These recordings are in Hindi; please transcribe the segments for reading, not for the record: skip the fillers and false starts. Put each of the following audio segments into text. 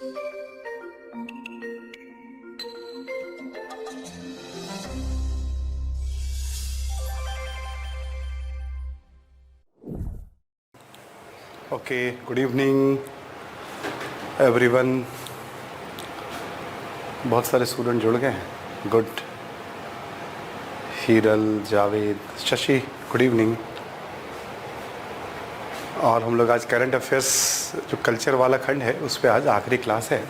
Okay, good evening everyone. बहुत सारे स्टूडेंट जुड़ गए हैं। Good. Hiral, Javed, Shashi, good evening. और हम लोग आज करंट अफेयर्स जो कल्चर वाला खंड है उस पर आज आखिरी क्लास है।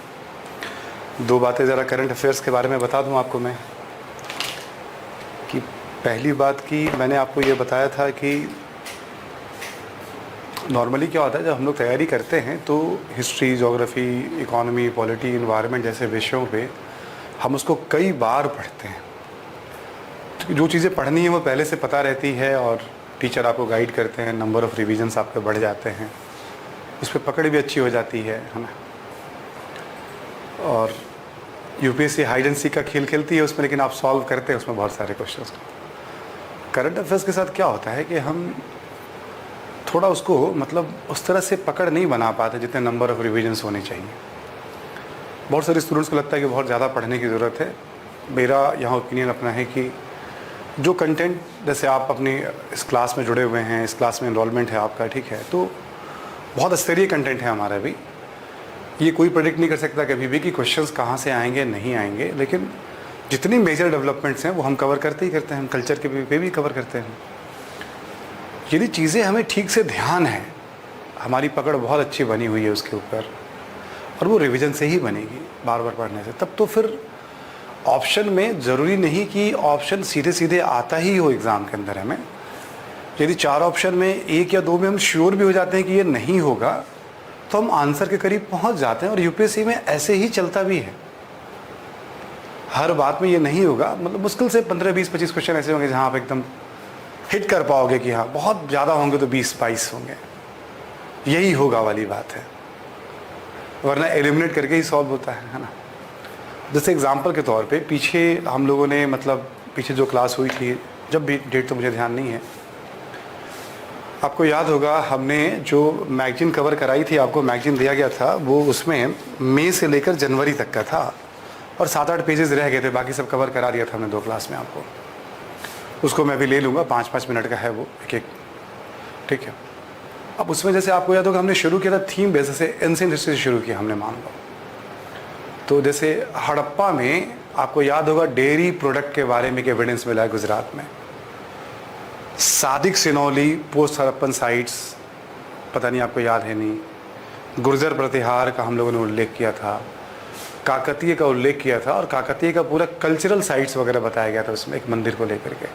दो बातें ज़रा करंट अफेयर्स के बारे में बता दूं आपको मैं कि पहली बात की मैंने आपको ये बताया था कि नॉर्मली क्या होता है जब हम लोग तैयारी करते हैं तो history, geography, economy, polity, environment जैसे विषयों पे हम उसको कई बार पढ़ते हैं। तो जो चीज़ें पढ़नी है वो पहले से पता रहती है और टीचर आपको गाइड करते हैं, नंबर ऑफ़ रिविजन्स आपके बढ़ जाते हैं, उस पर पकड़ भी अच्छी हो जाती है ना। और यूपीएससी हाइड एंड सीक का खेल खेलती है उसमें, लेकिन आप सॉल्व करते हैं उसमें बहुत सारे क्वेश्चंस। करंट अफेयर्स के साथ क्या होता है कि हम थोड़ा उसको मतलब उस तरह से पकड़ नहीं बना पाते जितने नंबर ऑफ़ रिविजन्स होने चाहिए। बहुत सारे स्टूडेंट्स को लगता है कि बहुत ज़्यादा पढ़ने की ज़रूरत है। मेरा यहाँ ओपिनियन अपना है कि जो कंटेंट, जैसे आप अपनी इस क्लास में जुड़े हुए हैं, इस क्लास में इन्वॉल्वमेंट है आपका, ठीक है, तो बहुत स्तरीय कंटेंट है हमारा भी। ये कोई प्रेडिक्ट नहीं कर सकता कभी भी कि क्वेश्चंस कहाँ से आएंगे, नहीं आएंगे, लेकिन जितनी मेजर डेवलपमेंट्स हैं वो हम कवर करते ही करते हैं। हम कल्चर के पे भी कवर करते हैं। यदि चीज़ें हमें ठीक से ध्यान है, हमारी पकड़ बहुत अच्छी बनी हुई है उसके ऊपर, और वो रिवीजन से ही बनेगी बार बार पढ़ने से, तब तो फिर ऑप्शन में ज़रूरी नहीं कि ऑप्शन सीधे सीधे आता ही हो एग्ज़ाम के अंदर। हमें यदि 4 ऑप्शन में 1 या 2 में हम श्योर भी हो जाते हैं कि ये नहीं होगा तो हम आंसर के करीब पहुंच जाते हैं। और यूपीएससी में ऐसे ही चलता भी है। हर बात में ये नहीं होगा, मतलब मुश्किल से 15, 20, 25 क्वेश्चन ऐसे होंगे जहाँ आप एकदम हिट कर पाओगे कि हाँ, बहुत ज़्यादा होंगे तो 20-22 होंगे, यही होगा वाली बात है, वरना एलिमिनेट करके ही सॉल्व होता है ना। जैसे एग्जांपल के तौर पे पीछे हम लोगों ने, मतलब पीछे जो क्लास हुई थी, जब भी, डेट तो मुझे ध्यान नहीं है, आपको याद होगा हमने जो मैगजीन कवर कराई थी, आपको मैगजीन दिया गया था, वो उसमें मई से लेकर जनवरी तक का था और 7-8 पेजेस रह गए थे, बाकी सब कवर करा दिया था हमने 2 क्लास में आपको। उसको मैं भी ले लूँगा, 5-5 मिनट का है वो एक, ठीक है। अब उसमें जैसे आपको याद होगा हमने शुरू किया था थीम बेसिस से, एंशिएंट हिस्ट्री से शुरू किया हमने, मान लो। तो जैसे हड़प्पा में आपको याद होगा डेयरी प्रोडक्ट के बारे में एक एविडेंस मिला है गुजरात में। सादिक सिनौली पोस्ट हड़प्पन साइट्स, पता नहीं आपको याद है नहीं। गुर्जर प्रतिहार का हम लोगों ने उल्लेख किया था, काकतीय का उल्लेख किया था, और काकतीय का पूरा कल्चरल साइट्स वगैरह बताया गया था उसमें, एक मंदिर को लेकर के।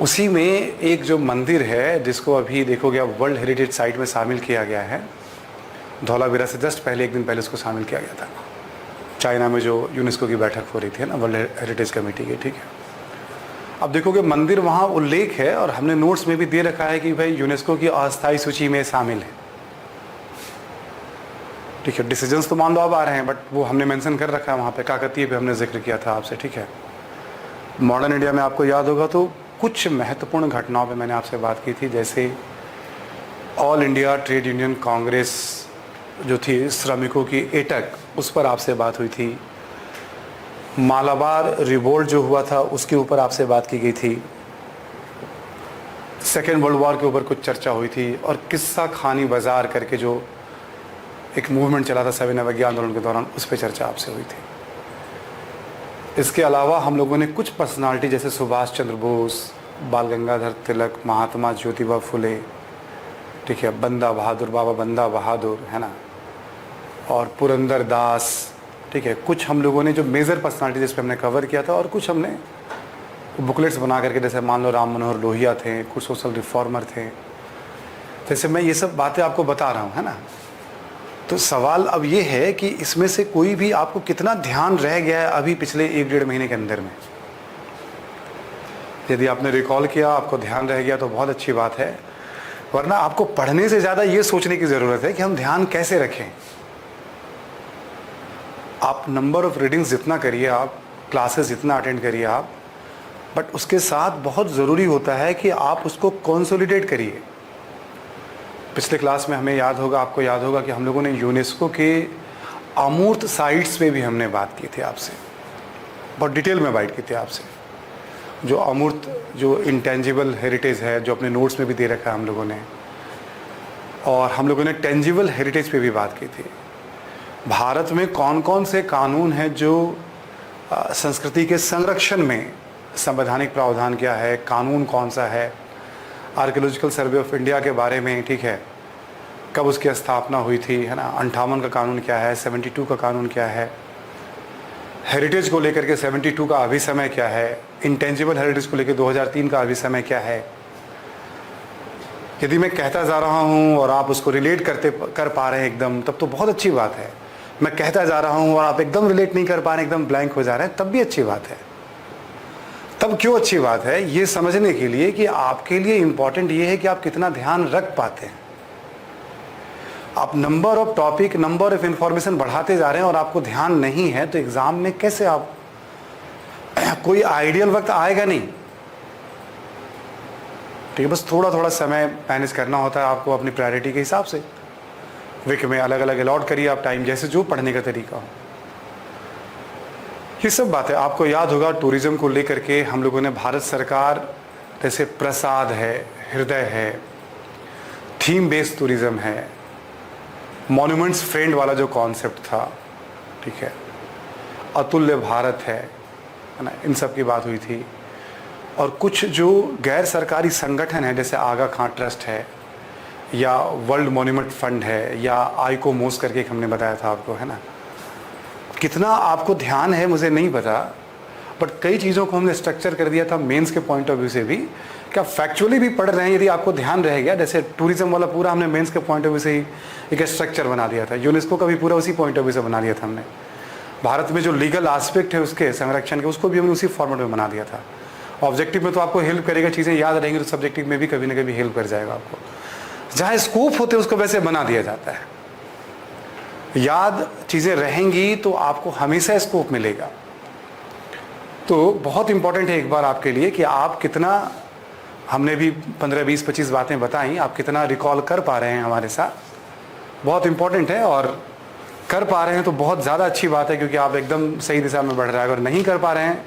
उसी में एक जो मंदिर है जिसको अभी देखोगे आप वर्ल्ड हेरिटेज साइट में शामिल किया गया है, धौलावीरा से जस्ट पहले, एक दिन पहले उसको शामिल किया गया था चाइना में, जो यूनेस्को की बैठक हो रही थी ना, वर्ल्ड हेरिटेज कमेटी की, ठीक है। अब देखोगे मंदिर वहाँ उल्लेख है, और हमने नोट्स में भी दे रखा है कि भाई यूनेस्को की अस्थायी सूची में शामिल है, ठीक है। डिसीजंस तो मान लो अब आ रहे हैं, बट वो हमने मेंशन कर रखा है वहाँ पे। काकतीय पे हमने जिक्र किया था आपसे, ठीक है। मॉडर्न इंडिया में आपको याद होगा तो कुछ महत्वपूर्ण घटनाओं पे मैंने आपसे बात की थी, जैसे all India trade union Congress जो थी, श्रमिकों की एटक, उस पर आपसे बात हुई थी। मालाबार रिवोल्ट जो हुआ था उसके ऊपर आपसे बात की गई थी। सेकेंड वर्ल्ड वॉर के ऊपर कुछ चर्चा हुई थी, और किस्सा खानी बाजार करके जो एक मूवमेंट चला था 7 अवज्ञा आंदोलन के दौरान, उस पर चर्चा आपसे हुई थी। इसके अलावा हम लोगों ने कुछ पर्सनालिटी जैसे सुभाष चंद्र बोस, बाल गंगाधर तिलक, महात्मा ज्योतिबा फुले, ठीक है, बंदा बहादुर, बाबा बंदा बहादुर, है ना, और पुरंदर दास, ठीक है, कुछ हम लोगों ने जो मेजर पर्सनालिटी जिस पे हमने कवर किया था, और कुछ हमने बुकलेट्स बना करके, जैसे मान लो राम मनोहर लोहिया थे, कुछ सोशल रिफॉर्मर थे। जैसे मैं ये सब बातें आपको बता रहा हूँ, है ना। तो सवाल अब ये है कि इसमें से कोई भी आपको कितना ध्यान रह गया है अभी पिछले 1-1.5 महीने के अंदर में। यदि आपने रिकॉल किया, आपको ध्यान रह गया तो बहुत अच्छी बात है, वरना आपको पढ़ने से ज़्यादा ये सोचने की ज़रूरत है कि हम ध्यान कैसे रखें। आप नंबर ऑफ़ रीडिंग्स जितना करिए, आप क्लासेस जितना अटेंड करिए आप, बट उसके साथ बहुत ज़रूरी होता है कि आप उसको कंसोलिडेट करिए। पिछले क्लास में हमें याद होगा, आपको याद होगा कि हम लोगों ने यूनेस्को के अमूर्त साइट्स पे भी हमने बात की थी आपसे, बहुत डिटेल में बात की थी आपसे। जो अमूर्त, जो इंटेंजिबल हेरिटेज है, जो अपने नोट्स में भी दे रखा है हम लोगों ने, और हम लोगों ने टेंजिबल हेरिटेज पे भी बात की थी। भारत में कौन कौन से कानून हैं जो संस्कृति के संरक्षण में संवैधानिक प्रावधान क्या है, कानून कौन सा है, आर्कियोलॉजिकल सर्वे ऑफ इंडिया के बारे में, ठीक है, कब उसकी स्थापना हुई थी, है ना, 58 का कानून क्या है, 72 का कानून क्या है, हेरिटेज को लेकर के 72 का अभी समय क्या है, इंटेंजिबल हेरिटेज को लेकर 2003 का अभी समय क्या है। यदि मैं कहता जा रहा हूँ और आप उसको रिलेट कर पा रहे हैं एकदम, तब तो बहुत अच्छी बात है। मैं कहता जा रहा हूँ और आप एकदम रिलेट नहीं कर पा रहे, एकदम ब्लैंक हो जा रहे हैं, तब भी अच्छी बात है। तब क्यों अच्छी बात है, ये समझने के लिए कि आपके लिए इंपॉर्टेंट ये है कि आप कितना ध्यान रख पाते हैं। आप number of topic, number of information बढ़ाते जा रहे हैं और आपको ध्यान नहीं है, तो एग्जाम में कैसे आप, कोई आइडियल वक्त आएगा नहीं। ठीक है, बस थोड़ा थोड़ा समय मैनेज करना होता है आपको अपनी प्रायोरिटी के हिसाब से। वीक में अलग अलग अलॉट करिए आप टाइम, जैसे जो पढ़ने का तरीका हो। ये सब बातें आपको याद होगा। टूरिज्म को लेकर के हम लोगों ने, भारत सरकार जैसे प्रसाद है, हृदय है, थीम बेस्ड टूरिज्म है, मॉन्यूमेंट्स फ्रेंड वाला जो कॉन्सेप्ट था, ठीक है, अतुल्य भारत है ना, इन सब की बात हुई थी। और कुछ जो गैर सरकारी संगठन है, जैसे आगा खां ट्रस्ट है, या वर्ल्ड मॉन्यूमेंट फंड है, या आइकोमोस करके एक हमने बताया था आपको, है ना। कितना आपको ध्यान है मुझे नहीं पता, बट कई चीज़ों को हमने स्ट्रक्चर कर दिया था मेंस के पॉइंट ऑफ व्यू से भी। क्या फैक्चुअली भी पढ़ रहे हैं, यदि आपको ध्यान रह गया, जैसे टूरिज्म वाला पूरा हमने मेंस के पॉइंट ऑफ व्यू से ही एक स्ट्रक्चर बना दिया था। यूनेस्को का भी पूरा उसी पॉइंट ऑफ व्यू से बना दिया था हमने। भारत में जो लीगल एस्पेक्ट है उसके संरक्षण के, उसको भी हमने उसी फॉर्मेट में बना दिया था। ऑब्जेक्टिव में तो आपको हेल्प करेगा, चीज़ें याद रहेंगी, तो सब्जेक्टिव में भी कभी ना कभी हेल्प कर जाएगा आपको। जहाँ स्कोप होते हैं उसको वैसे बना दिया जाता है। याद चीज़ें रहेंगी तो आपको हमेशा स्कोप मिलेगा। तो बहुत इंपॉर्टेंट है एक बार आपके लिए कि आप कितना, हमने भी 15, 20, 25 बातें बताई, आप कितना रिकॉल कर पा रहे हैं हमारे साथ, बहुत इंपॉर्टेंट है। और कर पा रहे हैं तो बहुत ज़्यादा अच्छी बात है, क्योंकि आप एकदम सही दिशा में बढ़ रहे हैं। अगर नहीं कर पा रहे हैं,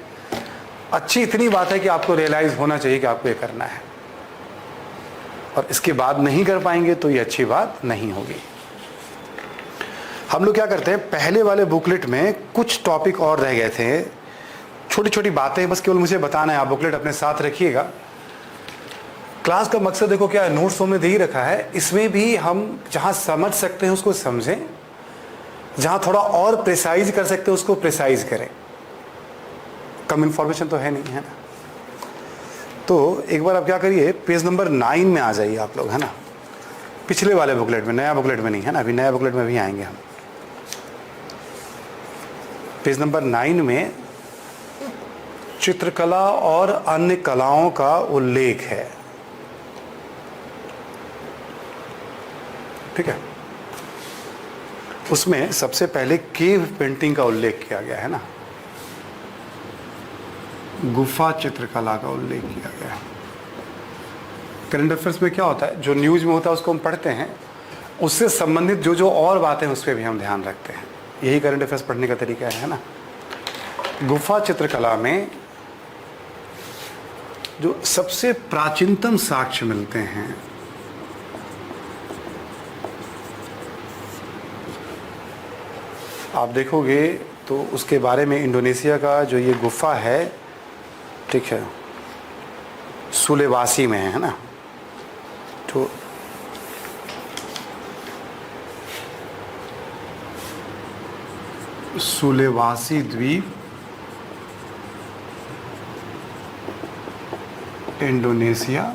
अच्छी इतनी बात है कि आपको रियलाइज़ होना चाहिए कि आपको ये करना है, और इसके बाद नहीं कर पाएंगे तो ये अच्छी बात नहीं होगी। हम लोग क्या करते हैं, पहले वाले बुकलेट में कुछ टॉपिक और रह गए थे, छोटी छोटी बातें, बस केवल मुझे बताना है। आप बुकलेट अपने साथ रखिएगा। क्लास का मकसद देखो क्या है, नोट्स हमने दे ही रखा है, इसमें भी हम जहाँ समझ सकते हैं उसको समझें, जहाँ थोड़ा और प्रिसाइज कर सकते हैं उसको प्रिसाइज करें। कम इंफॉर्मेशन तो है नहीं, है ना। तो एक बार आप क्या करिए, पेज नंबर 9 में आ जाइए आप लोग, है ना, पिछले वाले बुकलेट में, नया बुकलेट में नहीं, है ना, अभी नया बुकलेट में भी आएंगे हम। पेज नंबर 9 में चित्रकला और अन्य कलाओं का उल्लेख है, ठीक है। उसमें सबसे पहले केव पेंटिंग का उल्लेख किया गया है ना, गुफा चित्रकला का उल्लेख किया गया है। करंट अफेयर्स में क्या होता है, जो न्यूज़ में होता है उसको हम पढ़ते हैं, उससे संबंधित जो जो और बातें उस पर भी हम ध्यान रखते हैं। यही करंट अफेयर्स पढ़ने का तरीका है ना। गुफा चित्रकला में जो सबसे प्राचीनतम साक्ष्य मिलते हैं, आप देखोगे तो उसके बारे में इंडोनेशिया का जो ये गुफा है, ठीक है, सुलेवासी में है ना, तो सुलेवासी द्वीप इंडोनेशिया,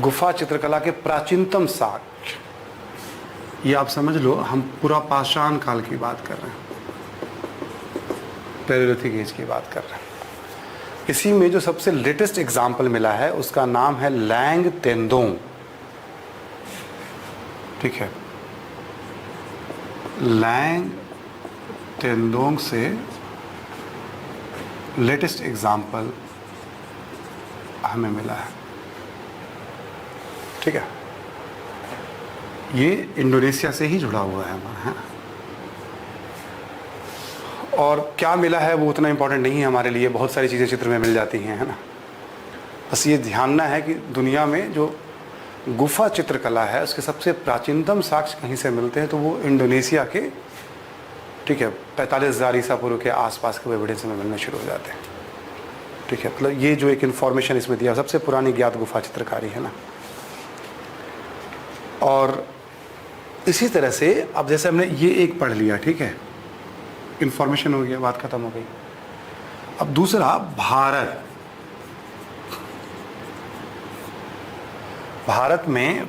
गुफा चित्रकला के प्राचीनतम साक्ष्य, ये आप समझ लो, हम पूरा पाषाण काल की बात कर रहे हैं, पैलेलिथिक एज की बात कर रहे हैं। इसी में जो सबसे लेटेस्ट एग्जाम्पल मिला है उसका नाम है लैंग तेंदोंग, ठीक है। लैंग तेंदोंग से लेटेस्ट एग्जाम्पल हमें मिला है, ठीक है। ये इंडोनेशिया से ही जुड़ा हुआ है हमारा, है। और क्या मिला है वो उतना इम्पोर्टेंट नहीं है हमारे लिए, बहुत सारी चीज़ें चित्र में मिल जाती हैं, है ना। बस ये ध्यानना है कि दुनिया में जो गुफा चित्रकला है उसके सबसे प्राचीनतम साक्ष्य कहीं से मिलते हैं तो वो इंडोनेशिया के, ठीक है, 45,000 ईसा पूर्व के आसपास के एविडेंस में मिलने शुरू हो जाते हैं। ठीक है, मतलब ये जो एक इन्फॉर्मेशन इसमें दिया, सबसे पुरानी ज्ञात गुफा चित्रकारी है ना। और इसी तरह से अब जैसे हमने ये एक पढ़ लिया, ठीक है, इन्फॉर्मेशन हो गया, बात खत्म हो गई। अब दूसरा, भारत। भारत में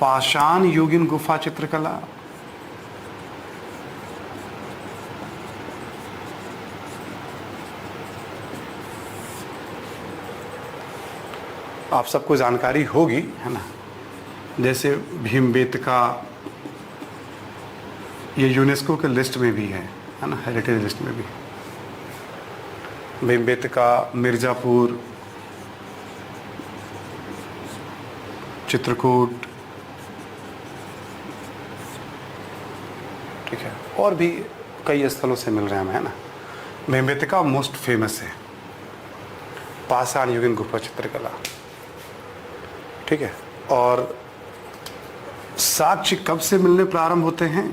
पाषाण युगीन गुफा चित्रकला, आप सबको जानकारी होगी, है ना। जैसे भीमबेटका, ये यूनेस्को के लिस्ट में भी है ना, हेरिटेज लिस्ट में भी। भीमबेटका, मिर्ज़ापुर, चित्रकूट, ठीक है, और भी कई स्थलों से मिल रहे हैं हमें, है ना। भीमबेटका मोस्ट फेमस है, पाषाण युगीन गुफा चित्रकला, ठीक है। और साक्ष्य कब से मिलने प्रारंभ होते हैं?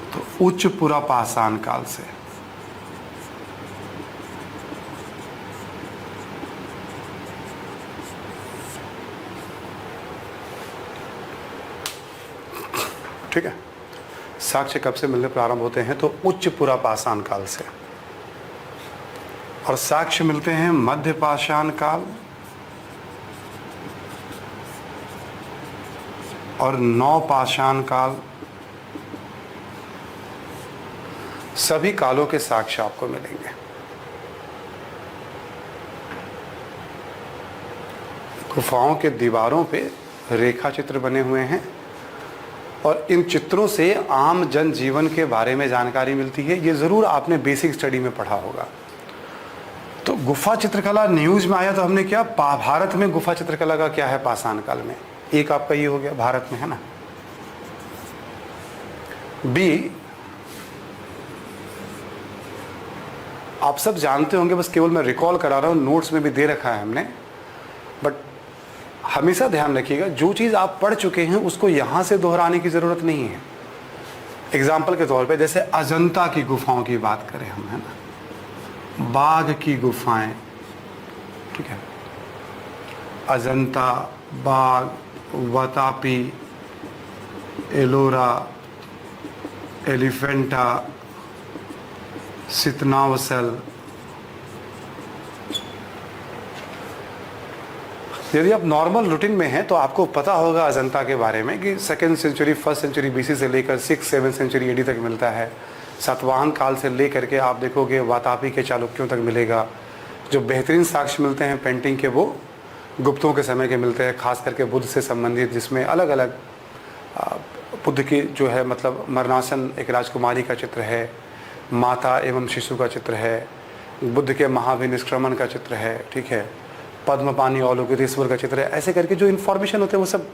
तो उच्च पुरा पाषाण काल से। ठीक है, साक्ष्य कब से मिलने प्रारंभ होते हैं? तो उच्च पुरा पाषाण काल से। और साक्ष्य मिलते हैं मध्य पाषाण काल और नव पाषाण काल, सभी कालों के साक्ष्य आपको मिलेंगे। गुफाओं के दीवारों पे रेखा चित्र बने हुए हैं और इन चित्रों से आम जन जीवन के बारे में जानकारी मिलती है। ये ज़रूर आपने बेसिक स्टडी में पढ़ा होगा। तो गुफा चित्रकला न्यूज़ में आया तो हमने क्या, भारत में गुफा चित्रकला का क्या है पाषाण काल में, एक आपका ये हो गया भारत में, है ना। बी, आप सब जानते होंगे, बस केवल मैं रिकॉल करा रहा हूँ, नोट्स में भी दे रखा है हमने, बट हमेशा ध्यान रखिएगा जो चीज़ आप पढ़ चुके हैं उसको यहाँ से दोहराने की ज़रूरत नहीं है। एग्जाम्पल के तौर पे जैसे अजंता की गुफाओं की बात करें हम, है ना, बाघ की गुफाएं, ठीक है, अजंता, बाघ, वतापी, एलोरा, एलिफेंटा, सितनावसल। यदि आप नॉर्मल रूटीन में हैं तो आपको पता होगा अजंता के बारे में कि 2nd century 1st century BC से लेकर 6th-7th सेंचुरी AD तक मिलता है। सातवाहन काल से लेकर के आप देखोगे वातापी के चालुक्यों तक मिलेगा। जो बेहतरीन साक्ष्य मिलते हैं पेंटिंग के वो गुप्तों के समय के मिलते हैं, खास करके बुद्ध से संबंधित, जिसमें अलग अलग बुद्ध की जो है मतलब मरणासन एक राजकुमारी का चित्र है, माता एवं शिशु का चित्र है, बुद्ध के महाविनिष्क्रमण का चित्र है, ठीक है, पद्मपानी अवलोकितेश्वर का चित्र है। ऐसे करके जो इन्फॉर्मेशन होते हैं वो सब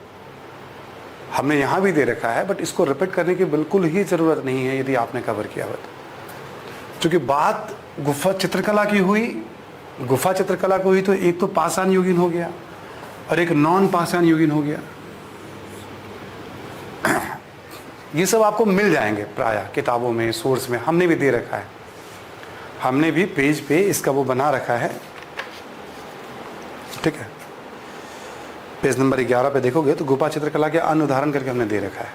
हमने यहाँ भी दे रखा है, बट इसको रिपीट करने की बिल्कुल ही ज़रूरत नहीं है यदि आपने कवर किया हो तो। क्योंकि बात गुफा चित्रकला की हुई, गुफा चित्रकला को हुई, तो एक तो पाषाण युगीन हो गया और एक नॉन पाषाण युगीन हो गया। ये सब आपको मिल जाएंगे प्रायः किताबों में, सोर्स में, हमने भी दे रखा है। हमने भी पेज पे इसका वो बना रखा है, ठीक है। पेज नंबर 11 पे देखोगे तो गुफा चित्रकला के अन्य उदाहरण करके हमने दे रखा है।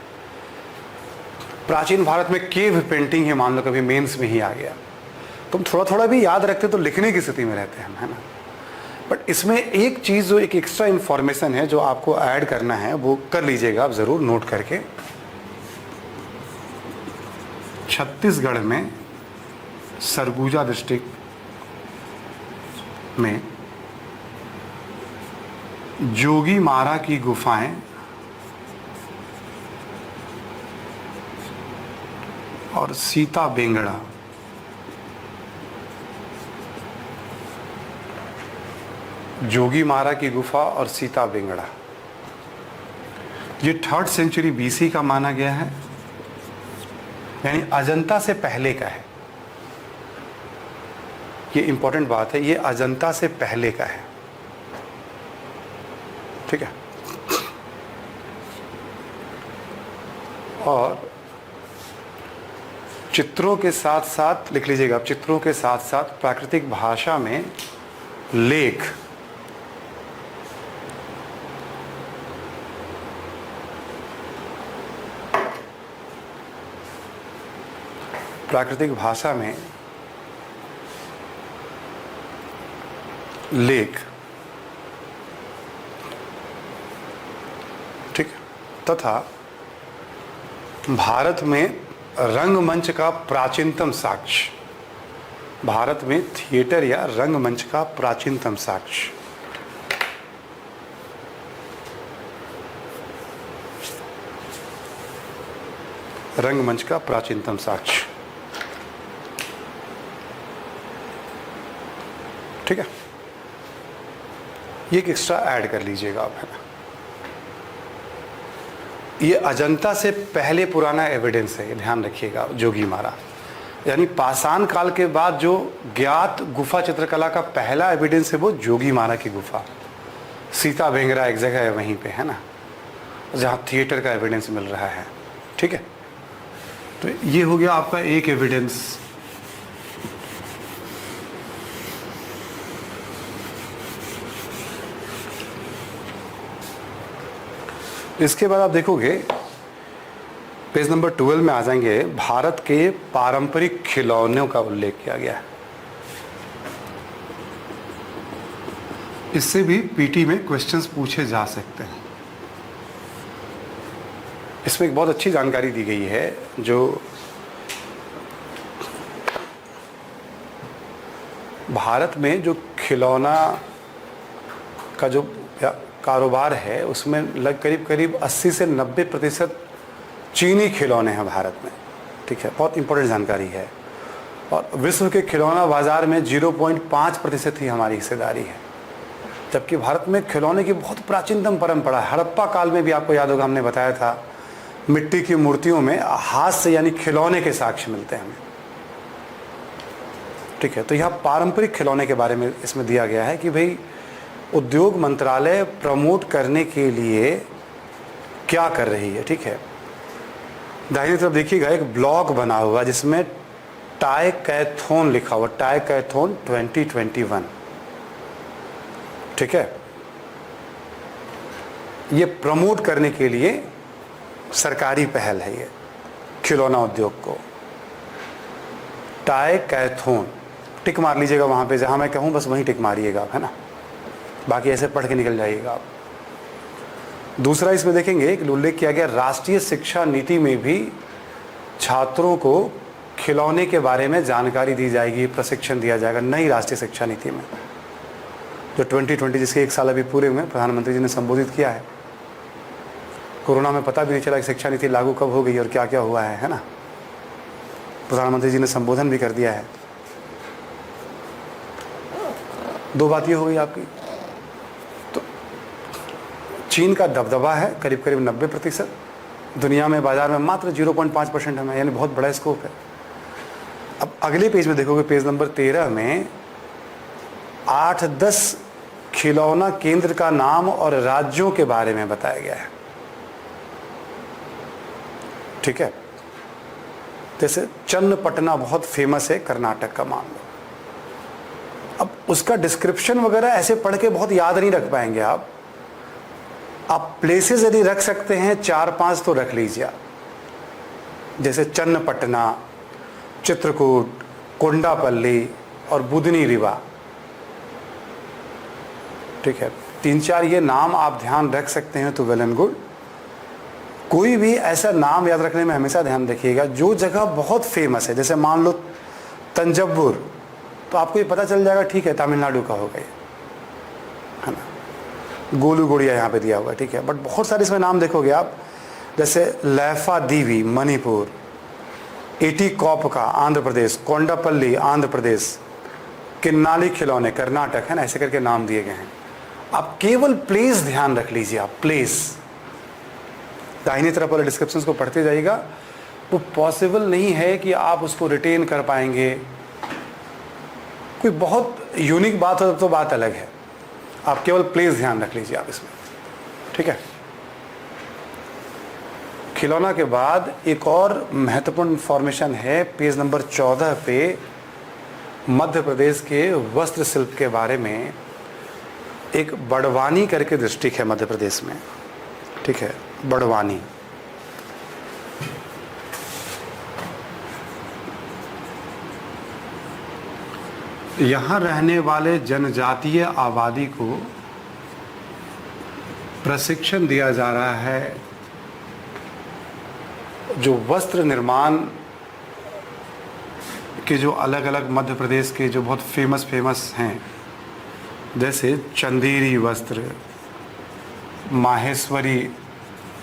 प्राचीन भारत में केव पेंटिंग है, मान लो कभी मेंस में ही आ गया, तुम थोड़ा थोड़ा भी याद रखते तो लिखने की स्थिति में रहते हैं हम, है ना। बट इसमें एक चीज़ जो एक एक्स्ट्रा इन्फॉर्मेशन है जो आपको ऐड करना है वो कर लीजिएगा आप ज़रूर नोट करके। छत्तीसगढ़ में सरगुजा डिस्ट्रिक्ट में जोगी मारा की गुफाएं और सीता बेंगड़ा, जोगी मारा की गुफा और सीता बेंगड़ा, ये 3rd सेंचुरी BC का माना गया है, यानी अजंता से पहले का है। ये इंपॉर्टेंट बात है, ये अजंता से पहले का है, ठीक है। और चित्रों के साथ साथ लिख लीजिएगा आप, चित्रों के साथ साथ प्राकृतिक भाषा में लेख, प्राकृतिक भाषा में लेख, ठीक है, तथा भारत में रंगमंच का प्राचीनतम साक्ष्य, भारत में थिएटर या रंगमंच का प्राचीनतम साक्ष्य। रंगमंच का प्राचीनतम साक्ष्य, ठीक है। ये एक एक्स्ट्रा ऐड कर लीजिएगा आप, है ना। ये अजंता से पहले पुराना एविडेंस है, ये ध्यान रखिएगा। जोगीमारा यानी पाषाण काल के बाद जो ज्ञात गुफा चित्रकला का पहला एविडेंस है वो जोगीमारा की गुफा, सीता बेंगरा एक जगह है वहीं पे, है ना, जहाँ थिएटर का एविडेंस मिल रहा है, ठीक है। तो ये हो गया आपका एक एविडेंस। इसके बाद आप देखोगे पेज नंबर 12 में आ जाएंगे, भारत के पारंपरिक खिलौनों का उल्लेख किया गया है। इससे भी पीटी में क्वेश्चंस पूछे जा सकते हैं। इसमें एक बहुत अच्छी जानकारी दी गई है, जो भारत में जो खिलौना का जो कारोबार है उसमें करीब करीब 80 से 90% चीनी खिलौने हैं भारत में, ठीक है। बहुत इंपॉर्टेंट जानकारी है। और विश्व के खिलौना बाजार में 0.5% ही हमारी हिस्सेदारी है, जबकि भारत में खिलौने की बहुत प्राचीनतम परंपरा है। हड़प्पा काल में भी आपको याद होगा, हमने बताया था मिट्टी की मूर्तियों में हाथ से यानी खिलौने के साक्ष्य मिलते हैं हमें, ठीक है। तो यहाँ पारंपरिक खिलौने के बारे में इसमें दिया गया है कि भाई उद्योग मंत्रालय प्रमोट करने के लिए क्या कर रही है, ठीक है। दाहिनी तरफ देखिएगा एक ब्लॉग बना हुआ जिसमें टाइकैथॉन लिखा हुआ, टाइकैथॉन 2021, ठीक है। ये प्रमोट करने के लिए सरकारी पहल है, ये खिलौना उद्योग को। टाइकैथॉन टिक मार लीजिएगा वहाँ पे, जहाँ मैं कहूँ बस वहीं टिक मारिएगा आप, है ना, बाकी ऐसे पढ़ के निकल जाइएगा आप। दूसरा इसमें देखेंगे कि उल्लेख किया गया राष्ट्रीय शिक्षा नीति में भी छात्रों को खिलौने के बारे में जानकारी दी जाएगी, प्रशिक्षण दिया जाएगा नई राष्ट्रीय शिक्षा नीति में, जो 2020 जिसके 1 साल अभी पूरे हुए, प्रधानमंत्री जी ने संबोधित किया है। कोरोना में पता भी नहीं चला कि शिक्षा नीति लागू कब हो गई और क्या क्या हुआ है ना। प्रधानमंत्री जी ने संबोधन भी कर दिया है। दो बात ये हो गई आपकी, तो चीन का दबदबा है करीब करीब 90%, दुनिया में बाजार में मात्र 0.5% है, यानी बहुत बड़ा स्कोप है। अब अगले पेज में देखोगे, पेज नंबर 13 में 8-10 खिलौना केंद्र का नाम और राज्यों के बारे में बताया गया है, ठीक है। जैसे चन्नपटना बहुत फेमस है कर्नाटक का, मान लो। अब उसका डिस्क्रिप्शन वगैरह ऐसे पढ़ के बहुत याद नहीं रख पाएंगे आप प्लेसेस यदि रख सकते हैं 4-5 तो रख लीजिए आप, जैसे चन्नपटना, चित्रकूट, कोंडापल्ली और बुदनी रिवा, ठीक है। 3-4 ये नाम आप ध्यान रख सकते हैं तो वेल एंड गुड। कोई भी ऐसा नाम याद रखने में हमेशा ध्यान रखिएगा जो जगह बहुत फेमस है, जैसे मान लो तंजौर, तो आपको ये पता चल जाएगा ठीक है तमिलनाडु का हो गया, है ना। गोलू गोड़िया यहाँ पे दिया हुआ है, ठीक है। बट बहुत सारे इसमें नाम देखोगे आप, जैसे लैफा दीवी मणिपुर, एटीकॉप का आंध्र प्रदेश, कोंडापल्ली आंध्र प्रदेश, किन्नाली खिलौने कर्नाटक, है ना, ऐसे करके नाम दिए गए हैं। आप केवल प्लेस ध्यान रख लीजिए आप, प्लेस, दाहिनी तरफ वाले डिस्क्रिप्शंस को पढ़ते जाइएगा। वो पॉसिबल नहीं है कि आप उसको रिटेन कर पाएंगे। कोई बहुत यूनिक बात हो तो बात अलग है, आप केवल प्लेस ध्यान रख लीजिए आप इसमें, ठीक है। खिलौना के बाद एक और महत्वपूर्ण इंफॉर्मेशन है पेज नंबर 14 पे, मध्य प्रदेश के वस्त्र शिल्प के बारे में। एक बड़वानी करके डिस्ट्रिक्ट है मध्य प्रदेश में, ठीक है, बड़वानी। यहाँ रहने वाले जनजातीय आबादी को प्रशिक्षण दिया जा रहा है जो वस्त्र निर्माण के जो अलग अलग मध्य प्रदेश के जो बहुत फेमस हैं, जैसे चंदेरी वस्त्र, माहेश्वरी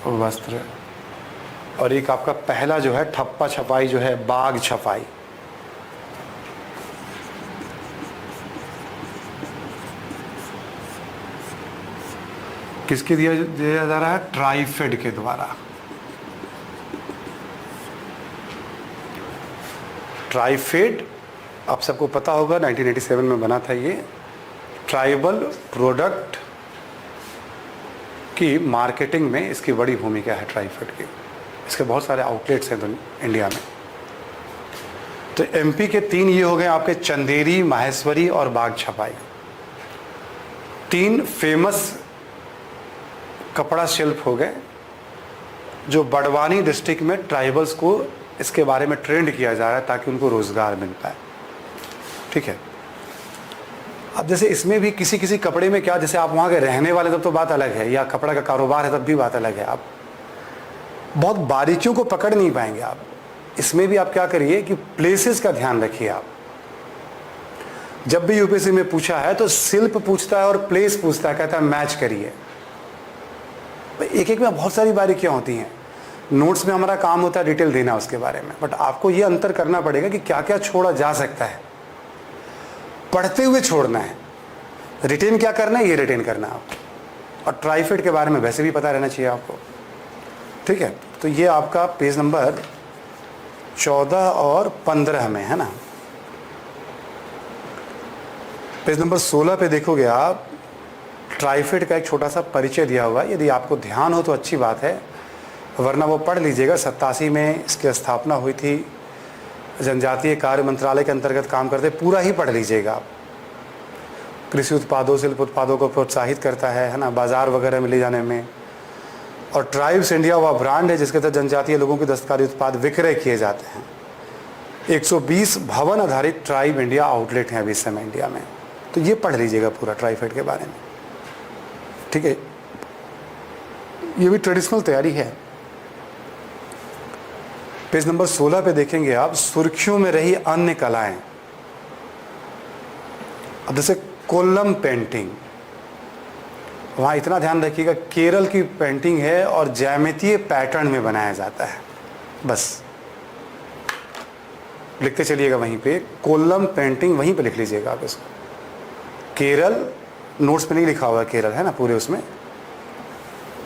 वस्त्र, और एक आपका पहला जो है ठप्पा छपाई जो है बाग छपाई। किसके दिया जा रहा है? ट्राइफेड के द्वारा। ट्राइफेड आप सबको पता होगा 1987 में बना था ये। ट्राइबल प्रोडक्ट की मार्केटिंग में इसकी बड़ी भूमिका है ट्राइफेड की। इसके बहुत सारे आउटलेट्स हैं इंडिया में। तो एमपी के 3 ये हो गए आपके, चंदेरी, माहेश्वरी और बाग छपाई। 3 फेमस कपड़ा शिल्प हो गए जो बड़वानी डिस्ट्रिक्ट में ट्राइबल्स को इसके बारे में ट्रेंड किया जा रहा है ताकि उनको रोजगार मिल पाए, ठीक है। अब जैसे इसमें भी किसी किसी कपड़े में क्या, जैसे आप वहाँ के रहने वाले तब तो बात अलग है, या कपड़ा का कारोबार है तब भी बात अलग है। आप बहुत बारीकियों को पकड़ नहीं पाएंगे आप। इसमें भी आप क्या करिए कि प्लेसेस का ध्यान रखिए आप। जब भी यूपीएससी में पूछा है तो शिल्प पूछता है और प्लेस पूछता है, कहता है मैच करिए। एक एक में बहुत सारी बारीकियाँ होती हैं। नोट्स में हमारा काम होता है डिटेल देना उसके बारे में, बट आपको ये अंतर करना पड़ेगा कि क्या क्या छोड़ा जा सकता है। पढ़ते हुए छोड़ना है, रिटेन क्या करना है ये रिटेन करना है आपको। और ट्राइफेड के बारे में वैसे भी पता रहना चाहिए आपको, ठीक है। तो ये आपका पेज नंबर 14 और 15 में है ना। पेज नंबर 16 पे देखोगे आप, ट्राइफेड का एक छोटा सा परिचय दिया हुआ है। यदि आपको ध्यान हो तो अच्छी बात है, वरना वो पढ़ लीजिएगा। 87 में इसकी स्थापना हुई थी। जनजातीय कार्य मंत्रालय के अंतर्गत काम करते, पूरा ही पढ़ लीजिएगा आप। कृषि उत्पादों, शिल्प उत्पादों को प्रोत्साहित करता है ना, बाजार वगैरह में ले जाने में। और ट्राइब्स इंडिया वह ब्रांड है जिसके तहत जनजातीय लोगों के दस्तकारी उत्पाद विक्रय किए जाते हैं। 120 भवन आधारित ट्राइब इंडिया आउटलेट हैं अभी इस समय इंडिया में। तो ये पढ़ लीजिएगा पूरा ट्राइफेड के बारे में, ठीक है। ये भी ट्रेडिशनल तैयारी है। पेज नंबर 16 पे देखेंगे आप, सुर्खियों में रही अन्य कलाएं। अब जैसे कोल्लम पेंटिंग, वहाँ इतना ध्यान रखिएगा केरल की पेंटिंग है और ज्यामितीय पैटर्न में बनाया जाता है। बस लिखते चलिएगा वहीं पे, कोल्लम पेंटिंग वहीं पे लिख लीजिएगा आप इसको। केरल नोट्स पे नहीं लिखा हुआ केरल है ना, पूरे उसमें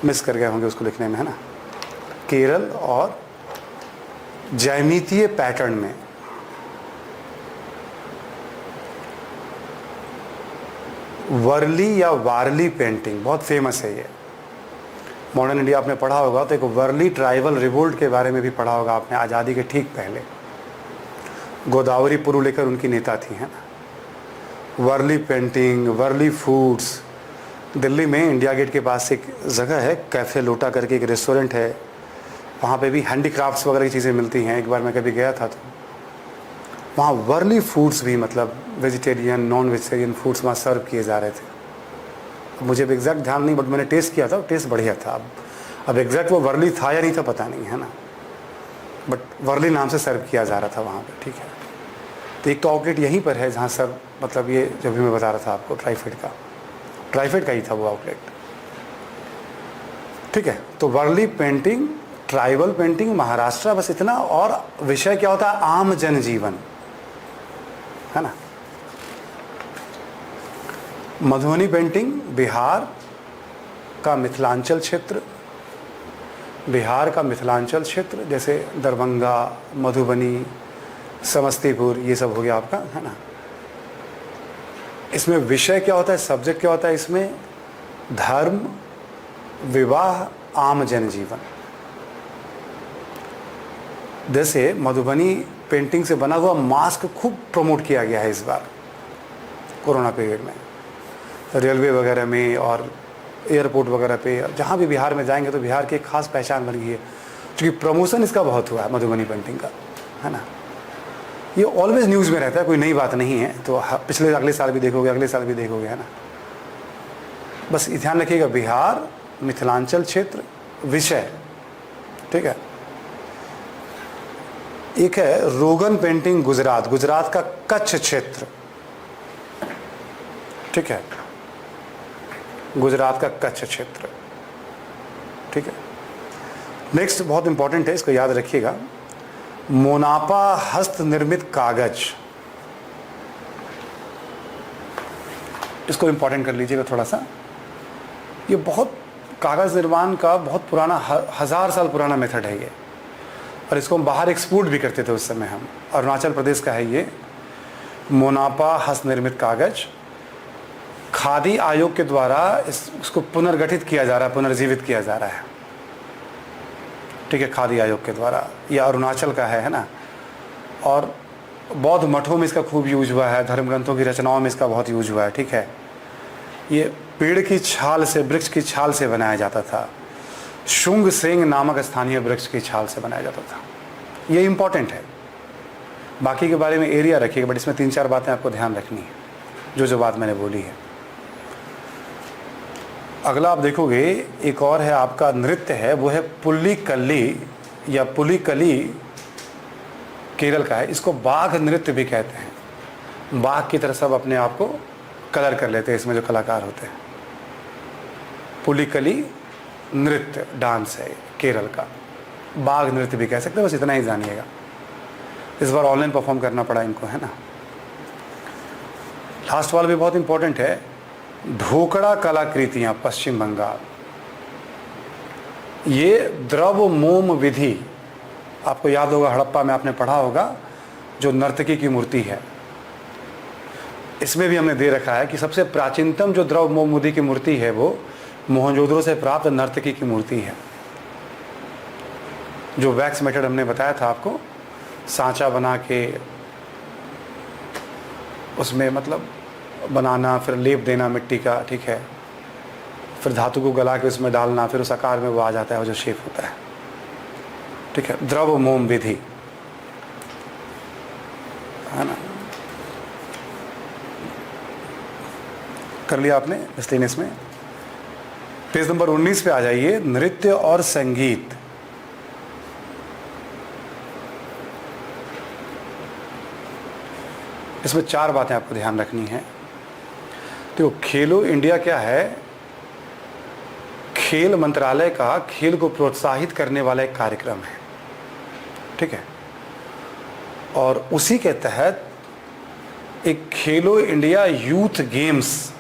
मिस कर गए होंगे उसको लिखने में है ना। केरल और ज्यामितीय पैटर्न में। वर्ली या वारली पेंटिंग बहुत फेमस है ये। मॉडर्न इंडिया आपने पढ़ा होगा तो एक वर्ली ट्राइबल रिवोल्ट के बारे में भी पढ़ा होगा आपने, आज़ादी के ठीक पहले। गोदावरी पुरु लेकर उनकी नेता थी है ना। Warli painting, Warli foods. दिल्ली में इंडिया गेट के पास एक जगह है, कैफ़े लोटा करके एक रेस्टोरेंट है, वहाँ पे भी हैंडीक्राफ्ट्स वगैरह की चीज़ें मिलती हैं। एक बार मैं कभी गया था तो वहाँ वर्ली फूड्स भी, मतलब वेजिटेरियन नॉन वेजिटेरियन फूड्स वहाँ सर्व किए जा रहे थे। मुझे अब एग्जैक्ट ध्यान नहीं, बट मैंने टेस्ट किया था, टेस्ट बढ़िया था। अब एग्जैक्ट वो वर्ली था या नहीं था पता नहीं है ना, बट वर्ली नाम से सर्व किया जा रहा था वहाँ पे, ठीक है। तो एक तो आउटलेट यहीं पर है जहाँ सर, मतलब ये जो भी मैं बता रहा था आपको ट्राइफेड का ही था वो आउटलेट, ठीक है। तो Warli painting, tribal painting, Maharashtra, बस इतना। और विषय क्या होता है? आम जनजीवन है ना। मधुबनी पेंटिंग बिहार का मिथिलांचल क्षेत्र, बिहार का मिथिलांचल क्षेत्र जैसे दरभंगा, मधुबनी, समस्तीपुर, ये सब हो गया आपका, है ना। इसमें विषय क्या होता है, सब्जेक्ट क्या होता है इसमें, धर्म, विवाह, आम जनजीवन। जैसे मधुबनी पेंटिंग से बना हुआ मास्क खूब प्रमोट किया गया है इस बार कोरोना पीरियड में, रेलवे वगैरह में और एयरपोर्ट वगैरह पे, जहाँ भी बिहार में जाएंगे तो बिहार की एक खास पहचान बन गई है, क्योंकि प्रमोशन इसका बहुत हुआ है मधुबनी पेंटिंग का, है ना। ये ऑलवेज न्यूज़ में रहता है, कोई नई बात नहीं है। तो पिछले अगले साल भी देखोगे, अगले साल भी देखोगे, है ना। बस ध्यान रखिएगा, बिहार, मिथिलांचल क्षेत्र, विषय, ठीक है। एक है रोगन पेंटिंग गुजरात, गुजरात का कच्छ क्षेत्र, ठीक है, गुजरात का कच्छ क्षेत्र, ठीक है। नेक्स्ट बहुत इंपॉर्टेंट है, इसको याद रखिएगा, मोनापा हस्त निर्मित कागज, इसको इंपॉर्टेंट कर लीजिएगा थोड़ा सा। ये बहुत कागज निर्माण का बहुत पुराना, 1000 साल पुराना मेथड है ये, और इसको हम बाहर एक्सपोर्ट भी करते थे उस समय हम। अरुणाचल प्रदेश का है ये मोनापा हस्त निर्मित कागज। खादी आयोग के द्वारा इसको पुनर्गठित किया जा रहा है, पुनर्जीवित किया जा रहा है, ठीक है, खादी आयोग के द्वारा। यह अरुणाचल का है ना। और बौद्ध मठों में इसका खूब यूज हुआ है, धर्म ग्रंथों की रचनाओं में इसका बहुत यूज हुआ है, ठीक है। ये पेड़ की छाल से, वृक्ष की छाल से बनाया जाता था। शुंग सेंग नामक स्थानीय वृक्ष की छाल से बनाया जाता था। ये इंपॉर्टेंट है। बाकी के बारे में एरिया रखिएगा, बट इसमें 3-4 बातें आपको ध्यान रखनी है, जो बात मैंने बोली है। अगला आप देखोगे, एक और है आपका नृत्य है, वो है पुल्लीकली या पुलिकली, केरल का है। इसको बाघ नृत्य भी कहते हैं। बाघ की तरह सब अपने आप को कलर कर लेते हैं इसमें जो कलाकार होते हैं। पुलिकली नृत्य डांस है केरल का, बाघ नृत्य भी कह सकते हैं, बस इतना ही जानिएगा। इस बार ऑनलाइन परफॉर्म करना पड़ा इनको, है ना। लास्ट वाला भी बहुत इंपॉर्टेंट है, ढोकड़ा कलाकृतियां, पश्चिम बंगाल। ये द्रव मोम विधि, आपको याद होगा हड़प्पा में आपने पढ़ा होगा, जो नर्तकी की मूर्ति है। इसमें भी हमने दे रखा है कि सबसे प्राचीनतम जो द्रव मोम विधि की मूर्ति है वो मोहनजोदड़ो से प्राप्त नर्तकी की मूर्ति है। जो वैक्स मेथड हमने बताया था आपको, सांचा बना के उसमें मतलब बनाना, फिर लेप देना मिट्टी का, ठीक है, फिर धातु को गला के उसमें डालना, फिर उस आकार में वो आ जाता है, वो जो शेप होता है, ठीक है, द्रव मोम विधि, है ना। कर लिया आपने मिसलेनियस में। पेज नंबर 19 पे आ जाइए, नृत्य और संगीत। इसमें 4 बातें आपको ध्यान रखनी है। तो खेलो इंडिया क्या है, खेल मंत्रालय का खेल को प्रोत्साहित करने वाला एक कार्यक्रम है, ठीक है। और उसी के तहत एक खेलो इंडिया यूथ गेम्स,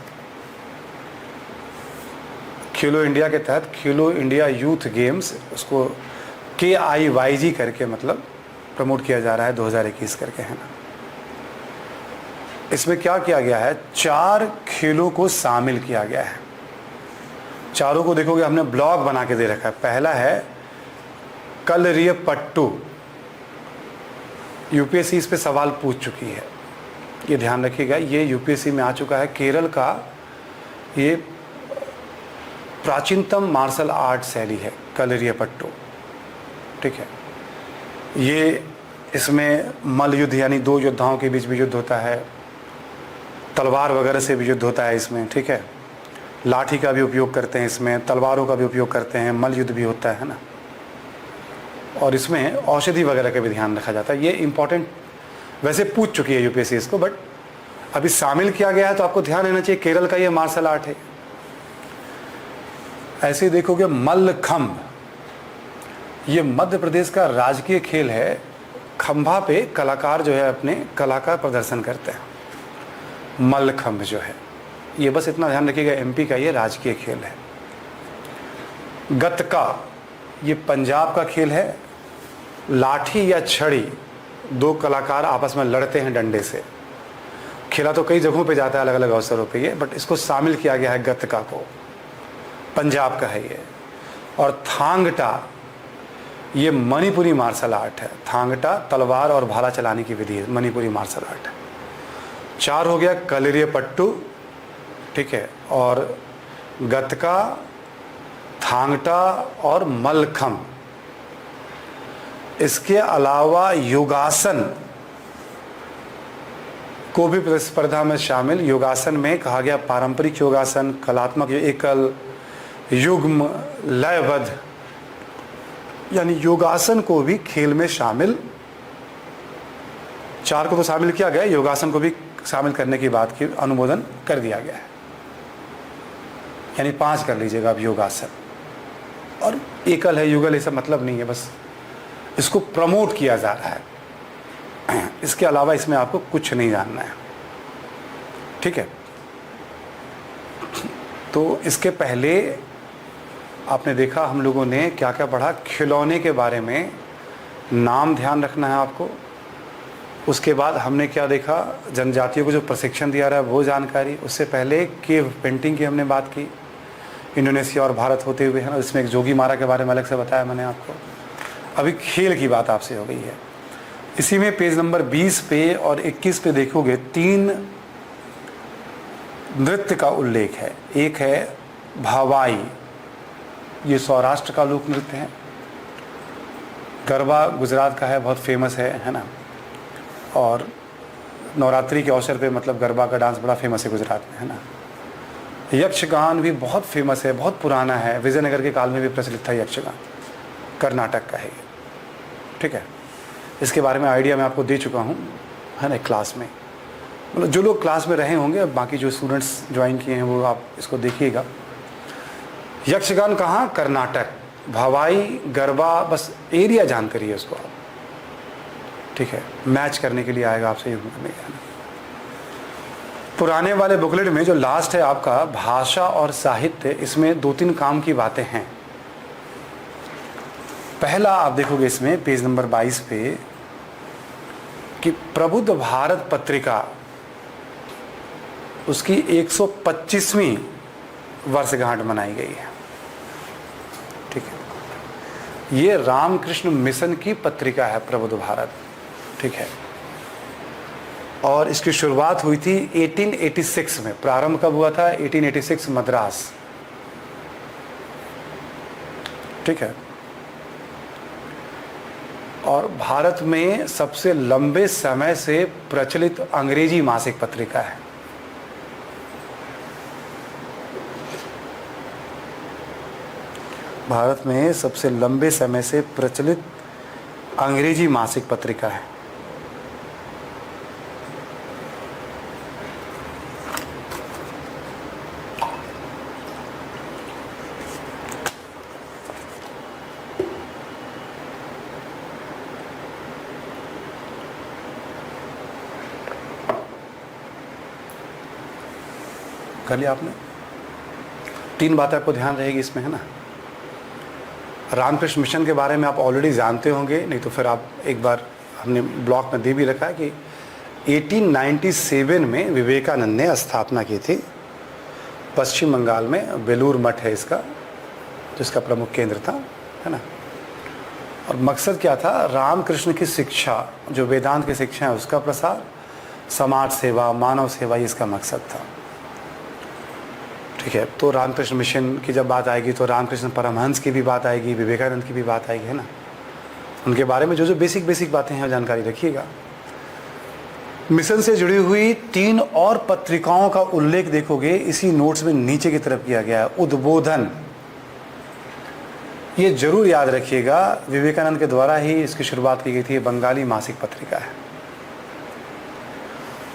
खेलो इंडिया के तहत खेलो इंडिया यूथ गेम्स, उसको KIYG करके मतलब प्रमोट किया जा रहा है 2021 करके, है ना। इसमें क्या किया गया है, 4 खेलों को शामिल किया गया है। चारों को देखोगे हमने ब्लॉग बना के दे रखा है। पहला है कलरिय पट्टू, यूपीएससी इस पे सवाल पूछ चुकी है, ये ध्यान रखिएगा। ये यूपीएससी में आ चुका है। केरल का ये प्राचीनतम मार्शल आर्ट शैली है कलरिय पट्टू, ठीक है। ये इसमें मल्ल युद्ध यानी 2 योद्धाओं के बीच भी युद्ध होता है, तलवार वगैरह से भी युद्ध होता है इसमें, ठीक है। लाठी का भी उपयोग करते हैं इसमें, तलवारों का भी उपयोग करते हैं, मल्ल युद्ध भी होता है ना। और इसमें औषधि वगैरह का भी ध्यान रखा जाता है। ये इंपॉर्टेंट, वैसे पूछ चुकी है यूपीएससी इसको, बट अभी शामिल किया गया है तो आपको ध्यान रहना चाहिए, केरल का ये मार्शल आर्ट है। ऐसे ही देखोगे मल्लखंभ, ये मध्य प्रदेश का राजकीय खेल है। खंभा पे कलाकार जो है अपने कला का प्रदर्शन करते हैं, मल्लखंभ जो है ये, बस इतना ध्यान रखिएगा, एमपी का ये राजकीय खेल है। गतका, ये पंजाब का खेल है। लाठी या छड़ी, दो कलाकार आपस में लड़ते हैं डंडे से। खेला तो कई जगहों पे जाता है अलग अलग अवसरों पे ये, बट इसको शामिल किया गया है गतका को। पंजाब का है ये। और थांगटा, ये मणिपुरी मार्शल आर्ट है। थांगटा तलवार और भाला चलाने की विधि है, मणिपुरी मार्शल आर्ट है। 4 हो गया कलरिय पट्टू, ठीक है, और गतका, थांगटा और मलखम। इसके अलावा योगासन को भी प्रतिस्पर्धा में शामिल। योगासन में कहा गया पारंपरिक योगासन, कलात्मक, एकल, युग्म, लयबद्ध, यानी योगासन को भी खेल में शामिल। 4 को तो शामिल किया गया, योगासन को भी शामिल करने की बात की अनुमोदन कर दिया गया है, यानी 5 कर लीजिएगा अब योगासन। और एकल है, युगल, ये सब मतलब नहीं है, बस इसको प्रमोट किया जा रहा है। इसके अलावा इसमें आपको कुछ नहीं जानना है, ठीक है। तो इसके पहले आपने देखा हम लोगों ने क्या क्या पढ़ा। खिलौने के बारे में नाम ध्यान रखना है आपको। उसके बाद हमने क्या देखा, जनजातियों को जो प्रशिक्षण दिया रहा है वो जानकारी। उससे पहले केव पेंटिंग की हमने बात की, इंडोनेशिया और भारत होते हुए, है ना। इसमें एक जोगी मारा के बारे में अलग से बताया मैंने आपको। अभी खेल की बात आपसे हो गई है। इसी में पेज नंबर 20 पे और 21 पे देखोगे 3 नृत्य का उल्लेख है। एक है भावाई, ये सौराष्ट्र का लोक नृत्य है। गरबा गुजरात का है, बहुत फेमस है ना। और नवरात्रि के अवसर पे मतलब गरबा का डांस बड़ा फेमस है गुजरात में, है ना। यक्षगान भी बहुत फेमस है, बहुत पुराना है, विजयनगर के काल में भी प्रचलित था यक्षगान, कर्नाटक का है ये, ठीक है। इसके बारे में आइडिया मैं आपको दे चुका हूँ, है ना, क्लास में। मतलब जो लोग क्लास में रहे होंगे, बाकी जो स्टूडेंट्स ज्वाइन किए हैं वो आप इसको देखिएगा। यक्षगान कहाँ, कर्नाटक। भवाई, गरबा, बस एरिया जानकारी है उसको आप, ठीक है। मैच करने के लिए आएगा आपसे युग करने का। पुराने वाले बुकलेट में जो लास्ट है आपका भाषा और साहित्य, इसमें 2-3 काम की बातें हैं। पहला आप देखोगे इसमें पेज नंबर 22 पे कि प्रबुद्ध भारत पत्रिका, उसकी 125वीं वर्षगांठ मनाई गई है, ठीक है। ये रामकृष्ण मिशन की पत्रिका है प्रबुद्ध भारत, ठीक है। और इसकी शुरुआत हुई थी 1886 में। प्रारंभ कब हुआ था, 1886 मद्रास, ठीक है। और भारत में सबसे लंबे समय से प्रचलित अंग्रेजी मासिक पत्रिका है। भारत में सबसे लंबे समय से प्रचलित अंग्रेजी मासिक पत्रिका है। कर लिया आपने। 3 बातें आपको ध्यान रहेगी इसमें, है ना। रामकृष्ण मिशन के बारे में आप ऑलरेडी जानते होंगे, नहीं तो फिर आप एक बार, हमने ब्लॉग में दे भी रखा है कि 1897 में विवेकानंद ने स्थापना की थी पश्चिम बंगाल में। बेलूर मठ है इसका, जिसका प्रमुख केंद्र था, है ना। और मकसद क्या था, रामकृष्ण की शिक्षा, जो वेदांत की शिक्षा है उसका प्रसार, समाज सेवा, मानव सेवा, ये इसका मकसद था, ठीक है। तो रामकृष्ण मिशन की जब बात आएगी तो रामकृष्ण परमहंस की भी बात आएगी, विवेकानंद की भी बात आएगी, है ना। उनके बारे में जो जो बेसिक बातें हैं जानकारी रखिएगा। मिशन से जुड़ी हुई 3 और पत्रिकाओं का उल्लेख देखोगे इसी नोट्स में नीचे की तरफ किया गया है। उद्बोधन, ये जरूर याद रखिएगा, विवेकानंद के द्वारा ही इसकी शुरुआत की गई थी। बंगाली मासिक पत्रिका है।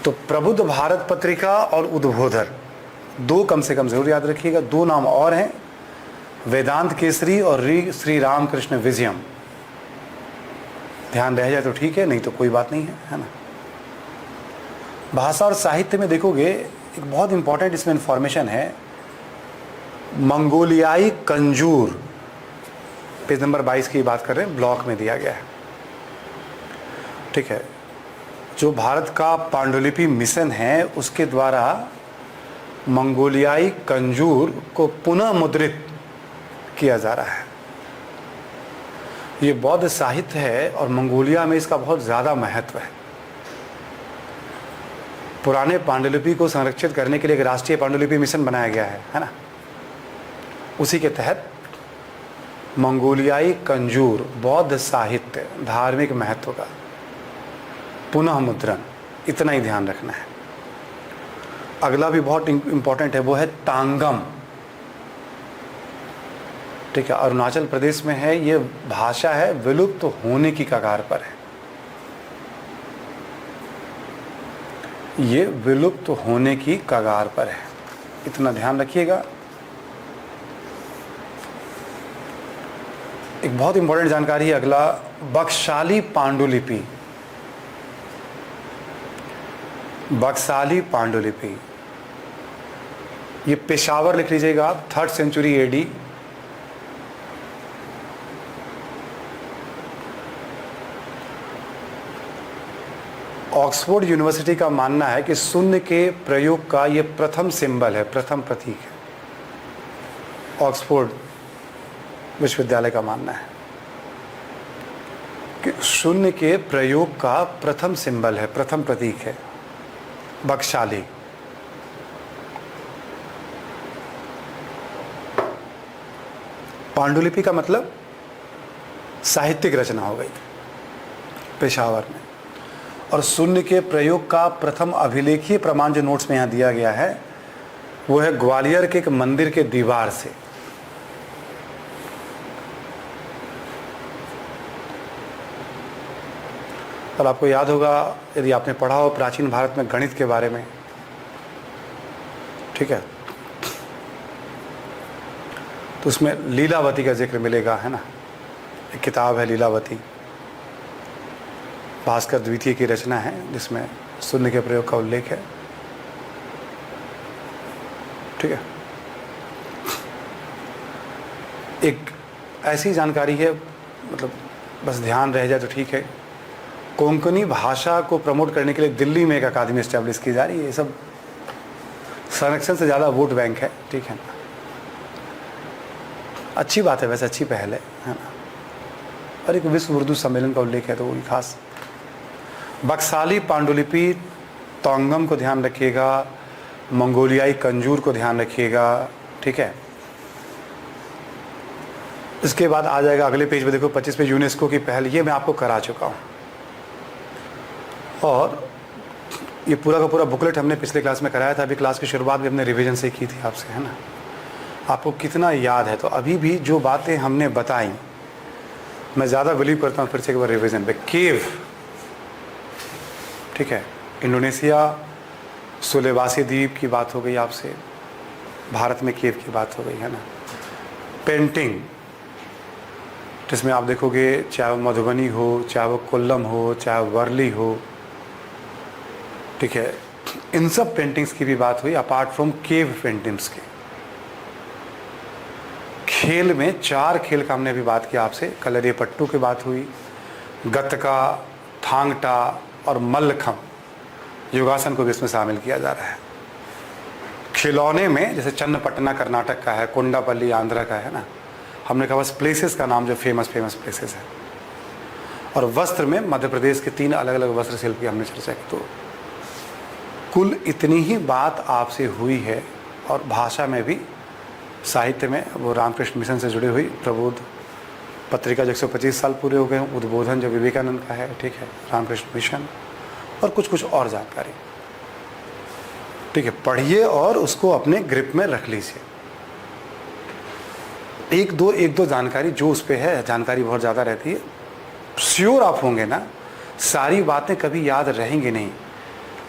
तो प्रबुद्ध भारत पत्रिका और उद्बोधन, 2 कम से कम जरूर याद रखिएगा। 2 नाम और हैं, वेदांत केसरी और श्री रामकृष्ण विजयम। ध्यान रह जाए तो ठीक है, नहीं तो कोई बात नहीं है ना। भाषा और साहित्य में देखोगे एक बहुत इंपॉर्टेंट इसमें इंफॉर्मेशन है। मंगोलियाई कंजूर, पेज नंबर 22 की बात कर रहे हैं, ब्लॉक में दिया गया है। ठीक है, जो भारत का पांडुलिपि मिशन है उसके द्वारा मंगोलियाई कंजूर को पुनः मुद्रित किया जा रहा है। ये बौद्ध साहित्य है और मंगोलिया में इसका बहुत ज़्यादा महत्व है। पुराने पांडुलिपि को संरक्षित करने के लिए एक राष्ट्रीय पांडुलिपि मिशन बनाया गया है ना। उसी के तहत मंगोलियाई कंजूर बौद्ध साहित्य धार्मिक महत्व का पुनः मुद्रण, इतना ही ध्यान रखना है। अगला भी बहुत इंपॉर्टेंट है, वो है तांगम। ठीक है, अरुणाचल प्रदेश में है। ये भाषा है विलुप्त होने की कगार पर है। ये विलुप्त होने की कगार पर है, इतना ध्यान रखिएगा। एक बहुत इंपॉर्टेंट जानकारी है अगला, बक्साली पांडुलिपि। बक्साली पांडुलिपि, ये पेशावर लिख लीजिएगा आप, 3rd century AD. Oxford university का मानना है कि शून्य के प्रयोग का ये प्रथम सिंबल है, प्रथम प्रतीक है। ऑक्सफोर्ड विश्वविद्यालय का मानना है कि शून्य के प्रयोग का प्रथम सिंबल है, प्रथम प्रतीक है बक्साली। पांडुलिपि का मतलब साहित्यिक रचना हो गई पेशावर में। और शून्य के प्रयोग का प्रथम अभिलेखीय प्रमाण जो नोट्स में यहाँ दिया गया है वो है ग्वालियर के एक मंदिर के दीवार से। और आपको याद होगा यदि आपने पढ़ा हो प्राचीन भारत में गणित के बारे में, ठीक है, तो उसमें लीलावती का जिक्र मिलेगा, है ना। एक किताब है लीलावती, भास्कर द्वितीय की रचना है जिसमें शून्य के प्रयोग का उल्लेख है। ठीक है, एक ऐसी जानकारी है, मतलब बस ध्यान रह जाए तो ठीक है। कोंकणी भाषा को प्रमोट करने के लिए दिल्ली में एक अकादमी एस्टेब्लिश की जा रही है। ये सब संरक्षण से ज़्यादा वोट बैंक है, ठीक है ना। अच्छी बात है, वैसे अच्छी पहल है ना। और एक विश्व उर्दू सम्मेलन का उल्लेख है तो वो खास। बक्साली पांडुलिपि, तोंगम को ध्यान रखिएगा, मंगोलियाई कंजूर को ध्यान रखिएगा, ठीक है। इसके बाद आ जाएगा अगले पेज में, देखो 25 पे यूनेस्को की पहल, ये मैं आपको करा चुका हूँ। और ये पूरा का पूरा बुकलेट हमने पिछले क्लास में कराया था। अभी क्लास की शुरुआत भी हमने रिवीजन से की थी आपसे, है ना। आपको कितना याद है? तो अभी भी जो बातें हमने बताई, मैं ज़्यादा बिलीव करता हूँ फिर से एक बार रिवीजन पे। केव, ठीक है, इंडोनेशिया सुलेवासी द्वीप की बात हो गई आपसे, भारत में केव की बात हो गई, है ना। पेंटिंग, जिसमें आप देखोगे चाहे वो मधुबनी हो, चाहे वो कोल्लम हो, चाहे वर्ली हो, ठीक है, इन सब पेंटिंग्स की भी बात हुई अपार्ट फ्रॉम केव पेंटिंग्स के। खेल में 4 खेल का हमने अभी बात किया आपसे, कलरी पट्टू की बात हुई, गतका, थांगटा और मल्लखम, योगासन को भी इसमें शामिल किया जा रहा है। खिलौने में जैसे चन्नपट्टना कर्नाटक का है, कोंडापल्ली आंध्र का है ना, हमने कहा बस प्लेसेस का नाम जो फेमस प्लेसेस है। और वस्त्र में मध्य प्रदेश के 3 अलग अलग वस्त्र शिल्प की हमने चर्चा की। तो कुल इतनी ही बात आपसे हुई है। और भाषा में भी, साहित्य में वो रामकृष्ण मिशन से जुड़ी हुई प्रबोध पत्रिका जो 125 साल पूरे हो गए हैं, उद्बोधन जो विवेकानंद का है, ठीक है, रामकृष्ण मिशन, और कुछ और जानकारी, ठीक है, पढ़िए और उसको अपने ग्रिप में रख लीजिए। एक दो जानकारी जो उस पर है, जानकारी बहुत ज़्यादा रहती है, श्योर आप होंगे ना, सारी बातें कभी याद रहेंगी नहीं।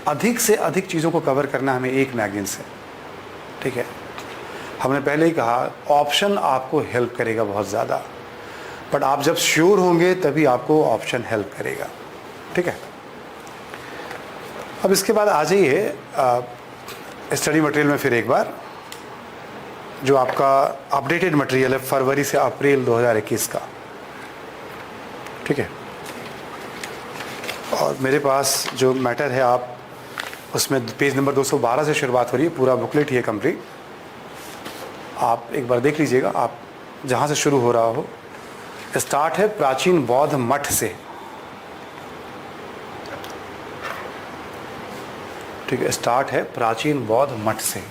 अधिक से अधिक चीज़ों को कवर करना हमें एक मैगजीन से, ठीक है। हमने पहले ही कहा ऑप्शन आपको हेल्प करेगा बहुत ज़्यादा, बट आप जब श्योर होंगे तभी आपको ऑप्शन हेल्प करेगा, ठीक है। अब इसके बाद आ जाइए स्टडी मटेरियल में फिर एक बार जो आपका अपडेटेड मटेरियल है फरवरी से अप्रैल 2021 का, ठीक है। और मेरे पास जो मैटर है आप उसमें पेज नंबर 212 से शुरुआत हो रही है, पूरा बुकलेट ही है कंप्लीट। आप एक बार देख लीजिएगा, आप जहाँ से शुरू हो रहा हो। स्टार्ट है प्राचीन बौद्ध मठ से, ठीक है। स्टार्ट है प्राचीन बौद्ध मठ से।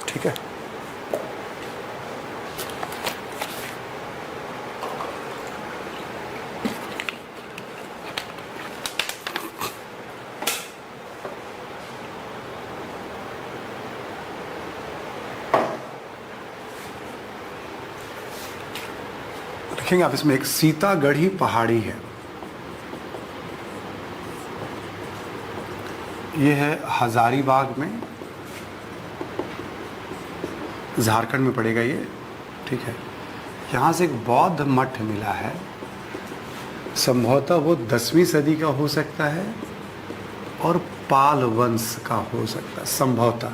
ठीक है। देखेंगे आप इसमें एक सीतागढ़ी पहाड़ी है, ये है हजारीबाग में, झारखंड में पड़ेगा ये, ठीक है। यहाँ से एक बौद्ध मठ मिला है, संभवतः वो 10वीं सदी का हो सकता है और पाल वंश का हो सकता है संभवतः।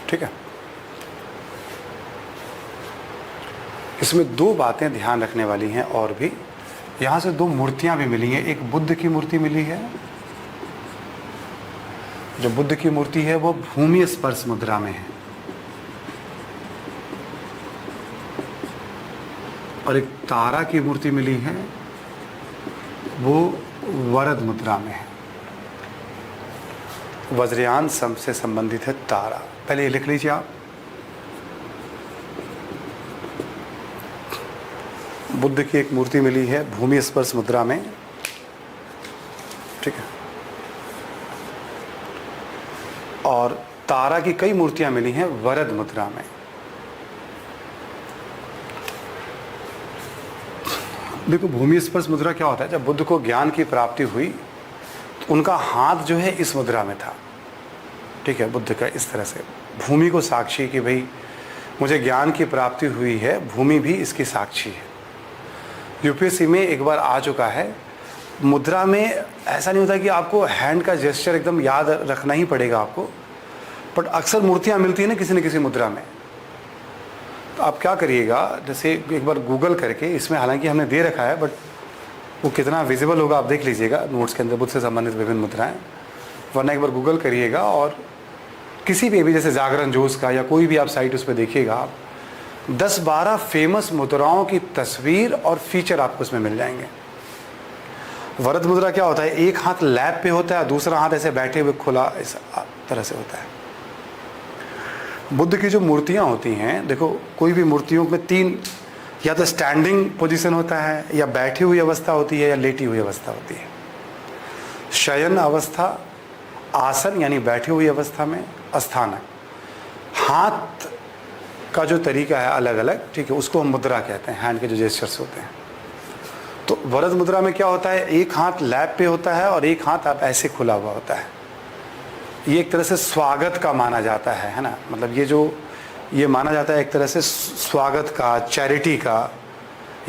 ठीक है। इसमें दो बातें ध्यान रखने वाली हैं और भी। यहाँ से दो मूर्तियां भी मिली हैं। एक बुद्ध की मूर्ति मिली है, जो बुद्ध की मूर्ति है वो भूमि स्पर्श मुद्रा में है, और एक तारा की मूर्ति मिली है, वो वरद मुद्रा में है। वज्रयान से संबंधित है तारा। पहले ये लिख लीजिए आप, बुद्ध की एक मूर्ति मिली है भूमि स्पर्श मुद्रा में, ठीक है। और तारा की कई मूर्तियां मिली हैं वरद मुद्रा में। देखो भूमि स्पर्श मुद्रा क्या होता है, जब बुद्ध को ज्ञान की प्राप्ति हुई तो उनका हाथ जो है इस मुद्रा में था, ठीक है। बुद्ध का इस तरह से भूमि को साक्षी कि भाई मुझे ज्ञान की प्राप्ति हुई है, भूमि भी इसकी साक्षी है। यूपीएससी में एक बार आ चुका है। मुद्रा में ऐसा नहीं होता कि आपको हैंड का जेस्चर एकदम याद रखना ही पड़ेगा आपको, बट अक्सर मूर्तियां मिलती हैं ना किसी न किसी मुद्रा में। तो आप क्या करिएगा, जैसे एक बार गूगल करके, इसमें हालांकि हमने दे रखा है बट वो कितना विजिबल होगा आप देख लीजिएगा नोट्स के अंदर, बुद्ध से संबंधित विभिन्न मुद्राएं, वरना एक बार गूगल करिएगा और किसी भी जैसे जागरण जोश का या कोई भी आप साइट उस पर देखिएगा, आप 10-12 फेमस मुद्राओं की तस्वीर और फीचर आपको उसमें मिल जाएंगे। वरद मुद्रा क्या होता है, एक हाथ लैप पे होता है, दूसरा हाथ ऐसे बैठे हुए खुला इस तरह से होता है। बुद्ध की जो मूर्तियां होती हैं, देखो कोई भी मूर्तियों में तीन, या तो स्टैंडिंग पोजीशन होता है, या बैठी हुई अवस्था होती है, या लेटी हुई अवस्था होती है। शयन अवस्था, आसन यानी बैठी हुई अवस्था में, स्थानक, हाथ का जो तरीका है अलग अलग, ठीक है, उसको हम मुद्रा कहते हैं, हैंड के जो जेस्चर्स होते हैं। तो वरद मुद्रा में क्या होता है, एक हाथ लैप पे होता है और एक हाथ आप ऐसे खुला हुआ होता है। ये एक तरह से स्वागत का माना जाता है ना, मतलब ये माना जाता है एक तरह से स्वागत का, चैरिटी का,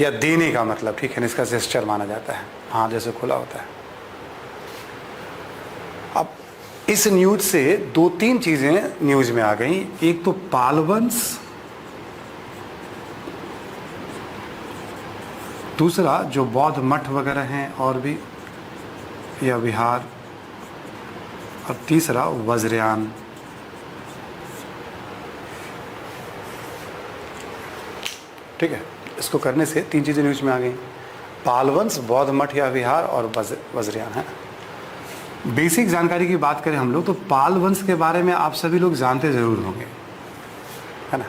या देने का मतलब, ठीक है, इसका जेस्चर माना जाता है, हाथ जैसे खुला होता है। अब इस न्यूज से 2-3 चीजें न्यूज में आ गई। एक तो पालवंश, दूसरा जो बौद्ध मठ वगैरह हैं और भी, या विहार, और तीसरा वज्रयान। ठीक है, इसको करने से 3 चीजें न्यूज में आ गई, पालवंश, बौद्ध मठ या विहार, और वज्रयान है। बेसिक जानकारी की बात करें हम लोग तो पालवंश के बारे में आप सभी लोग जानते जरूर होंगे, है ना।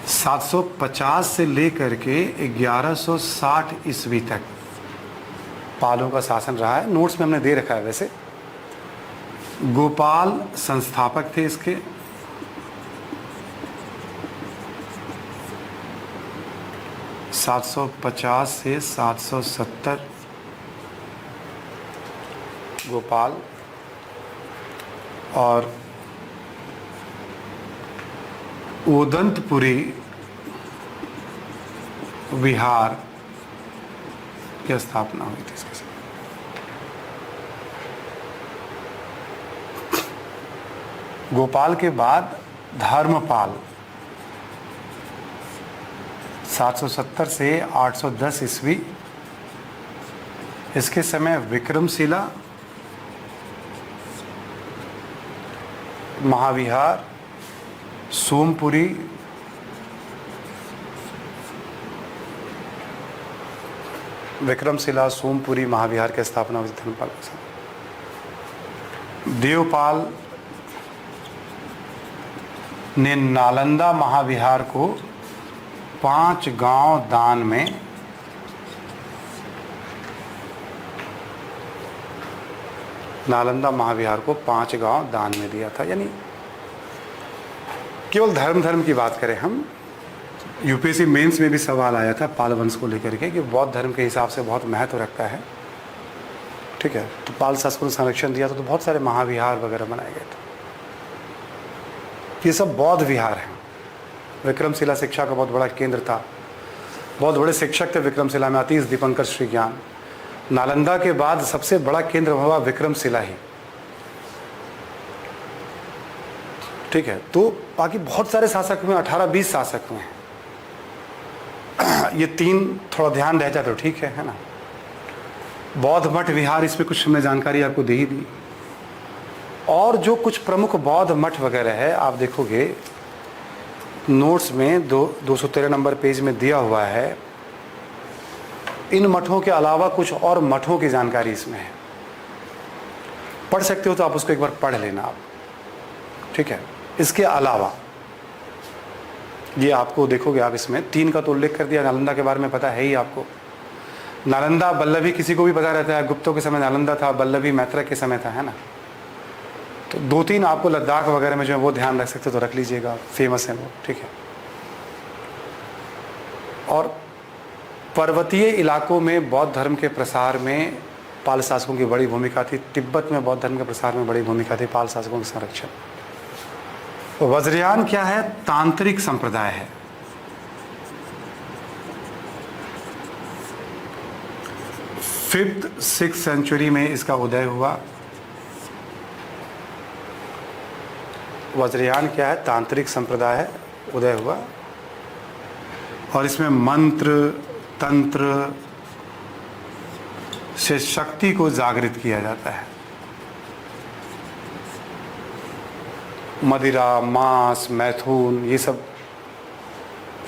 750 से लेकर के 1160 ईस्वी तक पालों का शासन रहा है। नोट्स में हमने दे रखा है। वैसे गोपाल संस्थापक थे इसके। (750 से 770) गोपाल, और ओदंतपुरी विहार की स्थापना हुई थी इसके समय। गोपाल के बाद धर्मपाल 770 से 810 ईस्वी, इसके समय विक्रमशिला, महाविहार, सोमपुरी, विक्रमशिला, सोमपुरी, महाविहार की स्थापना हुई धर्मपाल के समय। देवपाल ने नालंदा महाविहार को 5 गांव दान में नालंदा महाविहार को 5 गांव दान में दिया था। यानी केवल धर्म की बात करें हम, यूपीएससी मेंस में भी सवाल आया था पाल वंश को लेकर के कि बौद्ध धर्म के हिसाब से बहुत महत्व रखता है, ठीक है। तो पाल शासकों ने संरक्षण दिया था, तो बहुत सारे महाविहार वगैरह बनाए गए थे। ये सब बौद्ध विहार हैं। विक्रमशिला शिक्षा का बहुत बड़ा केंद्र था, बहुत बड़े शिक्षक थे विक्रमशिला में, अतीश दीपंकर श्री ज्ञान। नालंदा के बाद सबसे बड़ा केंद्र हुआ विक्रमशिला ही, ठीक है। तो बाकी बहुत सारे शासक हुए, 18-20 शासक हुए हैं। ये 3 थोड़ा ध्यान रह जाए तो ठीक है ना। बौद्ध मठ विहार, इसमें कुछ हमने जानकारी आपको दे ही दी। और जो कुछ प्रमुख बौद्ध मठ वगैरह है, आप देखोगे नोट्स में 213 नंबर पेज में दिया हुआ है। इन मठों के अलावा कुछ और मठों की जानकारी इसमें है, पढ़ सकते हो तो आप उसको एक बार पढ़ लेना आप, ठीक है। इसके अलावा ये आपको देखोगे आप, इसमें 3 का तो उल्लेख कर दिया। नालंदा के बारे में पता है ही आपको। नालंदा बल्लभी किसी को भी पता रहता है, गुप्तों के समय नालंदा था, बल्लभी मैत्रक के समय था, है ना। तो 2-3 आपको लद्दाख वगैरह में जो है वो ध्यान रख सकते हो तो रख लीजिएगा, फेमस है वो, ठीक है। और पर्वतीय इलाकों में बौद्ध धर्म के प्रसार में पाल शासकों की बड़ी भूमिका थी। तिब्बत में बौद्ध धर्म के प्रसार में बड़ी भूमिका थी पाल शासकों के संरक्षण। तो वज्रयान क्या है? तांत्रिक संप्रदाय है। फिफ्थ 6th सेंचुरी में इसका उदय हुआ। वज्रयान क्या है? तांत्रिक संप्रदाय है, उदय हुआ। और इसमें मंत्र तंत्र से शक्ति को जागृत किया जाता है। मदिरा, मांस, मैथुन, ये सब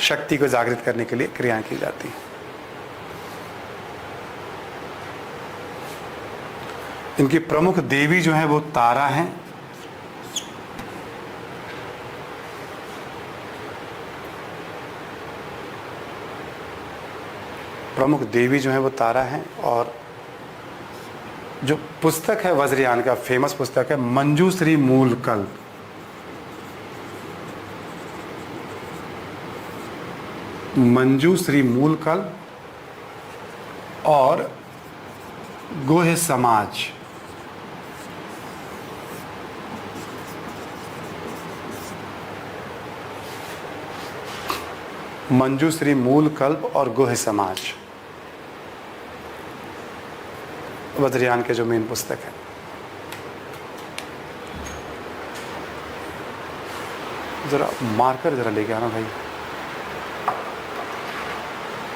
शक्ति को जागृत करने के लिए क्रियाएं की जाती हैं। इनकी प्रमुख देवी जो है वो तारा हैं। प्रमुख देवी जो है वो तारा हैं। और जो पुस्तक है वज्रयान का, फेमस पुस्तक है मंजूश्री मूलकल्प। मंजूश्री मूलकल्प और गोह समाज, मंजूश्री मूलकल्प और गोह समाज वज्रयान के जो मेन पुस्तक है। जरा मार्कर जरा लेके आना भाई,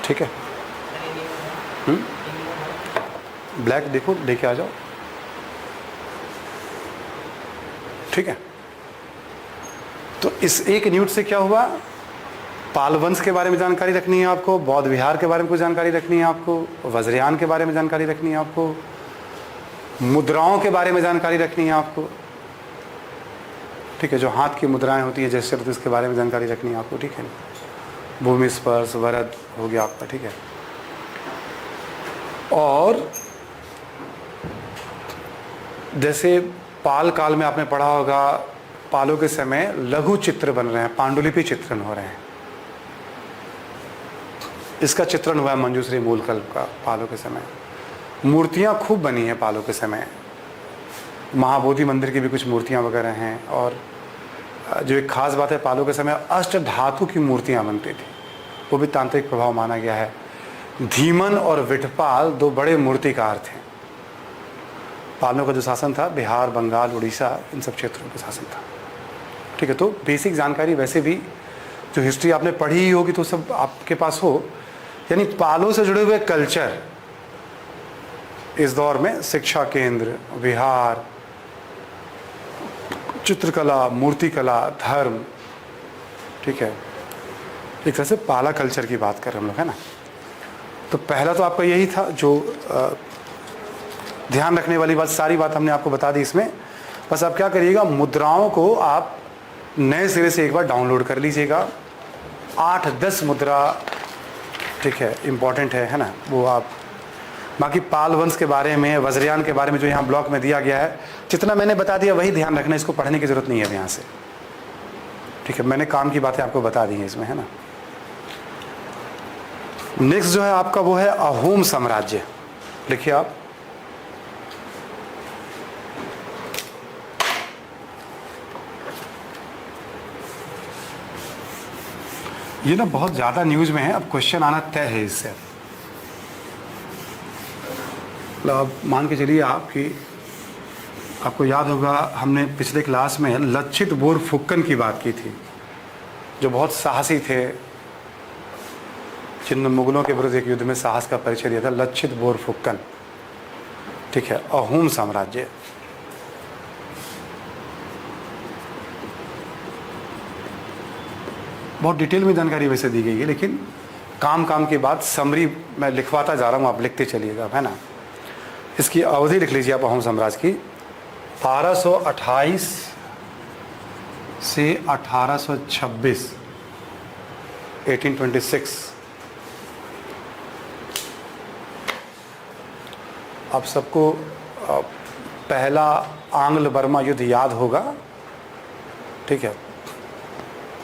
ठीक है। ब्लैक देखो लेके आ जाओ, ठीक है। तो इस एक न्यूट से क्या हुआ? पाल वंश के बारे में जानकारी रखनी है आपको, बौद्ध विहार के बारे में कुछ जानकारी रखनी है आपको, वज्रयान के बारे में जानकारी रखनी है आपको, मुद्राओं के बारे में जानकारी रखनी है आपको, ठीक है। जो हाथ की मुद्राएं होती है जैसे, तो इसके बारे में जानकारी रखनी है आपको, ठीक है। भूमि स्पर्श वरद हो गया आपका, ठीक है। और जैसे पाल काल में आपने पढ़ा होगा, पालों के समय लघु चित्र बन रहे हैं, पांडुलिपि चित्रण हो रहे हैं। इसका चित्रण हुआ है मंजूश्री मूलकल्प का पालों के समय। मूर्तियां खूब बनी हैं पालों के समय। महाबोधि मंदिर की भी कुछ मूर्तियां वगैरह हैं। और जो एक खास बात है, पालों के समय अष्ट धातु की मूर्तियां बनती थी। वो भी तांत्रिक प्रभाव माना गया है। धीमन और विठपाल 2 बड़े मूर्तिकार थे। पालों का जो शासन था बिहार, बंगाल, उड़ीसा, इन सब क्षेत्रों का शासन था। ठीक है, तो बेसिक जानकारी वैसे भी जो हिस्ट्री आपने पढ़ी ही होगी तो सब आपके पास हो। यानी पालों से जुड़े हुए कल्चर इस दौर में शिक्षा केंद्र, विहार, चित्रकला, मूर्तिकला, धर्म, ठीक है, एक तरह से पाला कल्चर की बात कर रहे हम लोग, है ना। तो पहला तो आपका यही था जो ध्यान रखने वाली बात, सारी बात हमने आपको बता दी इसमें। बस आप क्या करिएगा, मुद्राओं को आप नए सिरे से एक बार डाउनलोड कर लीजिएगा। 8-10 मुद्रा, ठीक है, इम्पॉर्टेंट है ना, वो आप। बाकी पाल वंश के बारे में, वज्रयान के बारे में जो यहाँ ब्लॉक में दिया गया है, जितना मैंने बता दिया वही ध्यान रखना, इसको पढ़ने की जरूरत नहीं है अब यहाँ से। ठीक है, मैंने काम की बातें आपको बता दी हैं इसमें, है ना। नेक्स्ट जो है आपका वो है अहोम साम्राज्य। लिखिए आप, ये ना बहुत ज़्यादा न्यूज़ में है, अब क्वेश्चन आना तय है इससे। मतलब अब मान के चलिए आपको याद होगा हमने पिछले क्लास में लक्षित बोरफुक्कन की बात की थी, जो बहुत साहसी थे, जिन्होंने मुगलों के विरुद्ध एक युद्ध में साहस का परिचय दिया था। लक्षित बोरफुक्कन, ठीक है। अहोम साम्राज्य, बहुत डिटेल में जानकारी वैसे दी गई है, लेकिन काम की बात समरी मैं लिखवाता जा रहा हूँ, आप लिखते चलिएगा, है ना। इसकी अवधि लिख लीजिए आप अहोम साम्राज्य की, 1228 से 1826, 1826। आप सबको पहला आंग्ल बर्मा युद्ध याद होगा, ठीक है।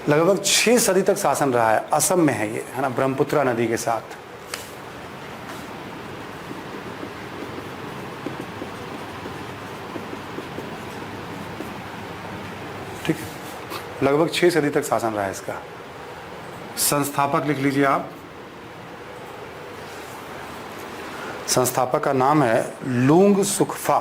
लगभग 6 सदी तक शासन रहा है, असम में है ये, है ना, ब्रह्मपुत्रा नदी के साथ। ठीक है, लगभग 6 सदी तक शासन रहा है इसका। संस्थापक लिख लीजिए आप, संस्थापक का नाम है लुंग सुखफा।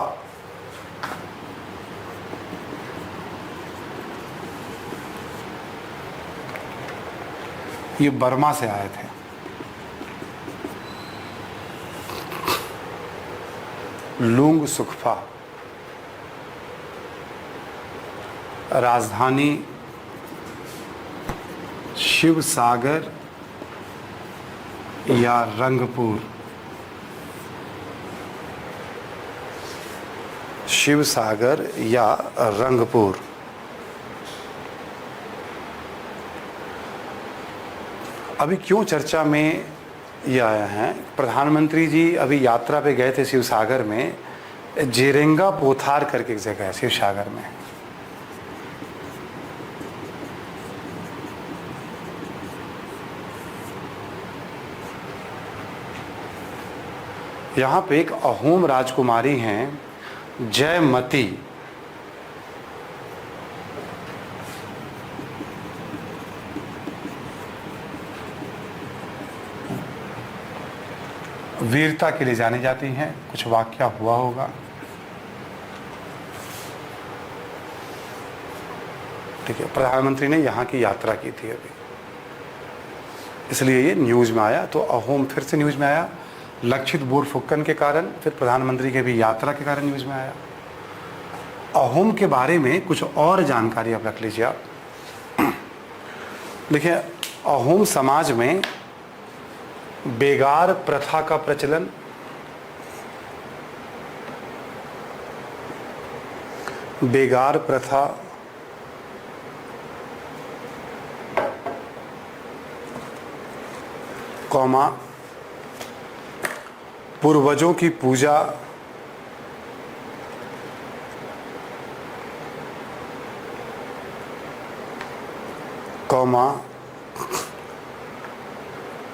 ये बर्मा से आए थे। लुंग सुखफा, राजधानी शिव सागर या रंगपुर। शिव सागर या रंगपुर। अभी क्यों चर्चा में ये आया है, प्रधानमंत्री जी अभी यात्रा पे गए थे शिव सागर में, जेरेंगा पोथार करके एक जगह है शिव सागर में। यहाँ पे एक अहोम राजकुमारी हैं जयमती, वीरता के लिए जानी जाती हैं। कुछ वाकया हुआ होगा, ठीक है। प्रधानमंत्री ने यहाँ की यात्रा की थी अभी, इसलिए ये न्यूज़ में आया। तो अहोम फिर से न्यूज़ में आया, लक्षित बोरफुक्कन के कारण, फिर प्रधानमंत्री के भी यात्रा के कारण न्यूज़ में आया। अहोम के बारे में कुछ और जानकारी आप रख लीजिए आप। देखिए, अहोम समाज में बेगार प्रथा का प्रचलन, बेगार प्रथा, कौमा, पूर्वजों की पूजा, कौमा,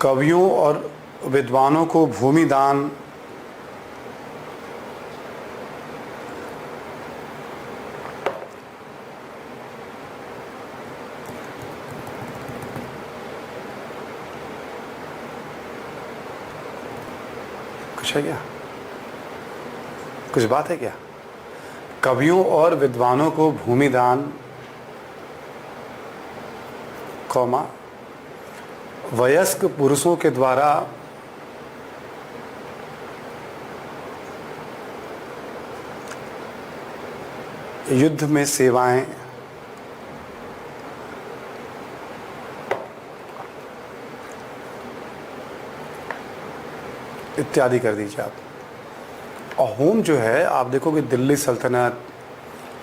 कवियों और विद्वानों को भूमि दान, कुछ है क्या, कुछ बात है क्या? कवियों और विद्वानों को भूमिदान, कौमा वयस्क पुरुषों के द्वारा युद्ध में सेवाएं इत्यादि कर दीजिए आप। अहोम जो है आप देखोगे दिल्ली सल्तनत,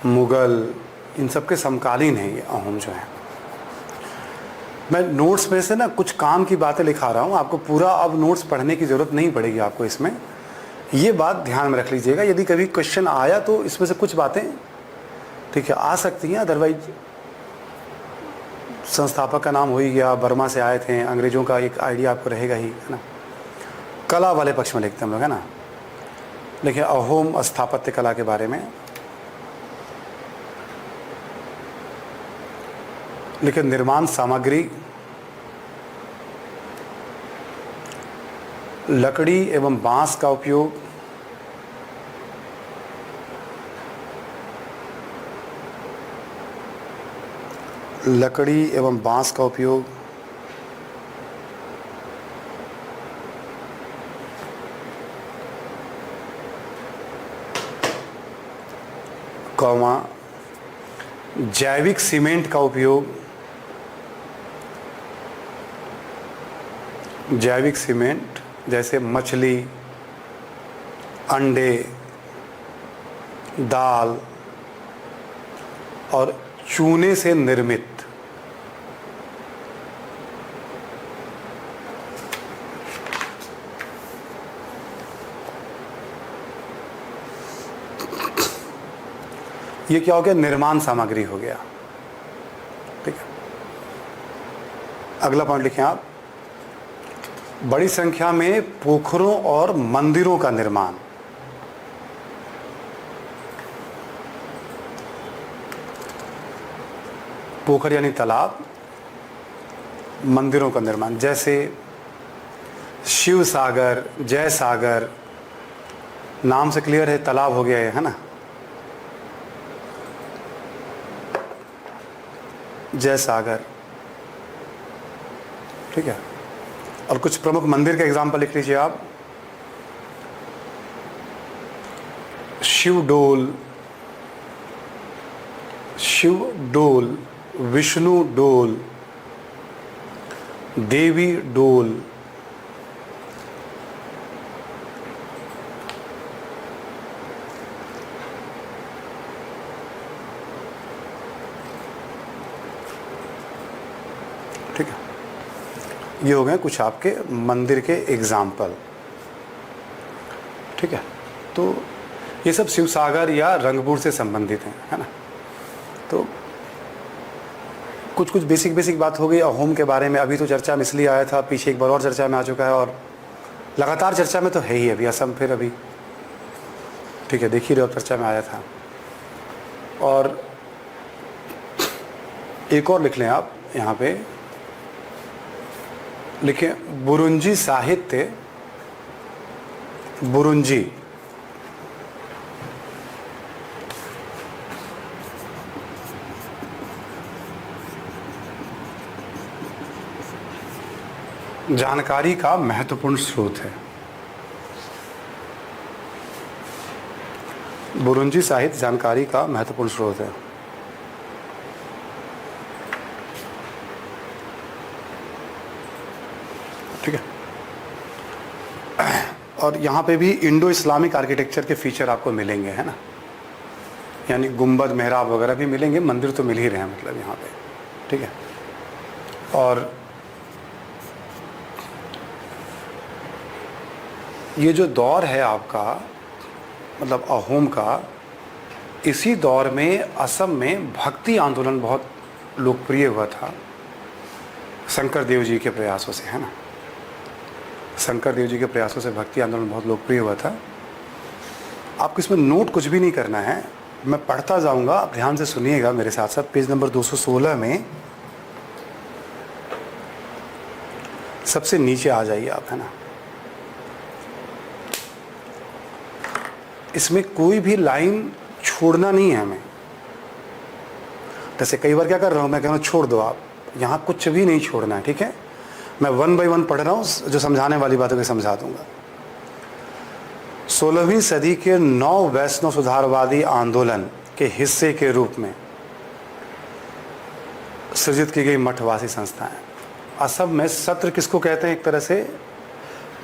मुगल, इन सब के समकालीन है ये अहोम जो है। मैं नोट्स में से ना कुछ काम की बातें लिखा रहा हूँ, आपको पूरा अब नोट्स पढ़ने की ज़रूरत नहीं पड़ेगी आपको इसमें, ये बात ध्यान में रख लीजिएगा। यदि कभी क्वेश्चन आया तो इसमें से कुछ बातें ठीक है आ सकती हैं, अदरवाइज संस्थापक का नाम हो ही गया, बर्मा से आए थे, अंग्रेज़ों का एक आइडिया आपको रहेगा ही, है ना। कला वाले पक्ष में लिखते हैं हम लोग, है ना। देखिए अहोम स्थापत्य कला के बारे में लेकिन निर्माण सामग्री लकड़ी एवं बांस का उपयोग, लकड़ी एवं बांस का उपयोग, कौमा जैविक सीमेंट का उपयोग, जैविक सीमेंट जैसे मछली, अंडे, दाल और चूने से निर्मित ये क्या हो गया, निर्माण सामग्री हो गया। ठीक है, अगला पॉइंट लिखें आप, बड़ी संख्या में पोखरों और मंदिरों का निर्माण, पोखर यानी तालाब, मंदिरों का निर्माण जैसे शिव सागर, जय सागर, नाम से क्लियर है तालाब हो गया है ना, जय सागर। ठीक है, और कुछ प्रमुख मंदिर का एग्जाम्पल लिख लीजिए आप, शिव डोल, शिव डोल, विष्णु डोल, देवी डोल, ठीक है, ये हो गए कुछ आपके मंदिर के एग्जाम्पल। ठीक है, तो ये सब शिवसागर या रंगपुर से संबंधित हैं, है ना। तो कुछ बेसिक बात हो गई अहोम के बारे में। अभी तो चर्चा में इसलिए आया था, पीछे एक बार और चर्चा में आ चुका है और लगातार चर्चा में तो है ही अभी असम, फिर अभी ठीक है देख ही रहे हो चर्चा में आया था। और एक और लिख लें आप यहाँ पे, लिखें बुरुंजी साहित्य, बुरुंजी जानकारी का महत्वपूर्ण स्रोत है। बुरुंजी साहित्य जानकारी का महत्वपूर्ण स्रोत है। ठीक है, और यहाँ पे भी इंडो इस्लामिक आर्किटेक्चर के फीचर आपको मिलेंगे, है ना, यानी गुंबद, मेहराब वगैरह भी मिलेंगे, मंदिर तो मिल ही रहे हैं मतलब यहाँ पे। ठीक है, और ये जो दौर है आपका मतलब अहोम का, इसी दौर में असम में भक्ति आंदोलन बहुत लोकप्रिय हुआ था शंकर देव जी के प्रयासों से, है ना। शंकर देव जी के प्रयासों से भक्ति आंदोलन बहुत लोकप्रिय हुआ था। आपको इसमें नोट कुछ भी नहीं करना है, मैं पढ़ता जाऊंगा, आप ध्यान से सुनिएगा मेरे साथ साथ। पेज नंबर 216 में सबसे नीचे आ जाइए आप, है ना। इसमें कोई भी लाइन छोड़ना नहीं है हमें। जैसे कई बार क्या कर रहा हूँ मैं, कह रहा हूँ छोड़ दो आप, यहाँ कुछ भी नहीं छोड़ना है, ठीक है। मैं 1 बाय 1 पढ़ रहा हूँ, जो समझाने वाली बातों को समझा दूंगा। 16वीं सदी के 9 वैष्णव सुधारवादी आंदोलन के हिस्से के रूप में सृजित की गई मठवासी संस्थाएं। असम में सत्र किसको कहते हैं? एक तरह से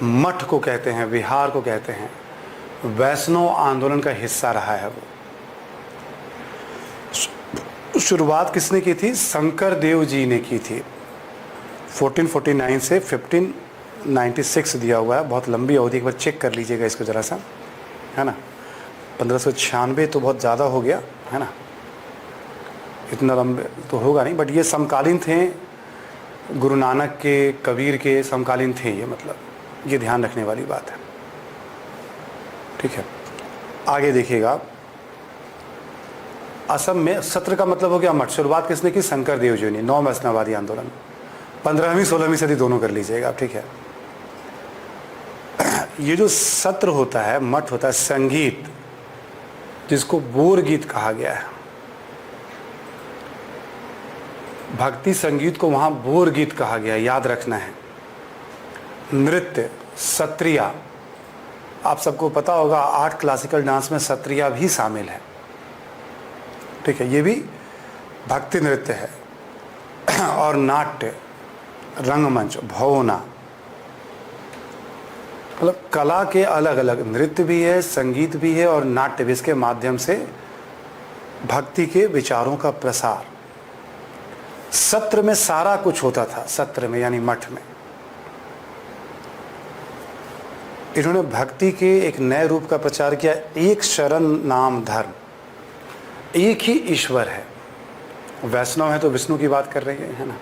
मठ को कहते हैं, विहार को कहते हैं। वैष्णव आंदोलन का हिस्सा रहा है वो। शुरुआत किसने की थी? शंकर देव जी ने की थी। 1449 से 1596 दिया हुआ है, बहुत लंबी अवधि। एक बार चेक कर लीजिएगा इसको ज़रा सा, है ना। 1596 तो बहुत ज़्यादा हो गया, है ना, इतना लंबे तो होगा नहीं, बट ये समकालीन थे गुरु नानक के, कबीर के समकालीन थे ये, मतलब ये ध्यान रखने वाली बात है, ठीक है। आगे देखिएगा, असम में सत्र का मतलब हो गया मठ। शुरुआत किसने की? शंकर देव जी ने। 9 वैष्णववादी आंदोलन 15वीं 16वीं सदी दोनों कर लीजिएगा, ठीक है। ये जो सत्र होता है, मठ होता है, संगीत जिसको बोर गीत कहा गया है, भक्ति संगीत को वहां बोर गीत कहा गया, याद रखना है। नृत्य सत्रिया, आप सबको पता होगा 8 क्लासिकल डांस में सत्रिया भी शामिल है, ठीक है, ये भी भक्ति नृत्य है। और नाट्य, रंगमंच, भवना, मतलब कला के अलग अलग, नृत्य भी है, संगीत भी है और नाट्य भी। इसके माध्यम से भक्ति के विचारों का प्रसार। सत्र में सारा कुछ होता था, सत्र में यानी मठ में। इन्होंने भक्ति के एक नए रूप का प्रचार किया। एक शरण नाम धर्म, एक ही ईश्वर है। वैष्णव है तो विष्णु की बात कर रहे हैं, है ना,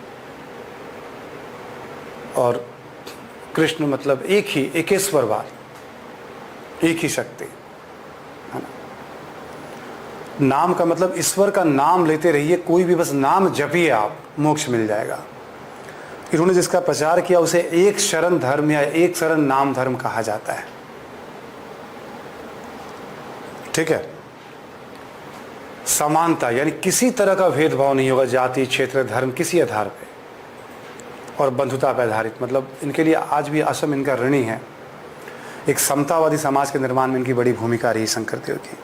और कृष्ण मतलब एक ही, एकेश्वरवाद, एक ही शक्ति, है ना। नाम का मतलब ईश्वर का नाम लेते रहिए, कोई भी बस नाम जपिए आप, मोक्ष मिल जाएगा। इन्होंने जिसका प्रचार किया उसे एक शरण धर्म या एक शरण नाम धर्म कहा जाता है, ठीक है। समानता यानी किसी तरह का भेदभाव नहीं होगा, जाति, क्षेत्र, धर्म, किसी आधार पे, और बंधुता पर आधारित। मतलब इनके लिए आज भी असम इनका ऋणी है। एक समतावादी समाज के निर्माण में इनकी बड़ी भूमिका रही शंकरदेव की।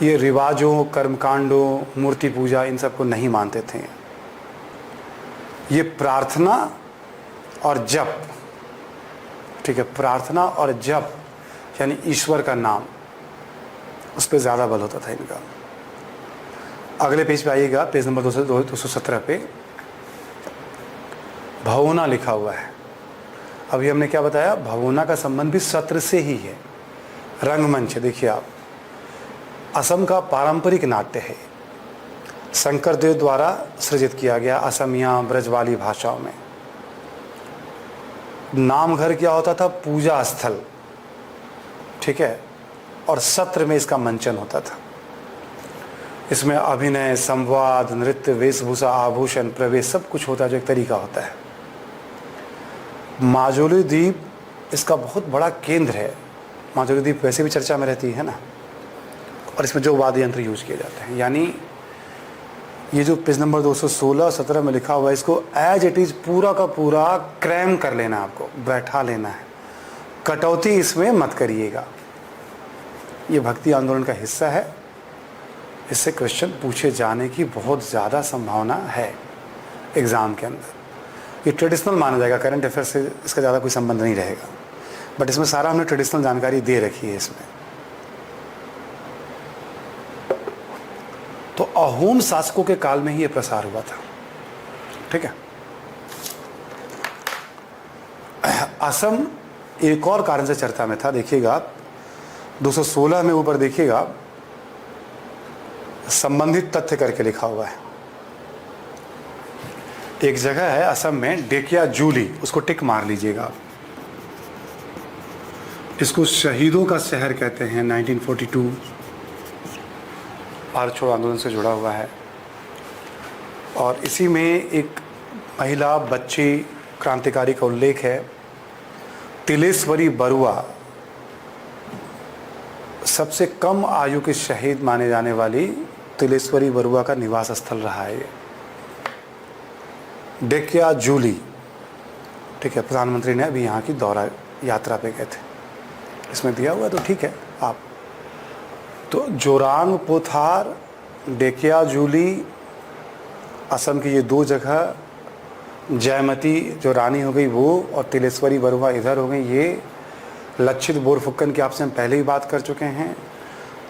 ये रिवाजों, कर्मकांडों, मूर्ति पूजा, इन सबको नहीं मानते थे। ये प्रार्थना और जप, ठीक है, प्रार्थना और जप यानी ईश्वर का नाम, उस पर ज़्यादा बल होता था इनका। अगले पेज पे आइएगा, पेज नंबर 217 पे भवना लिखा हुआ है। अभी हमने क्या बताया? भवना का संबंध भी सत्र से ही है। रंगमंच देखिए आप, असम का पारंपरिक नाट्य है, शंकरदेव द्वारा सृजित किया गया असमिया ब्रजवाली भाषाओं में। नामघर क्या होता था? पूजा स्थल, ठीक है, और सत्र में इसका मंचन होता था। इसमें अभिनय, संवाद, नृत्य, वेशभूषा, आभूषण, प्रवेश, सब कुछ होता है, जो एक तरीका होता है। माजुली द्वीप इसका बहुत बड़ा केंद्र है। माजुली द्वीप वैसे भी चर्चा में रहती है ना, और इसमें जो वाद्य यंत्र यूज किए जाते हैं, यानी ये जो पेज नंबर 216-17 में लिखा हुआ है, इसको एज इट इज पूरा का पूरा क्रैम कर लेना है, आपको बैठा लेना है, कटौती इसमें मत करिएगा। ये भक्ति आंदोलन का हिस्सा है, इससे क्वेश्चन पूछे जाने की बहुत ज़्यादा संभावना है एग्ज़ाम के अंदर। ये ट्रेडिशनल माना जाएगा, करंट अफेयर से इसका ज़्यादा कोई संबंध नहीं रहेगा, बट इसमें सारा हमने ट्रेडिशनल जानकारी दे रखी है इसमें। तो अहोम शासकों के काल में ही ये प्रसार हुआ था, ठीक है। असम एक और कारण से चर्चा में था, देखिएगा 216 में ऊपर देखिएगा, संबंधित तथ्य करके लिखा हुआ है। एक जगह है असम में डेकिया जूली, उसको टिक मार लीजिएगा आप। इसको शहीदों का शहर कहते हैं। 1942 भारत छोड़ो आंदोलन से जुड़ा हुआ है, और इसी में एक महिला बच्ची क्रांतिकारी का उल्लेख है। तिलेश्वरी बरुआ सबसे कम आयु के शहीद माने जाने वाली तिलेश्वरी बरुआ का निवास स्थल रहा है ये, डेकिया जूली। ठीक है, प्रधानमंत्री ने अभी यहाँ की दौरा यात्रा पे गए थे, इसमें दिया हुआ तो ठीक है आप। तो जोरांग पोथार, डेकिया जूली, असम की ये दो जगह, जयमती जो रानी हो गई वो, और तिलेश्वरी बरुआ इधर हो गई ये। लक्षित बोरफुकन की आपसे हम पहले ही बात कर चुके हैं।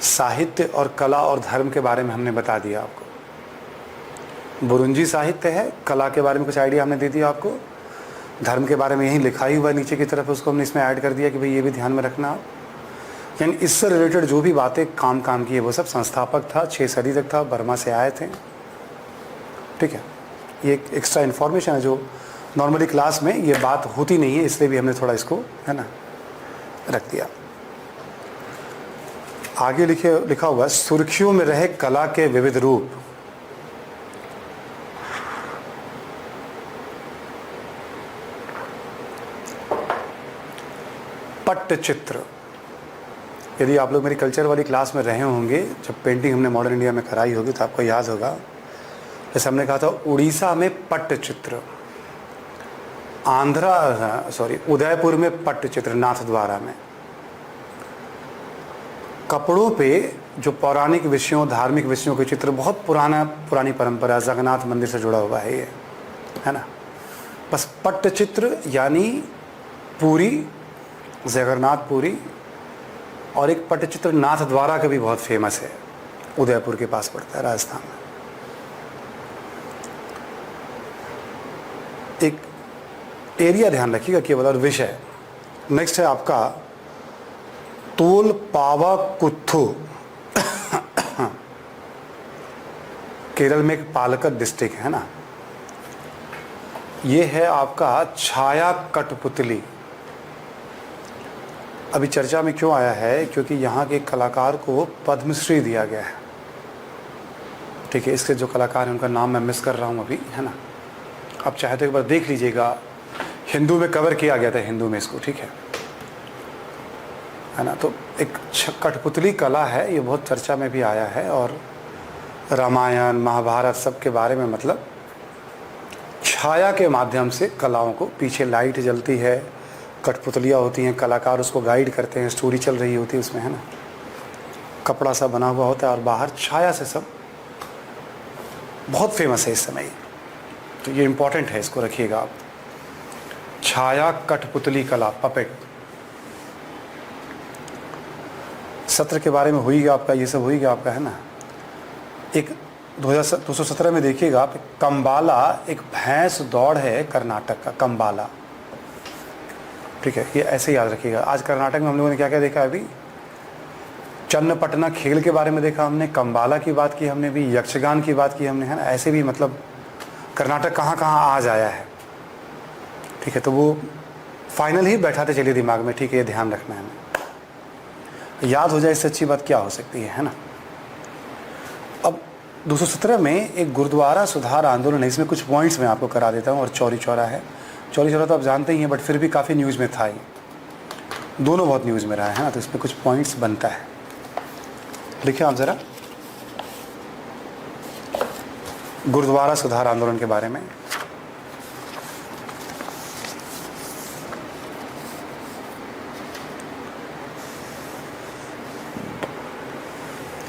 साहित्य और कला और धर्म के बारे में हमने बता दिया आपको। बुरुंजी साहित्य है, कला के बारे में कुछ आइडिया हमने दे दिया आपको, धर्म के बारे में यहीं लिखा ही हुआ नीचे की तरफ, उसको हमने इसमें ऐड कर दिया कि भाई ये भी ध्यान में रखना आप। यानी इससे रिलेटेड जो भी बातें काम की है वो सब, संस्थापक था, 6 सदी तक था, बर्मा से आए थे। ठीक है, ये एक एक्स्ट्रा इन्फॉर्मेशन है जो नॉर्मली क्लास में ये बात होती नहीं है, इसलिए भी हमने थोड़ा इसको है ना रख दिया। आगे लिखा हुआ है, सुर्खियों में रहे कला के विविध रूप। पट्टचित्र, यदि आप लोग मेरी कल्चर वाली क्लास में रहे होंगे, जब पेंटिंग हमने मॉडर्न इंडिया में कराई होगी तो आपको याद होगा, जैसे हमने कहा था उड़ीसा में पट्टचित्र, उदयपुर में पट्टचित्र, नाथद्वारा में। कपड़ों पे जो पौराणिक विषयों, धार्मिक विषयों के चित्र, बहुत पुरानी परंपरा, जगन्नाथ मंदिर से जुड़ा हुआ है ये, है ना। बस पट्टचित्र यानी पूरी, जगन्नाथ पुरी, और एक पट्टचित्र नाथद्वारा का भी बहुत फेमस है, उदयपुर के पास पड़ता है, राजस्थान में। एक एरिया ध्यान रखिएगा केवल, और विषय। नेक्स्ट है आपका तोल पावा कुथु, केरल में एक पालकत डिस्ट्रिक्ट है ना। ये है आपका छाया कठपुतली। अभी चर्चा में क्यों आया है, क्योंकि यहाँ के कलाकार को पद्मश्री दिया गया है। ठीक है, इसके जो कलाकार हैं उनका नाम मैं मिस कर रहा हूँ अभी, है ना। आप चाहे तो एक बार देख लीजिएगा, हिंदू में कवर किया गया था, हिंदू में इसको, ठीक है ना। तो एक कठपुतली कला है, ये बहुत चर्चा में भी आया है, और रामायण महाभारत सब के बारे में, मतलब छाया के माध्यम से कलाओं को, पीछे लाइट जलती है, कठपुतलियाँ होती हैं, कलाकार उसको गाइड करते हैं, स्टोरी चल रही होती है उसमें, है ना। कपड़ा सा बना हुआ होता है और बाहर छाया से सब, बहुत फेमस है इस समय। तो ये इम्पॉर्टेंट है, इसको रखिएगा आप। छाया कठपुतली कला, पपेट। सत्र के बारे में होइएगा आपका, ये सब होइएगा आपका, है ना। एक 217 में देखिएगा आप, कंबाला एक भैंस दौड़ है कर्नाटक का, कंबाला। ठीक है, ये ऐसे याद रखिएगा। आज कर्नाटक में हम लोगों ने क्या क्या देखा अभी, चन्नपटना खेल के बारे में देखा हमने, कंबाला की बात की हमने भी, यक्षगान की बात की हमने, है ना। ऐसे भी मतलब कर्नाटक कहाँ कहाँ आज आया है। ठीक है, तो वो फाइनल ही बैठाते चलिए दिमाग में, ठीक है, ये ध्यान रखना है हमें, याद हो जाए, इससे अच्छी बात क्या हो सकती है ना। अब 217 में एक गुरुद्वारा सुधार आंदोलन है, इसमें कुछ पॉइंट्स मैं आपको करा देता हूँ। और चौरी चौरा है, चौरी चौरा तो आप जानते ही हैं, बट फिर भी काफ़ी न्यूज़ में था ये, दोनों बहुत न्यूज़ में रहा है ना। तो इसमें कुछ पॉइंट्स बनता है, लिखिए आप ज़रा, गुरुद्वारा सुधार आंदोलन के बारे में।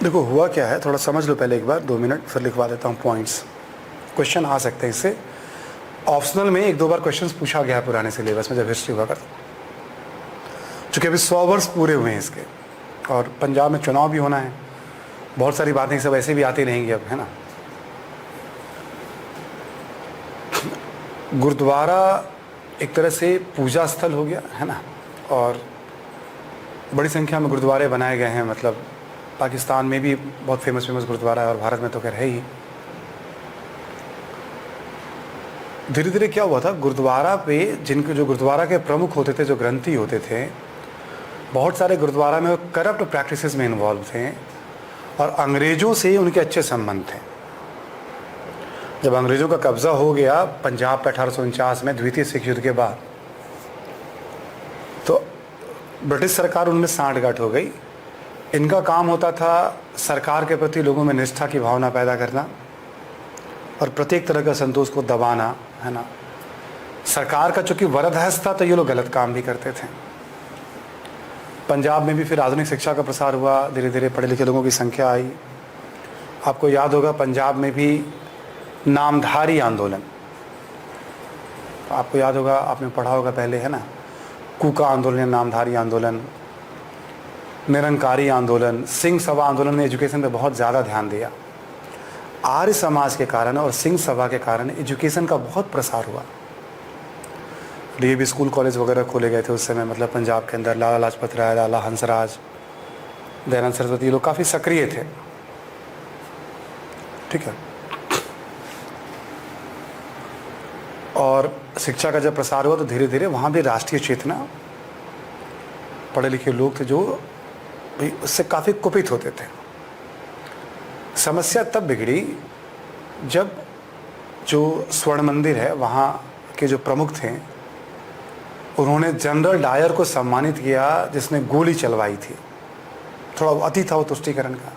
देखो हुआ क्या है, थोड़ा समझ लो पहले एक बार, 2 मिनट, फिर लिखवा देता हूँ पॉइंट्स। क्वेश्चन आ सकते हैं इससे, ऑप्शनल में 1-2 बार क्वेश्चंस पूछा गया है पुराने सिलेबस में, जब हिस्ट्री हुआ करता। चूँकि अभी 100 वर्ष पूरे हुए हैं इसके, और पंजाब में चुनाव भी होना है, बहुत सारी बातें सब ऐसे भी आती रहेंगी अब, है ना। गुरुद्वारा एक तरह से पूजा स्थल हो गया, है ना, और बड़ी संख्या में गुरुद्वारे बनाए गए हैं। मतलब पाकिस्तान में भी बहुत फेमस गुरुद्वारा है, और भारत में तो खैर है ही। धीरे धीरे क्या हुआ था, गुरुद्वारा पे जिनके, जो गुरुद्वारा के प्रमुख होते थे, जो ग्रंथी होते थे, बहुत सारे गुरुद्वारा में करप्ट प्रैक्टिसेस में इन्वॉल्व थे, और अंग्रेज़ों से उनके अच्छे संबंध थे। जब अंग्रेज़ों का कब्ज़ा हो गया पंजाब पे 1849 में, द्वितीय सिख युद्ध के बाद, तो ब्रिटिश सरकार उनमें सांठगांठ हो गई, इनका काम होता था सरकार के प्रति लोगों में निष्ठा की भावना पैदा करना और प्रत्येक तरह का संतोष को दबाना, है ना। सरकार का चूंकि वरदहस्त था तो ये लोग गलत काम भी करते थे। पंजाब में भी फिर आधुनिक शिक्षा का प्रसार हुआ, धीरे धीरे पढ़े लिखे लोगों की संख्या आई। आपको याद होगा पंजाब में भी नामधारी आंदोलन, आपको याद होगा, आपने पढ़ा होगा पहले, है ना। कूका आंदोलन, नामधारी आंदोलन, निरंकारी आंदोलन, सिंह सभा आंदोलन ने एजुकेशन पे बहुत ज़्यादा ध्यान दिया। आर्य समाज के कारण और सिंह सभा के कारण एजुकेशन का बहुत प्रसार हुआ। डीएवी स्कूल कॉलेज वगैरह खोले गए थे उस समय, मतलब पंजाब के अंदर। लाला लाजपत राय, लाला हंसराज, दयानंद सरस्वती, ये लोग काफ़ी सक्रिय थे, ठीक है। और शिक्षा का जब प्रसार हुआ तो धीरे धीरे वहाँ भी राष्ट्रीय चेतना, पढ़े लिखे लोग थे जो उससे काफ़ी कुपित होते थे। समस्या तब बिगड़ी जब जो स्वर्ण मंदिर है वहाँ के जो प्रमुख थे उन्होंने जनरल डायर को सम्मानित किया जिसने गोली चलवाई थी। थोड़ा अति था वो तुष्टीकरण का,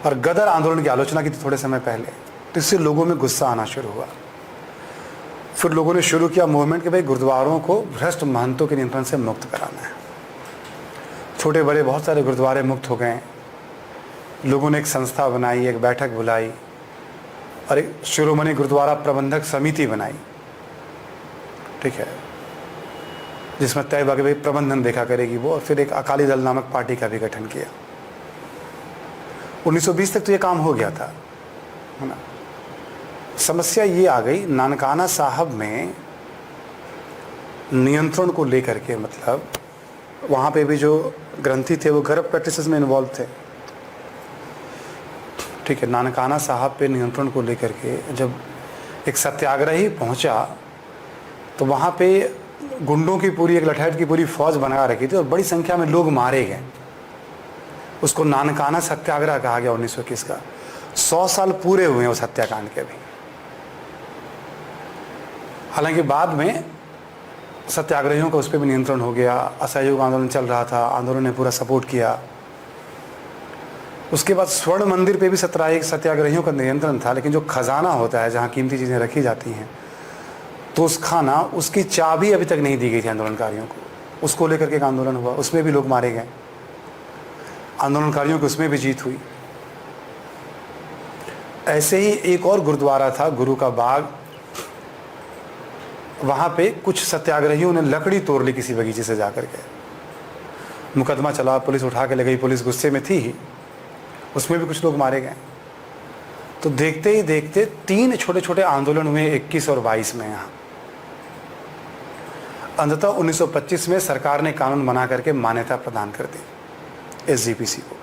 और गदर आंदोलन की आलोचना की थी थोड़े समय पहले, तो इससे लोगों में गुस्सा आना शुरू हुआ। फिर लोगों ने शुरू किया मूवमेंट कि भाई गुरुद्वारों को भ्रष्ट महंतों के नियंत्रण से मुक्त कराना है। छोटे बड़े बहुत सारे गुरुद्वारे मुक्त हो गए। लोगों ने एक संस्था बनाई, एक बैठक बुलाई और एक शिरोमणि गुरुद्वारा प्रबंधक समिति बनाई, ठीक है, जिसमें तय हुआ कि भाई प्रबंधन देखा करेगी वो। और फिर एक अकाली दल नामक पार्टी का भी गठन किया। 1920 तक तो ये काम हो गया था, है ना। समस्या ये आ गई नानकाना साहब में नियंत्रण को लेकर के, मतलब वहाँ पे भी जो ग्रंथी थे वो गरब प्रैक्टिसेस में इन्वॉल्व थे, ठीक है। नानकाना साहब पे नियंत्रण को लेकर के जब एक सत्याग्रही पहुँचा तो वहाँ पे गुंडों की पूरी, एक लठैत की पूरी फौज बना रखी थी और बड़ी संख्या में लोग मारे गए। उसको नानकाना सत्याग्रह कहा गया 1921 का। 100 साल पूरे हुए हैं उस हत्याकांड के भी। हालांकि बाद में सत्याग्रहियों का उस पर भी नियंत्रण हो गया। असहयोग आंदोलन चल रहा था, आंदोलन ने पूरा सपोर्ट किया। उसके बाद स्वर्ण मंदिर पे भी सत्याग्रहियों का नियंत्रण था, लेकिन जो खजाना होता है जहाँ कीमती चीज़ें रखी जाती हैं, तो उस खाना, उसकी चाबी अभी तक नहीं दी गई थी आंदोलनकारियों को। उसको लेकर के एक आंदोलन हुआ, उसमें भी लोग मारे गए। आंदोलनकारियों की उसमें भी जीत हुई। ऐसे ही एक और गुरुद्वारा था, गुरु का बाग, वहाँ पे कुछ सत्याग्रहियों ने लकड़ी तोड़ ली किसी बगीचे से जाकर के। मुकदमा चला, पुलिस उठा के ले गई, पुलिस गुस्से में थी ही, उसमें भी कुछ लोग मारे गए। तो देखते ही देखते 3 छोटे छोटे आंदोलन हुए 21 और 22 में। यहाँ अंततः 1925 में सरकार ने कानून बना करके मान्यता प्रदान कर दी एसजीपीसी को,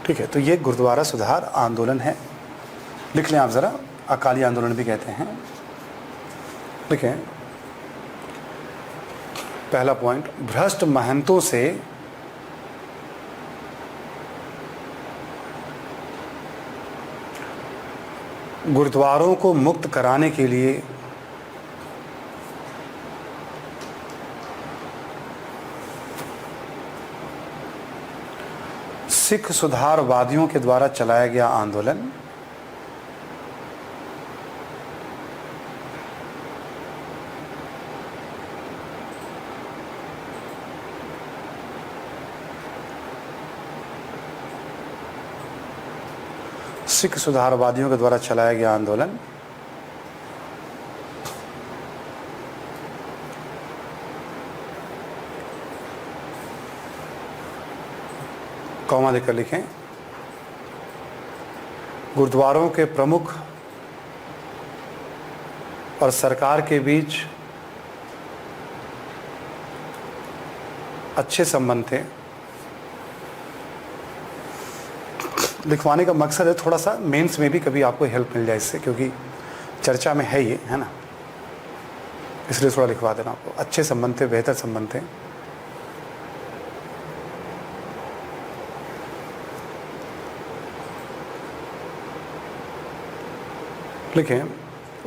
ठीक है। तो ये गुरुद्वारा सुधार आंदोलन है। लिख लें आप ज़रा, अकाली आंदोलन भी कहते हैं। लिखें, पहला पॉइंट, भ्रष्ट महंतों से गुरुद्वारों को मुक्त कराने के लिए सिख सुधारवादियों के द्वारा चलाया गया आंदोलन सिख सुधारवादियों के द्वारा चलाया गया आंदोलन कॉमा देकर लिखें, गुरुद्वारों के प्रमुख और सरकार के बीच अच्छे संबंध थे। लिखवाने का मकसद है थोड़ा सा मेंस में भी कभी आपको हेल्प मिल जाए इससे, क्योंकि चर्चा में है ये, है ना, इसलिए थोड़ा लिखवा देना आपको। अच्छे संबंध थे, बेहतर संबंध थे। लिखें,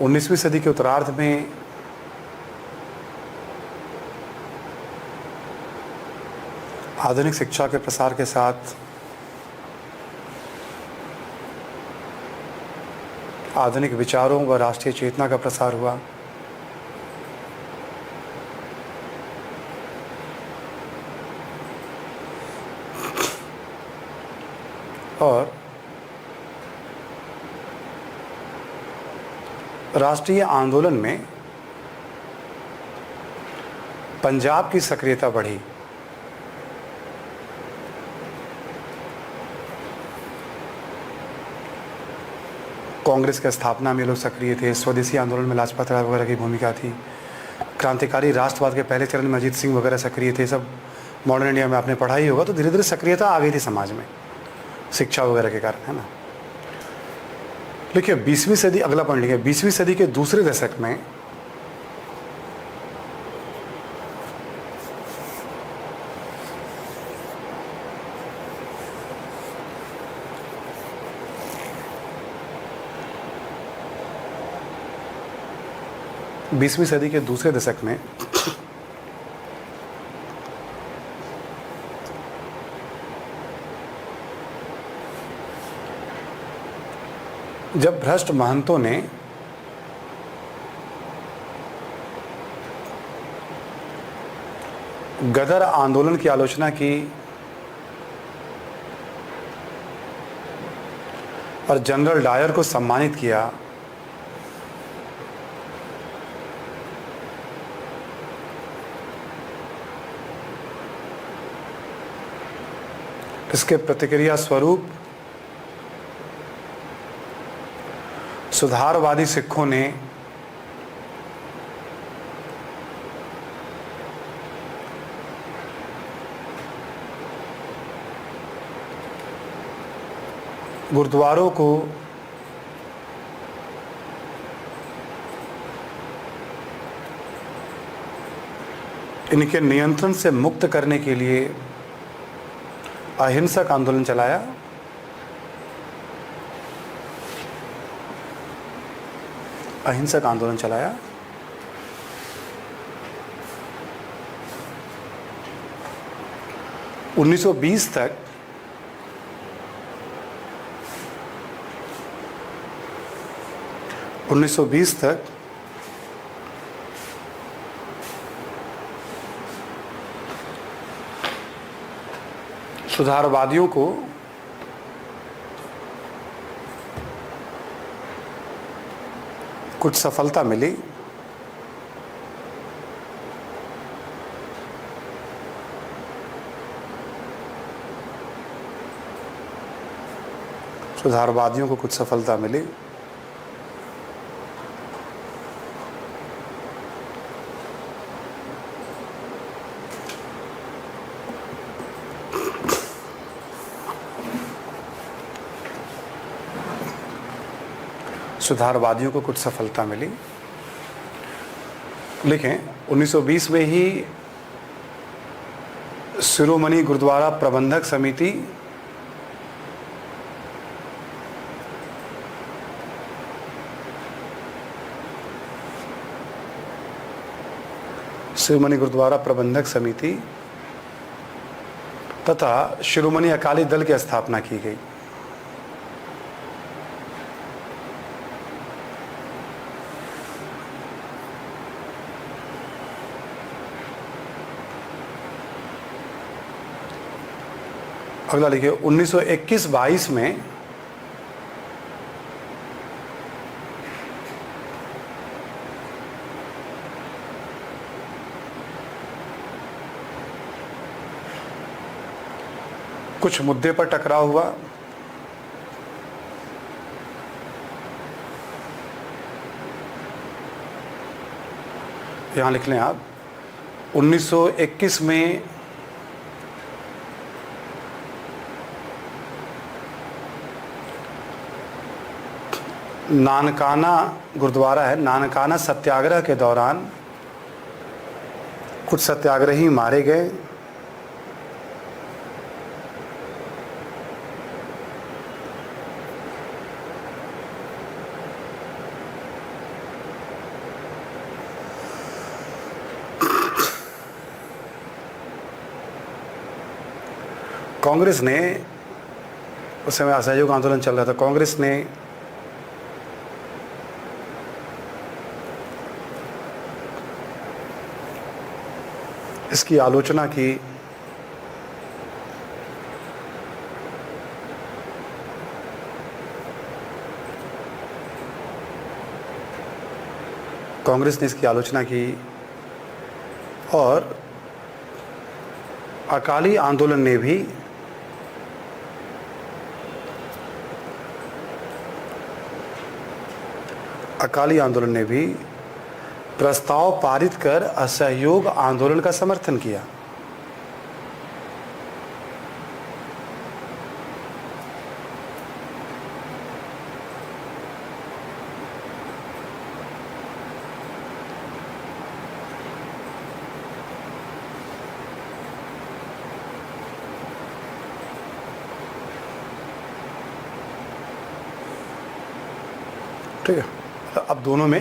19वीं सदी के उत्तरार्ध में आधुनिक शिक्षा के प्रसार के साथ आधुनिक विचारों व राष्ट्रीय चेतना का प्रसार हुआ। और राष्ट्रीय आंदोलन में पंजाब की सक्रियता बढ़ी। कांग्रेस की स्थापना में लोग सक्रिय थे। स्वदेशी आंदोलन में लाजपत राय वगैरह की भूमिका थी। क्रांतिकारी राष्ट्रवाद के पहले चरण में अजीत सिंह वगैरह सक्रिय थे। सब मॉडर्न इंडिया में आपने पढ़ा ही होगा। तो धीरे धीरे सक्रियता आ गई थी समाज में, शिक्षा वगैरह के कारण, है ना। देखिए 20वीं सदी, अगला पॉइंट लिखिए, 20वीं सदी के दूसरे दशक में जब भ्रष्ट महंतों ने गदर आंदोलन की आलोचना की और जनरल डायर को सम्मानित किया, इसके प्रतिक्रिया स्वरूप सुधारवादी सिखों ने गुरुद्वारों को इनके नियंत्रण से मुक्त करने के लिए अहिंसक आंदोलन चलाया। अहिंसक आंदोलन चलाया। उन्नीस सौ बीस तक सुधारवादियों को कुछ सफलता मिली। सुधारवादियों को कुछ सफलता मिली। सुधारवादियों को कुछ सफलता मिली। लिखें 1920 में ही शिरोमणि गुरुद्वारा प्रबंधक समिति तथा शिरोमणि अकाली दल की स्थापना की गई। अगला लिखिए 1921-22 में कुछ मुद्दे पर टकराव हुआ। यहां लिख लें आप 1921 में नानकाना गुरुद्वारा है, नानकाना सत्याग्रह के दौरान कुछ सत्याग्रही मारे गए। कांग्रेस ने, उस समय असहयोग आंदोलन चल रहा था, कांग्रेस ने इसकी आलोचना की। कांग्रेस ने इसकी आलोचना की और अकाली आंदोलन ने भी प्रस्ताव पारित कर असहयोग आंदोलन का समर्थन किया। ठीक है, तो अब दोनों में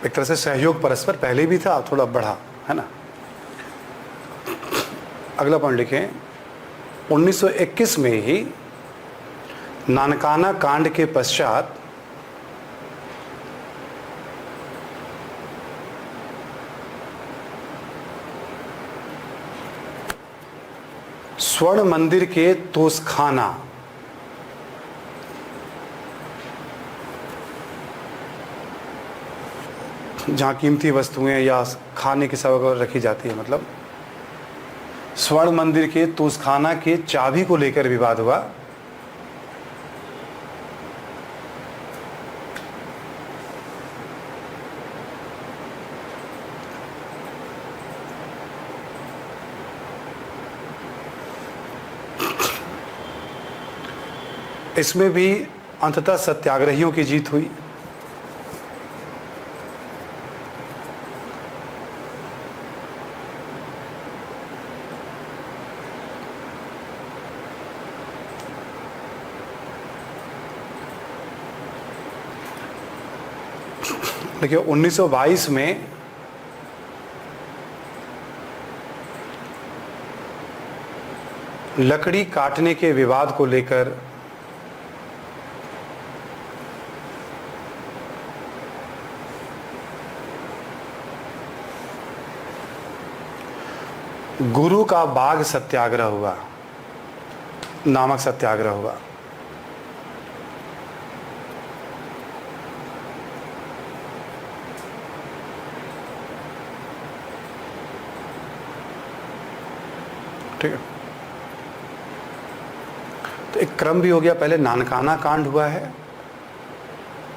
एक तरह से सहयोग परस्पर पहले भी था, अब थोड़ा बढ़ा, है ना। अगला पॉइंट लिखें, 1921 में ही नानकाना कांड के पश्चात स्वर्ण मंदिर के तोसखाना, जहाँ कीमती वस्तुएं या खाने की सब रखी जाती है, मतलब स्वर्ण मंदिर के तोसखाना के चाबी को लेकर विवाद हुआ। इसमें भी अंततः सत्याग्रहियों की जीत हुई। देखिए 1922 में लकड़ी काटने के विवाद को लेकर गुरु का बाग सत्याग्रह हुआ, नामक सत्याग्रह हुआ। ठीक है, तो एक क्रम भी हो गया। पहले नानकाना कांड हुआ है,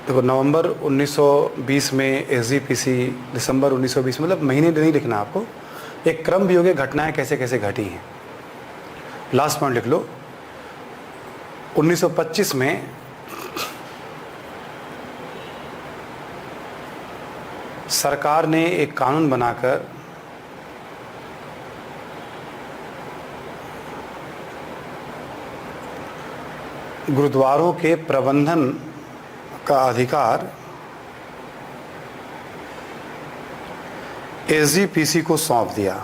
देखो नवंबर 1920 में एसजीपीसी, दिसंबर 1920, मतलब महीने नहीं लिखना आपको, एक क्रम भी हो गया, घटनाएं कैसे कैसे घटी हैं। लास्ट पॉइंट लिख लो, 1925 में सरकार ने एक कानून बनाकर गुरुद्वारों के प्रबंधन का अधिकार एसजीपीसी को सौंप दिया।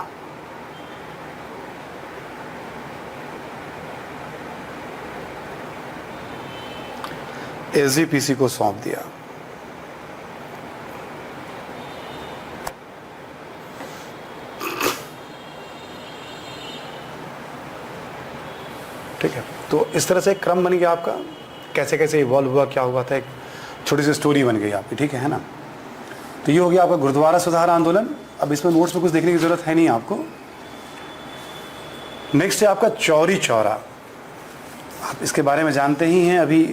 एसजीपीसी को सौंप दिया। ठीक है, तो इस तरह से एक क्रम बन गया आपका, कैसे कैसे इवॉल्व हुआ, क्या हुआ था, एक छोटी सी स्टोरी बन गई आपकी। ठीक है ना। तो ये हो गया आपका गुरुद्वारा सुधार आंदोलन। अब इसमें नोट्स में कुछ देखने की जरूरत है नहीं आपको। नेक्स्ट है आपका चौरी चौरा। आप इसके बारे में जानते ही हैं। अभी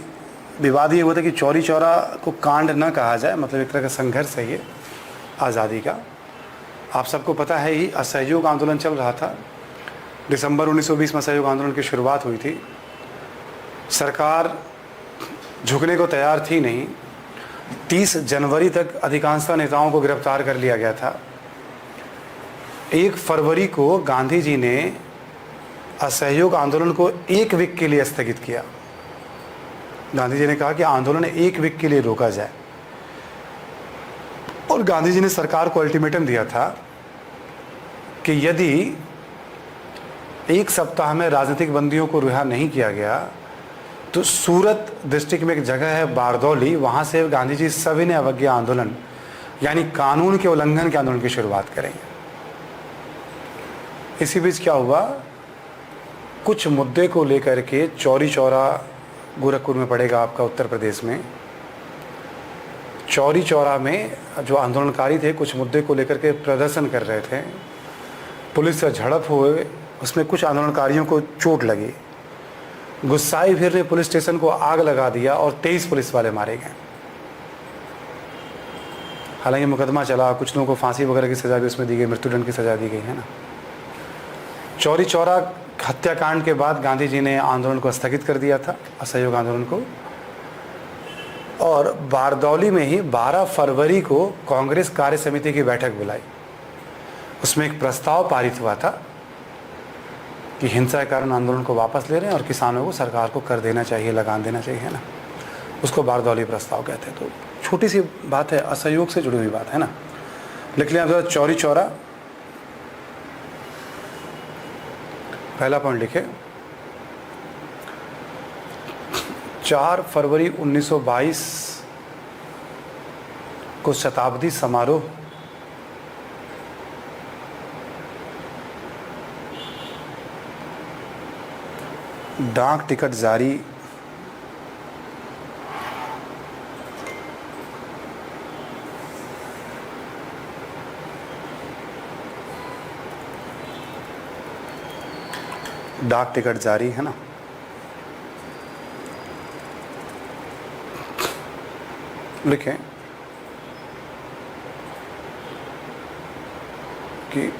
विवाद ये हुआ था कि चौरी चौरा को कांड न कहा जाए, मतलब एक तरह का संघर्ष है ये आज़ादी का। आप सबको पता है ही, असहयोग आंदोलन चल रहा था। दिसंबर 1920 में असहयोग आंदोलन की शुरुआत हुई थी। सरकार झुकने को तैयार थी नहीं। 30 जनवरी तक अधिकांशतः नेताओं को गिरफ्तार कर लिया गया था। 1 फरवरी को गांधी जी ने असहयोग आंदोलन को 1 वीक के लिए स्थगित किया। गांधी जी ने कहा कि आंदोलन 1 वीक के लिए रोका जाए, और गांधी जी ने सरकार को अल्टीमेटम दिया था कि यदि एक सप्ताह में राजनीतिक बंदियों को रिहा नहीं किया गया, तो सूरत डिस्ट्रिक्ट में एक जगह है बारदौली, वहाँ से गांधी जी सविनय अवज्ञा आंदोलन यानी कानून के उल्लंघन के आंदोलन की शुरुआत करेंगे। इसी बीच क्या हुआ, कुछ मुद्दे को लेकर के चौरी चौरा गोरखपुर में पड़ेगा आपका उत्तर प्रदेश में, चौरी चौरा में जो आंदोलनकारी थे कुछ मुद्दे को लेकर के प्रदर्शन कर रहे थे, पुलिस से झड़प हुए, उसमें कुछ आंदोलनकारियों को चोट लगी, गुस्साई भीड़ ने पुलिस स्टेशन को आग लगा दिया और 23 पुलिस वाले मारे गए। हालांकि मुकदमा चला, कुछ लोगों को फांसी वगैरह की सज़ा भी उसमें दी गई, मृत्युदंड की सज़ा दी गई है ना। चौरी चौरा हत्याकांड के बाद गांधी जी ने आंदोलन को स्थगित कर दिया था, असहयोग आंदोलन को, और बारदौली में ही 12 फरवरी को कांग्रेस कार्य समिति की बैठक बुलाई। उसमें एक प्रस्ताव पारित हुआ था कि हिंसा के कारण आंदोलन को वापस ले रहे हैं और किसानों को सरकार को कर देना चाहिए, लगान देना चाहिए, है ना। उसको बारदौली प्रस्ताव कहते हैं। तो छोटी सी बात है, असहयोग से जुड़ी हुई बात है ना। लिख लिया आप चौरी चौरा, पहला पॉइंट लिखे, 4 फरवरी 1922 को शताब्दी समारोह डाक टिकट जारी, डाक टिकट जारी, है ना। लिखें कि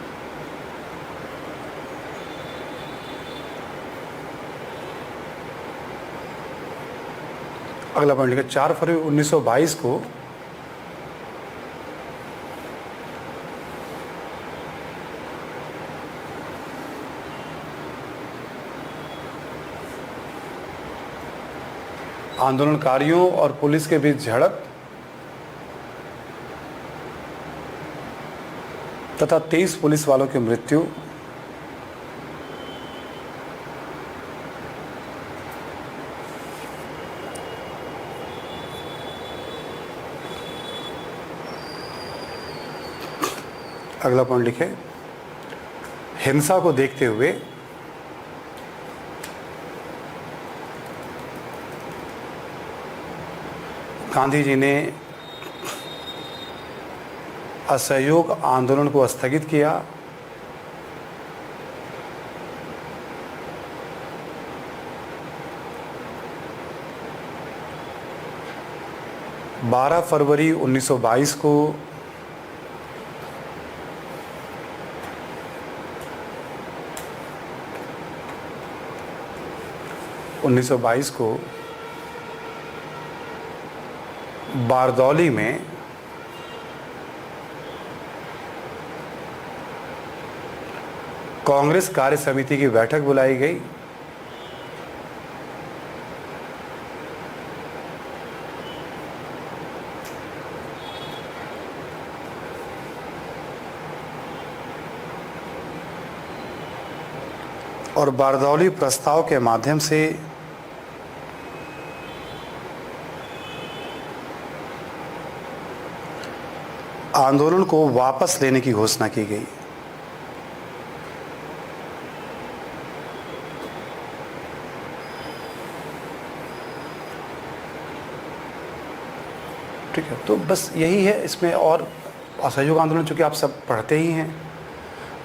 अगला पॉइंट लिखा, 4 फरवरी 1922 को आंदोलनकारियों और पुलिस के बीच झड़प तथा 23 पुलिस वालों की मृत्यु, अगला पॉइंट लिखे, हिंसा को देखते हुए गांधी जी ने असहयोग आंदोलन को स्थगित किया। बारह फरवरी 1922 को बारदौली में कांग्रेस कार्य समिति की बैठक बुलाई गई। और बारदौली प्रस्ताव के माध्यम से आंदोलन को वापस लेने की घोषणा की गई। ठीक है, तो बस यही है इसमें। और असहयोग आंदोलन चूँकि आप सब पढ़ते ही हैं,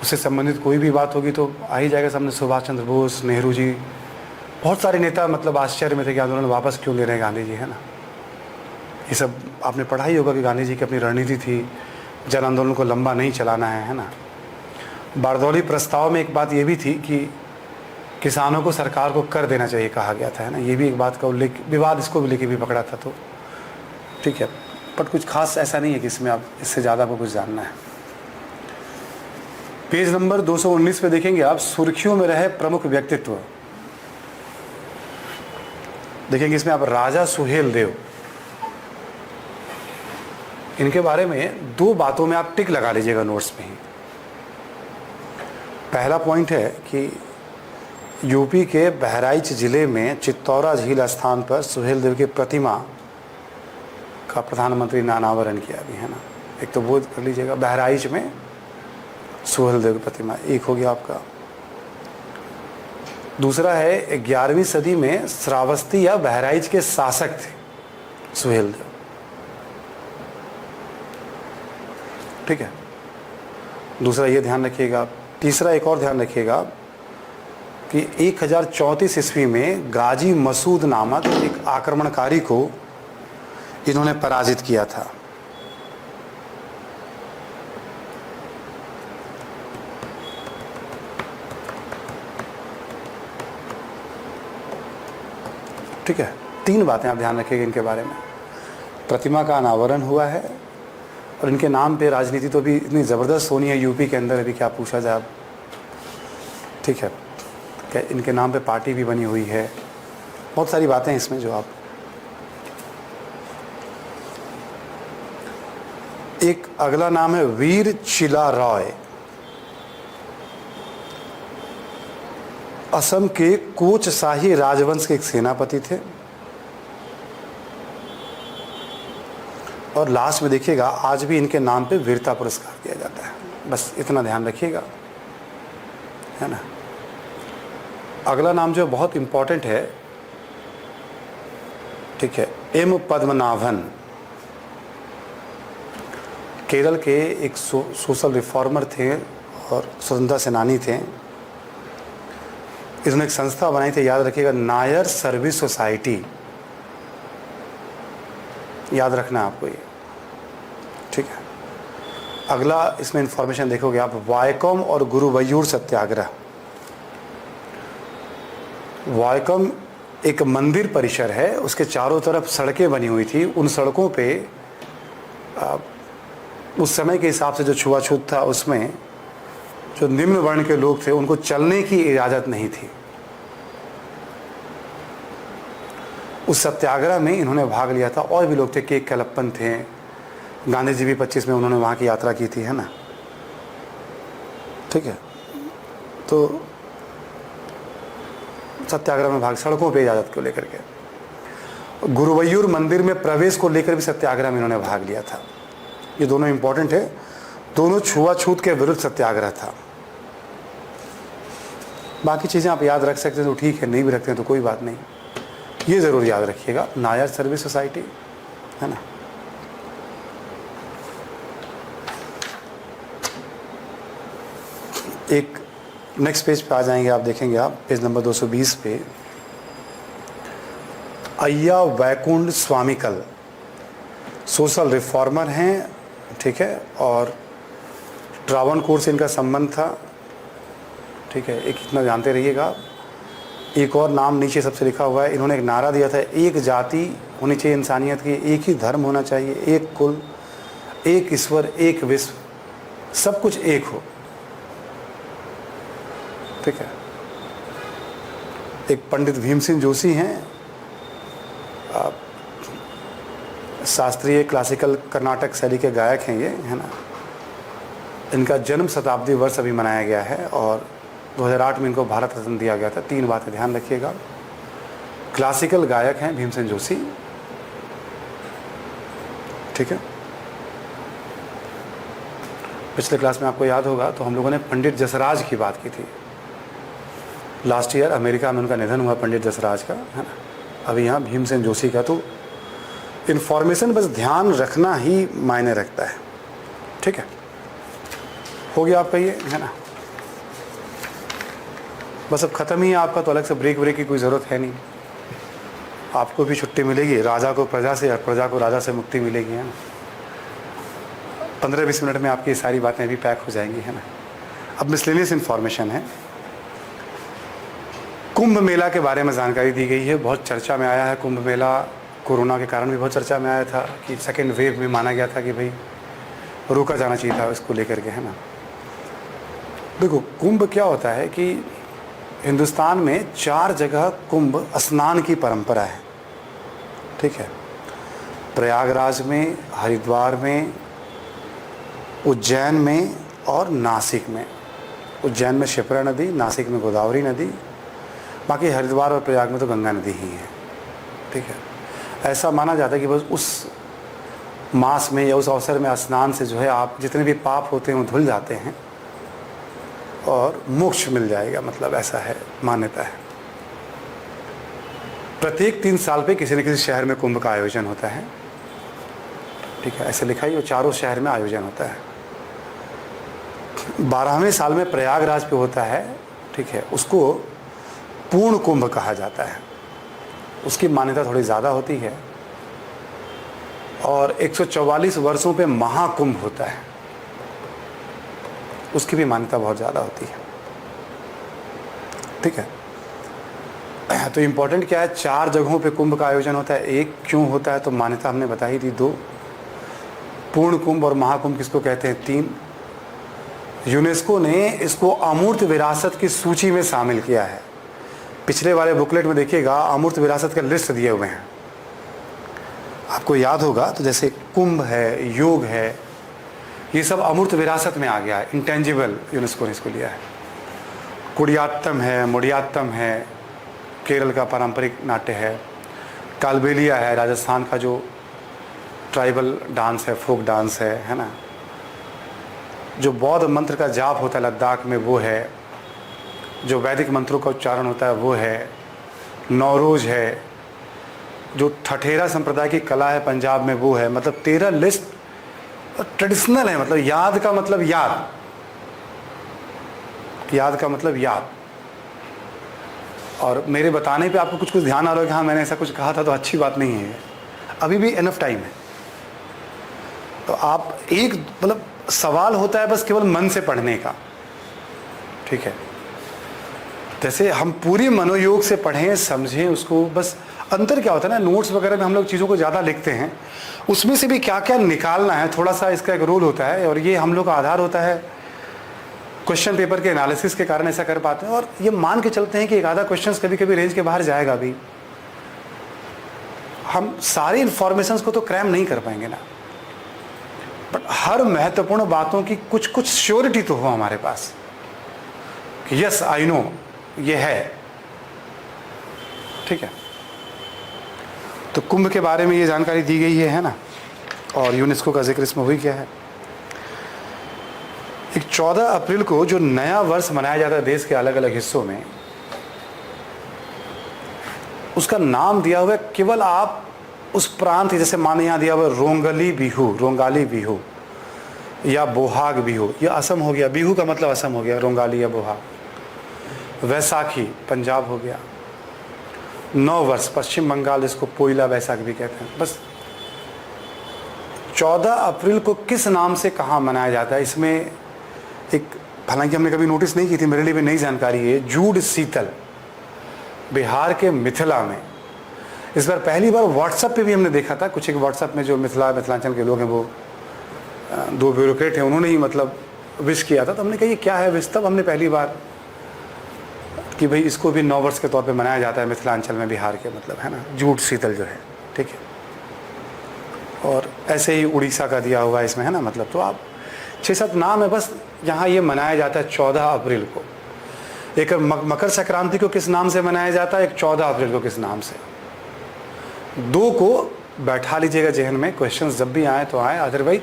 उससे संबंधित कोई भी बात होगी तो आ ही जाएगा सामने। सुभाष चंद्र बोस, नेहरू जी, बहुत सारे नेता मतलब आश्चर्य में थे कि आंदोलन वापस क्यों ले रहे हैं गांधी जी, है ना। ये सब आपने पढ़ा ही होगा कि गांधी जी की अपनी रणनीति थी, जन आंदोलन को लंबा नहीं चलाना है ना। बारदौली प्रस्ताव में एक बात ये भी थी कि किसानों को सरकार को कर देना चाहिए कहा गया था, है ना। ये भी एक बात का उल्लेख, विवाद इसको भी लेके भी पकड़ा था। तो ठीक है, बट कुछ खास ऐसा नहीं है कि इसमें आप इससे ज़्यादा आपको कुछ जानना है। पेज नंबर 219 पे देखेंगे आप, सुर्खियों में रहे प्रमुख व्यक्तित्व। देखेंगे इसमें आप राजा सुहेल देव, इनके बारे में दो बातों में आप टिक लगा लीजिएगा नोट्स में ही। पहला पॉइंट है कि यूपी के बहराइच जिले में चित्तौरा झील स्थान पर सुहेलदेव की प्रतिमा का प्रधानमंत्री ने अनावरण किया भी, है ना। एक तो वो कर लीजिएगा, बहराइच में सुहेलदेव की प्रतिमा, एक हो गया आपका। दूसरा है 11वीं सदी में श्रावस्ती या बहराइच के शासक थे सुहेलदेव, ठीक है। दूसरा ये ध्यान रखिएगा। तीसरा एक और ध्यान रखिएगा कि 1034 ईस्वी में गाजी मसूद नामक एक आक्रमणकारी को इन्होंने पराजित किया था। ठीक है, 3 बातें आप ध्यान रखिएगा इनके बारे में। प्रतिमा का अनावरण हुआ है और इनके नाम पे राजनीति तो भी इतनी ज़बरदस्त होनी है यूपी के अंदर, अभी क्या पूछा जाए अब, ठीक है। क्या इनके नाम पे पार्टी भी बनी हुई है, बहुत सारी बातें हैं इसमें जो आप। एक अगला नाम है वीर चिला रॉय, असम के कोच शाही राजवंश के एक सेनापति थे। और लास्ट में देखिएगा आज भी इनके नाम पे वीरता पुरस्कार दिया जाता है, बस इतना ध्यान रखिएगा, है ना। अगला नाम जो बहुत इंपॉर्टेंट है, ठीक है, एम पद्मनाभन, केरल के एक सोशल रिफॉर्मर थे और स्वतंत्रता सेनानी थे। इन्होंने एक संस्था बनाई थी, याद रखिएगा, नायर सर्विस सोसाइटी, याद रखना है आपको ये, ठीक है। अगला इसमें इंफॉर्मेशन देखोगे आप, वायकॉम और गुरुवयूर सत्याग्रह। वायकॉम एक मंदिर परिसर है, उसके चारों तरफ सड़कें बनी हुई थी। उन सड़कों पे उस समय के हिसाब से जो छुआछूत था, उसमें जो निम्न वर्ण के लोग थे उनको चलने की इजाज़त नहीं थी। उस सत्याग्रह में इन्होंने भाग लिया था। और भी लोग थे, के कलप्पन थे, गांधी जी भी 25 में उन्होंने वहाँ की यात्रा की थी, है ना, ठीक है। तो सत्याग्रह में भाग, सड़कों पे इजाज़त को लेकर के। गुरुवयूर मंदिर में प्रवेश को लेकर भी सत्याग्रह में इन्होंने भाग लिया था। ये दोनों इंपॉर्टेंट है, दोनों छुआछूत के विरुद्ध सत्याग्रह था। बाकी चीज़ें आप याद रख सकते हैं तो ठीक है, नहीं भी रखते हैं तो कोई बात नहीं। ये ज़रूर याद रखिएगा, नायर सर्विस सोसाइटी, है ना। एक नेक्स्ट पेज पे आ जाएंगे, आप देखेंगे, आप पेज नंबर 220 पे, अय्या वैकुंठ स्वामीकल, सोशल रिफॉर्मर हैं, ठीक है, और ट्रावणकोर से इनका संबंध था, ठीक है। एक इतना जानते रहिएगा। एक और नाम नीचे सबसे लिखा हुआ है, इन्होंने एक नारा दिया था, एक जाति होनी चाहिए इंसानियत की, एक ही धर्म होना चाहिए, एक कुल, एक ईश्वर, एक विश्व, सब कुछ एक हो, ठीक है। एक पंडित भीमसेन जोशी हैं, शास्त्रीय क्लासिकल कर्नाटक शैली के गायक हैं ये, है ना। इनका जन्म शताब्दी वर्ष अभी मनाया गया है और 2008 में इनको भारत रत्न दिया गया था। 3 बातें ध्यान रखिएगा। क्लासिकल गायक हैं भीमसेन जोशी, ठीक है। पिछले क्लास में आपको याद होगा तो हम लोगों ने पंडित जसराज की बात की थी। लास्ट ईयर अमेरिका में उनका निधन हुआ, पंडित जसराज का, है ना। अभी यहाँ भीमसेन जोशी का। तो इन्फॉर्मेशन बस ध्यान रखना ही मायने रखता है, ठीक है। हो गया आपका ये, है ना। बस अब ख़त्म ही है आपका, तो अलग से ब्रेक की कोई ज़रूरत है नहीं। आपको भी छुट्टी मिलेगी, राजा को प्रजा से और प्रजा को राजा से मुक्ति मिलेगी, है ना। 15-20 मिनट में आपकी सारी बातें भी पैक हो जाएंगी, है ना। अब मिसलेनियस इन्फॉर्मेशन है। कुंभ मेला के बारे में जानकारी दी गई है, बहुत चर्चा में आया है कुंभ मेला। कोरोना के कारण भी बहुत चर्चा में आया था कि सेकेंड वेव में माना गया था कि भाई रोका जाना चाहिए था इसको लेकर के, है ना। देखो, कुंभ क्या होता है कि हिंदुस्तान में 4 जगह कुंभ स्नान की परंपरा है, ठीक है। प्रयागराज में, हरिद्वार में, उज्जैन में और नासिक में। उज्जैन में शिप्रा नदी, नासिक में गोदावरी नदी बाकी हरिद्वार और प्रयाग में तो गंगा नदी ही है, ठीक है। ऐसा माना जाता है कि बस उस मास में या उस अवसर में स्नान से जो है आप जितने भी पाप होते हैं वो धुल जाते हैं और मोक्ष मिल जाएगा, मतलब ऐसा है, मान्यता है। प्रत्येक 3 साल पे किसी न किसी शहर में कुंभ का आयोजन होता है, ठीक है, ऐसे लिखा ही, वो चारों शहर में आयोजन होता है। 12वें साल में प्रयागराज पे होता है, ठीक है, उसको पूर्ण कुंभ कहा जाता है, उसकी मान्यता थोड़ी ज़्यादा होती है। और 144 वर्षों पे महाकुंभ होता है, उसकी भी मान्यता बहुत ज़्यादा होती है, ठीक है। तो इम्पोर्टेंट क्या है, 4 जगहों पे कुंभ का आयोजन होता है। एक क्यों होता है, तो मान्यता हमने बताई थी 2। पूर्ण कुंभ और महाकुंभ किसको कहते हैं, 3। यूनेस्को ने इसको अमूर्त विरासत की सूची में शामिल किया है। पिछले वाले बुकलेट में देखिएगा अमूर्त विरासत का लिस्ट दिए हुए हैं, आपको याद होगा। तो जैसे कुंभ है, योग है, ये सब अमूर्त विरासत में आ गया है, इंटेंजिबल यूनेस्को ने इसको लिया है। कुडियात्तम है, मुडियात्तम है, केरल का पारंपरिक नाट्य है। कालबेलिया है, राजस्थान का जो ट्राइबल डांस है, फोक डांस है ना। जो बौद्ध मंत्र का जाप होता है लद्दाख में, वो है। जो वैदिक मंत्रों का उच्चारण होता है वो है। नौरोज है। जो ठठेरा संप्रदाय की कला है पंजाब में, वो है। मतलब 13 लिस्ट ट्रेडिशनल है, मतलब याद का मतलब याद, याद का मतलब याद। और मेरे बताने पे आपको कुछ कुछ ध्यान आ रहा है कि हाँ मैंने ऐसा कुछ कहा था, तो अच्छी बात नहीं है, अभी भी इनफ टाइम है। तो आप एक मतलब सवाल होता है बस केवल मन से पढ़ने का, ठीक है। जैसे हम पूरी मनोयोग से पढ़ें, समझें उसको, बस अंतर क्या होता है ना, नोट्स वगैरह में हम लोग चीज़ों को ज़्यादा लिखते हैं, उसमें से भी क्या क्या निकालना है, थोड़ा सा इसका एक रोल होता है। और ये हम लोग का आधार होता है क्वेश्चन पेपर के एनालिसिस के कारण ऐसा कर पाते हैं। और ये मान के चलते हैं कि एक आधा क्वेश्चन कभी कभी रेंज के बाहर जाएगा भी, हम सारी इंफॉर्मेशन को तो क्रैम नहीं कर पाएंगे ना, बट हर महत्वपूर्ण बातों की कुछ कुछ श्योरिटी तो हो हमारे पास कि यस आई नो ये है, ठीक है। तो कुंभ के बारे में ये जानकारी दी गई है ना। और यूनेस्को का जिक्र इसमें हुई क्या है। एक 14 अप्रैल को जो नया वर्ष मनाया जाता है देश के अलग अलग हिस्सों में, उसका नाम दिया हुआ है केवल आप उस प्रांत, जैसे माने यहाँ दिया हुआ है रोंगली बिहू, रोंगाली बिहू या बोहाग बिहू, ये असम हो गया। बिहू का मतलब असम हो गया, रोंगाली या बोहाग। वैसाखी पंजाब हो गया। नौ वर्ष पश्चिम बंगाल, इसको पोइला वैसाख भी कहते हैं। बस 14 अप्रैल को किस नाम से कहाँ मनाया जाता है, इसमें एक, हालांकि हमने कभी नोटिस नहीं की थी, मेरे लिए भी नई जानकारी है। जूड़ शीतल बिहार के मिथिला में, इस बार पहली बार व्हाट्सएप पे भी हमने देखा था। कुछ एक व्हाट्सएप में जो मिथिलांचल के लोग हैं, वो 2 ब्यूरोक्रेट हैं, उन्होंने ही मतलब विश किया था। तो हमने कहा ये क्या है विश, तब हमने पहली बार कि भाई इसको भी 9 वर्ष के तौर पे मनाया जाता है मिथिलांचल में, बिहार के, मतलब है ना, जूट शीतल जो है, ठीक है। और ऐसे ही उड़ीसा का दिया हुआ है इसमें, है ना, मतलब। तो आप 6-7 नाम है बस। यहाँ ये मनाया जाता है 14 अप्रैल को। एक मकर संक्रांति को किस नाम से मनाया जाता है, एक 14 अप्रैल को किस नाम से। 2 को बैठा लीजिएगा जहन में, क्वेश्चंस जब भी आए तो आए, अदरवाइज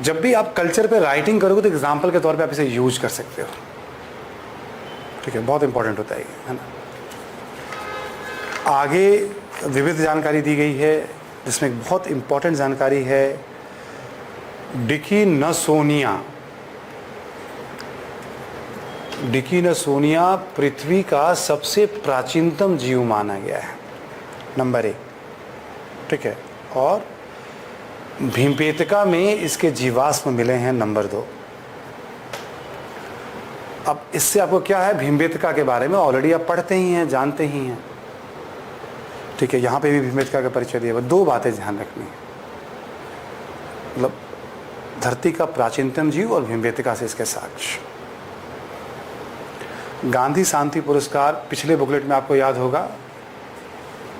जब भी आप कल्चर पे राइटिंग करोगे तो एग्जाम्पल के तौर पे आप इसे यूज कर सकते हो, ठीक है। बहुत इंपॉर्टेंट होता है ना। आगे विविध जानकारी दी गई है, जिसमें एक बहुत इंपॉर्टेंट जानकारी है डिकिनसोनिया। डिकिनसोनिया पृथ्वी का सबसे प्राचीनतम जीव माना गया है, नंबर 1, ठीक है। और भीमबेटका में इसके जीवाश्म मिले हैं, नंबर 2। अब इससे आपको क्या है, भीमबेटका के बारे में ऑलरेडी आप पढ़ते ही हैं, जानते ही हैं, ठीक है। यहाँ पे भी भीमबेटका का परिचय दिया हुआ। 2 बातें ध्यान रखनी है, मतलब धरती का प्राचीनतम जीव और भीमबेटका से इसके साक्ष्य। गांधी शांति पुरस्कार पिछले बुकलेट में आपको याद होगा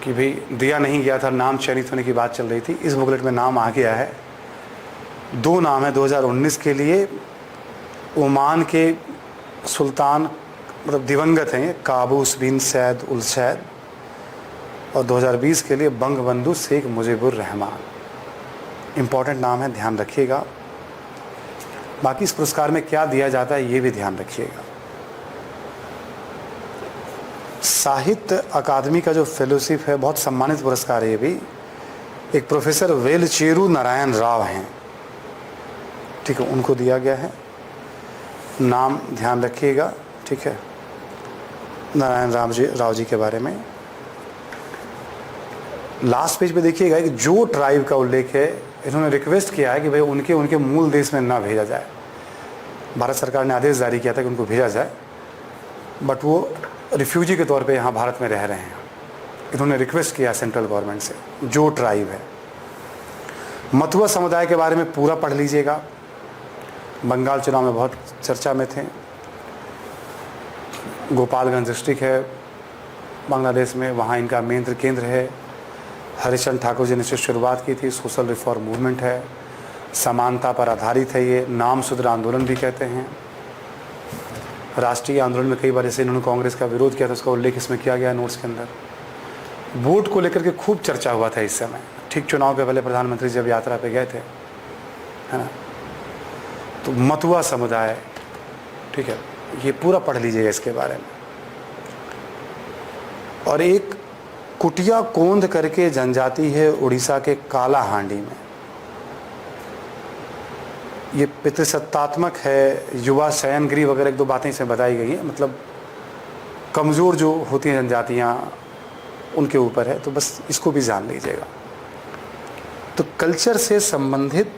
कि भाई दिया नहीं गया था, नाम चयनित होने की बात चल रही थी। इस बुकलेट में नाम आ गया है। 2 नाम है 2019 के लिए। ओमान के सुल्तान मतलब दिवंगत हैं, काबूस बिन सैद उल सैद, और 2020 के लिए बंगबंधु शेख मुजीबुर रहमान। इम्पॉर्टेंट नाम है, ध्यान रखिएगा। बाकी इस पुरस्कार में क्या दिया जाता है ये भी ध्यान रखिएगा। साहित्य अकादमी का जो फेलोशिप है, बहुत सम्मानित पुरस्कार है ये भी। एक प्रोफेसर वेलचेरू नारायण राव हैं, ठीक है, उनको दिया गया है। नाम ध्यान रखिएगा, ठीक है, नारायण राव जी के बारे में। लास्ट पेज पे देखिएगा कि जो ट्राइब का उल्लेख है, इन्होंने रिक्वेस्ट किया है कि भाई उनके मूल देश में ना भेजा जाए। भारत सरकार ने आदेश जारी किया था कि उनको भेजा जाए, बट वो रिफ्यूजी के तौर पे यहाँ भारत में रह रहे हैं। इन्होंने रिक्वेस्ट किया सेंट्रल गवर्नमेंट से, जो ट्राइब है। मथुआ समुदाय के बारे में पूरा पढ़ लीजिएगा, बंगाल चुनाव में बहुत चर्चा में थे। गोपालगंज डिस्ट्रिक्ट है बांग्लादेश में, वहाँ इनका मेन केंद्र है। हरिश्चंद्र ठाकुर जी ने इससे शुरुआत की थी। सोशल रिफॉर्म मूवमेंट है, समानता पर आधारित है ये, नाम शूद्र आंदोलन भी कहते हैं। राष्ट्रीय आंदोलन में कई बार जैसे इन्होंने कांग्रेस का विरोध किया था, उसका उल्लेख इसमें किया गया नोट्स के अंदर। वोट को लेकर के खूब चर्चा हुआ था इस समय, ठीक चुनाव के पहले प्रधानमंत्री जब यात्रा पे गए थे, है ना। तो मथुआ समुदाय, ठीक है, ये पूरा पढ़ लीजिएगा इसके बारे में। और एक कुटिया कोंद करके जनजाति है उड़ीसा के कालाहांडी में। ये पितृसत्तात्मक है, युवा शयनगिरी वगैरह एक दो बातें इसमें बताई गई हैं। मतलब कमज़ोर जो होती हैं जनजातियाँ, उनके ऊपर है, तो बस इसको भी जान लीजिएगा। तो कल्चर से संबंधित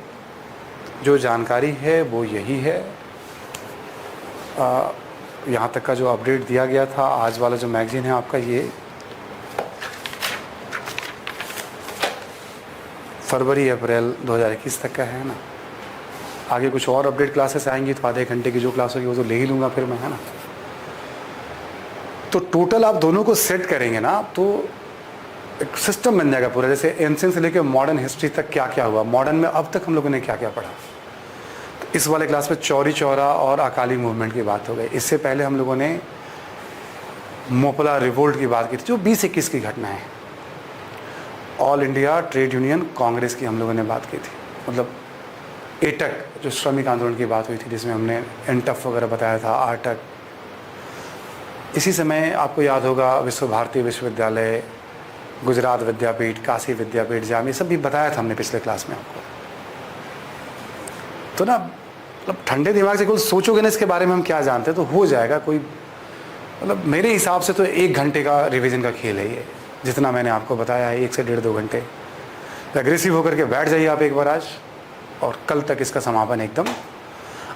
जो जानकारी है वो यही है। यहाँ तक का जो अपडेट दिया गया था, आज वाला जो मैगजीन है आपका, ये फरवरी अप्रैल 2021 तक का है ना। आगे कुछ और अपडेट क्लासेस आएंगी तो आधे घंटे की जो क्लास होगी वो तो ले ही लूँगा फिर मैं, है ना। तो टोटल आप दोनों को सेट करेंगे ना तो एक सिस्टम बन जाएगा पूरा। जैसे एंशिएंट से लेकर मॉडर्न हिस्ट्री तक क्या क्या हुआ, मॉडर्न में अब तक हम लोगों ने क्या क्या पढ़ा। तो इस वाले क्लास में चौरी चौरा और अकाली मूवमेंट की बात हो गई। इससे पहले हम लोगों ने मोपला रिवोल्ट की बात की थी, जो 2021 की घटना है। All India trade union Congress की हम लोगों ने बात की थी, मतलब एटक जो श्रमिक आंदोलन की बात हुई थी, जिसमें हमने एनटफ वगैरह बताया था, आटक। इसी समय आपको याद होगा विश्व भारती विश्वविद्यालय, गुजरात विद्यापीठ, काशी विद्यापीठ, जाम, ये सब भी बताया था हमने पिछले क्लास में आपको। तो ना मतलब ठंडे दिमाग से कुछ सोचोगे ना इसके बारे में हम क्या जानते हैं, तो हो जाएगा। कोई मतलब मेरे हिसाब से तो 1 घंटे का रिवीजन का खेल है ये, जितना मैंने आपको बताया है, 1 से 1.5-2 घंटे। एग्रेसिव होकर के बैठ जाइए आप एक बार आज, और कल तक इसका समापन एकदम।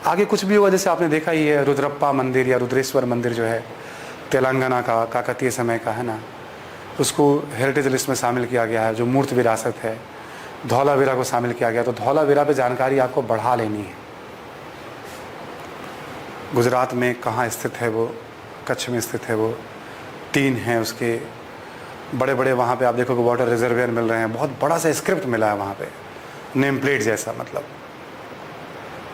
आगे कुछ भी होगा, जैसे आपने देखा ही है, रुद्रप्पा मंदिर या रुद्रेश्वर मंदिर जो है तेलंगाना का काकतीय समय का है ना, उसको हेरिटेज लिस्ट में शामिल किया गया है। जो मूर्त विरासत है, धौलावीरा को शामिल किया गया। तो धौलावीरा पे जानकारी आपको बढ़ा लेनी है। गुजरात में कहाँ स्थित है वो, कच्छ में स्थित है वो। 3 हैं उसके बड़े बड़े, वहाँ पे आप देखोगे वाटर रिजर्वियर मिल रहे हैं, बहुत बड़ा सा स्क्रिप्ट मिला है वहाँ पे, नेम प्लेट जैसा, मतलब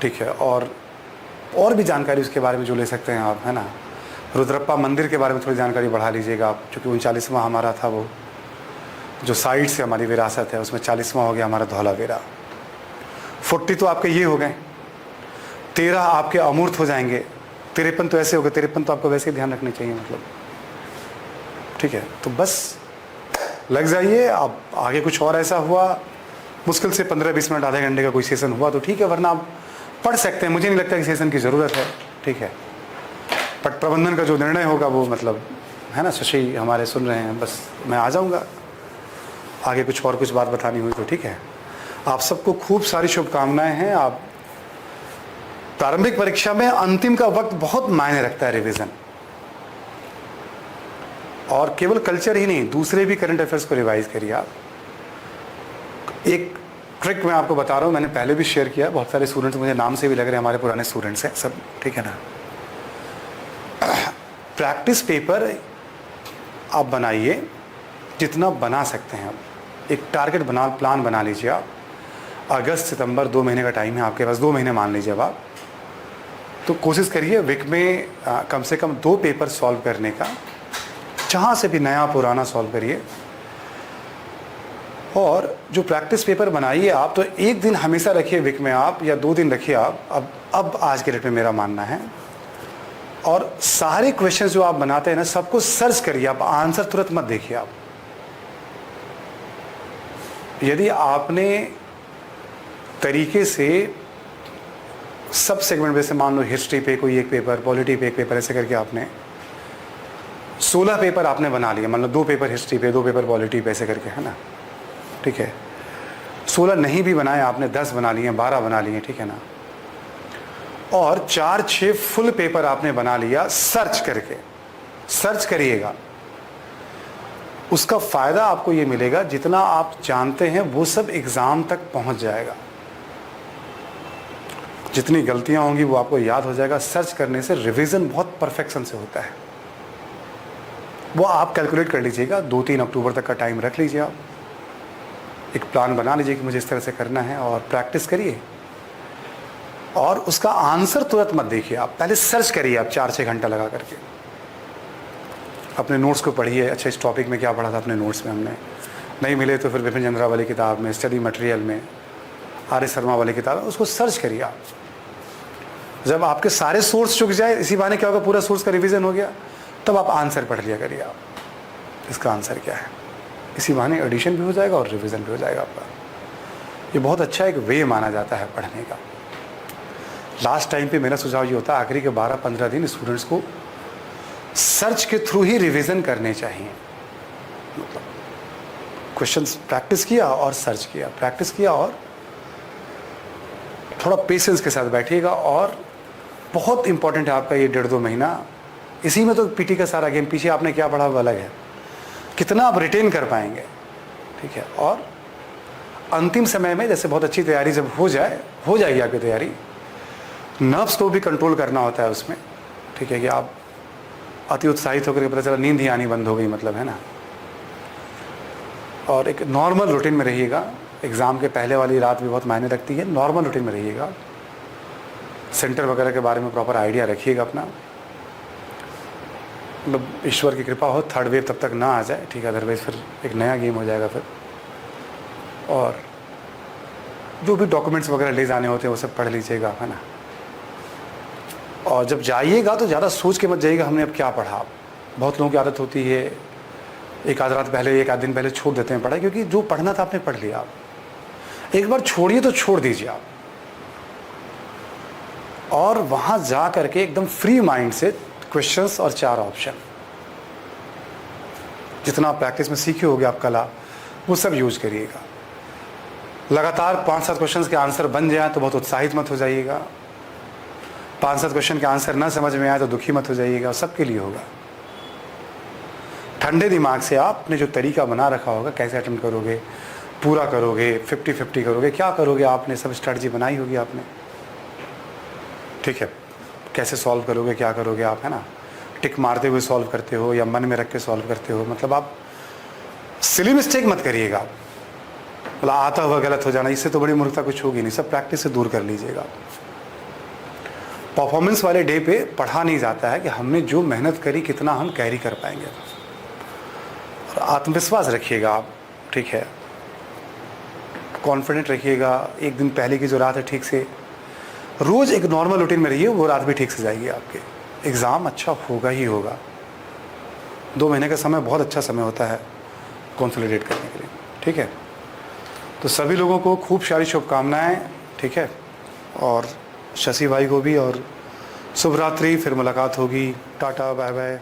ठीक है। और भी जानकारी उसके बारे में जो ले सकते हैं आप, है ना। रुद्रप्पा मंदिर के बारे में थोड़ी जानकारी बढ़ा लीजिएगा आप, क्योंकि 39वां हमारा था वो, जो साइड से हमारी विरासत है उसमें 40वां हो गया हमारा धौलावीरा। 40 तो आपके ये हो गए, 13 आपके अमूर्त हो जाएंगे, 53 तो ऐसे हो गए। 53 तो आपको वैसे ही ध्यान रखने चाहिए, मतलब ठीक है। तो बस लग जाइए आप। आगे कुछ और ऐसा हुआ, मुश्किल से 15-20 मिनट, आधे घंटे का कोई सेशन हुआ तो ठीक है, वरना आप पढ़ सकते हैं। मुझे नहीं लगता कि सेशन की ज़रूरत है, ठीक है। बट प्रबंधन का जो निर्णय होगा वो, मतलब है ना, शशि हमारे सुन रहे हैं, बस मैं आ जाऊँगा। आगे कुछ और कुछ बात बतानी हुई तो ठीक है। आप सबको खूब सारी शुभकामनाएं हैं। आप प्रारंभिक परीक्षा में अंतिम का वक्त बहुत मायने रखता है, रिवीजन। और केवल कल्चर ही नहीं, दूसरे भी करंट अफेयर्स को रिवाइज करिए आप। एक ट्रिक मैं आपको बता रहा हूँ, मैंने पहले भी शेयर किया। बहुत सारे स्टूडेंट्स मुझे नाम से भी लग रहे हैं हमारे पुराने स्टूडेंट्स हैं सब, ठीक है ना। प्रैक्टिस पेपर आप बनाइए जितना बना सकते हैं आप। एक टारगेट प्लान बना लीजिए आप। अगस्त सितंबर 2 महीने का टाइम है आपके पास, 2 महीने मान लीजिए अब आप। तो कोशिश करिए वीक में कम से कम 2 पेपर सॉल्व करने का, जहाँ से भी नया पुराना सॉल्व करिए। और जो प्रैक्टिस पेपर बनाइए आप, तो 1 दिन हमेशा रखिए वीक में आप, या 2 दिन रखिए आप। अब आज के डेट में मेरा मानना है। और सारे क्वेश्चंस जो आप बनाते हैं ना, सबको सर्च करिए आप, आंसर तुरंत मत देखिए आप। यदि आपने तरीके से सब सेगमेंट में से मान लो हिस्ट्री पे कोई एक पेपर, पॉलिटी पे एक पेपर, ऐसे करके आपने 16 पेपर आपने बना लिए, मान लो 2 पेपर हिस्ट्री पे, 2 पेपर पॉलिटी पे, ऐसे करके, है ना, ठीक है। 16 नहीं भी बनाए आपने, 10 बना लिए, 12 बना लिए, ठीक है ना। और 4-6 फुल पेपर आपने बना लिया सर्च करके। सर्च करिएगा, उसका फ़ायदा आपको ये मिलेगा, जितना आप जानते हैं वो सब एग्ज़ाम तक पहुंच जाएगा। जितनी गलतियां होंगी वो आपको याद हो जाएगा। सर्च करने से रिवीजन बहुत परफेक्शन से होता है। वो आप कैलकुलेट कर लीजिएगा, 2-3 अक्टूबर तक का टाइम रख लीजिए आप, एक प्लान बना लीजिए कि मुझे इस तरह से करना है, और प्रैक्टिस करिए। और उसका आंसर तुरंत मत देखिए आप, पहले सर्च करिए आप 4-6 घंटा लगा करके। अपने नोट्स को पढ़िए, अच्छा इस टॉपिक में क्या पढ़ा था अपने नोट्स में हमने, नहीं मिले तो फिर विपिन चंद्रा वाली किताब में, स्टडी मटेरियल में, आर एस शर्मा वाली किताब है, उसको सर्च करिए आप। जब आपके सारे सोर्स चुक जाए, इसी बहाने क्या होगा, पूरा सोर्स का रिवीजन हो गया, तब आप आंसर पढ़ लिया करिए आप, इसका आंसर क्या है। इसी बहाने एडिशन भी हो जाएगा और रिवीजन भी हो जाएगा आपका। ये बहुत अच्छा एक वे माना जाता है पढ़ने का। लास्ट टाइम पे मेरा सुझाव ये होता है, आखिरी के 12-15 दिन स्टूडेंट्स को सर्च के थ्रू ही रिवीजन करने चाहिए। मतलब क्वेश्चंस प्रैक्टिस किया और सर्च किया, प्रैक्टिस किया, और थोड़ा पेशेंस के साथ बैठिएगा। और बहुत इंपॉर्टेंट है आपका ये 1.5-2 महीना, इसी में तो पीटी का सारा गेम, पीछे आपने क्या पढ़ा वो अलग है, कितना आप रिटेन कर पाएंगे, ठीक है। और अंतिम समय में जैसे बहुत अच्छी तैयारी जब हो जाएगी आपकी तैयारी, नर्व्स को भी कंट्रोल करना होता है उसमें, ठीक है, कि आप अति उत्साहित होकर पता चला नींद ही आनी बंद हो गई, मतलब, है ना। और एक नॉर्मल रूटीन में रहिएगा। एग्ज़ाम के पहले वाली रात भी बहुत मायने रखती है, नॉर्मल रूटीन में रहिएगा। सेंटर वगैरह के बारे में प्रॉपर आइडिया रखिएगा अपना, मतलब ईश्वर की कृपा हो 3rd वेव तब तक ना आ जाए, ठीक है, अदरवाइज़ फिर एक नया गेम हो जाएगा फिर। और जो भी डॉक्यूमेंट्स वगैरह ले जाने होते हैं वो सब पढ़ लीजिएगा, है ना। और जब जाइएगा तो ज़्यादा सोच के मत जाइएगा हमने अब क्या पढ़ा। बहुत लोगों की आदत होती है एक आध रात पहले, एक आध दिन पहले छोड़ देते हैं पढ़ाई, क्योंकि जो पढ़ना था आपने पढ़ लिया। आप एक बार छोड़िए तो छोड़ दीजिए आप, और वहाँ जा करके एकदम फ्री माइंड से क्वेश्चंस और 4 ऑप्शन, जितना आप प्रैक्टिस में सीखे होगे आप कला, वो सब यूज करिएगा। लगातार 5-7 क्वेश्चंस के आंसर बन जाए तो बहुत उत्साहित मत हो जाइएगा। 5-7 क्वेश्चन के आंसर ना समझ में आए तो दुखी मत हो जाइएगा। सबके लिए होगा। ठंडे दिमाग से आपने जो तरीका बना रखा होगा, कैसे अटेम्प्ट करोगे, पूरा करोगे, 50-50 करोगे, क्या करोगे, आपने सब स्ट्रेटजी बनाई होगी आपने, ठीक है। कैसे सॉल्व करोगे, क्या करोगे आप, है ना। टिक मारते हुए सॉल्व करते हो या मन में रख के सॉल्व करते हो, मतलब आप सिली मिस्टेक मत करिएगा। मतलब आता हुआ गलत हो जाना, इससे तो बड़ी मूर्खता कुछ होगी नहीं। सब प्रैक्टिस से दूर कर लीजिएगा। परफॉर्मेंस वाले डे पे पढ़ा नहीं जाता है कि हमने जो मेहनत करी कितना हम कैरी कर पाएंगे। और आत्मविश्वास रखिएगा आप, ठीक है, कॉन्फिडेंट रखिएगा। एक दिन पहले की जो रात है ठीक से, रोज़ एक नॉर्मल रूटीन में रहिए, वो रात भी ठीक से जाएगी आपके। एग्ज़ाम अच्छा होगा ही होगा। 2 महीने का समय बहुत अच्छा समय होता है कॉन्सोलिडेट करने के लिए, ठीक है। तो सभी लोगों को खूब सारी शुभकामनाएं, ठीक है। और शशि भाई को भी, और शुभ रात्रि। फिर मुलाकात होगी। Tata, bye bye.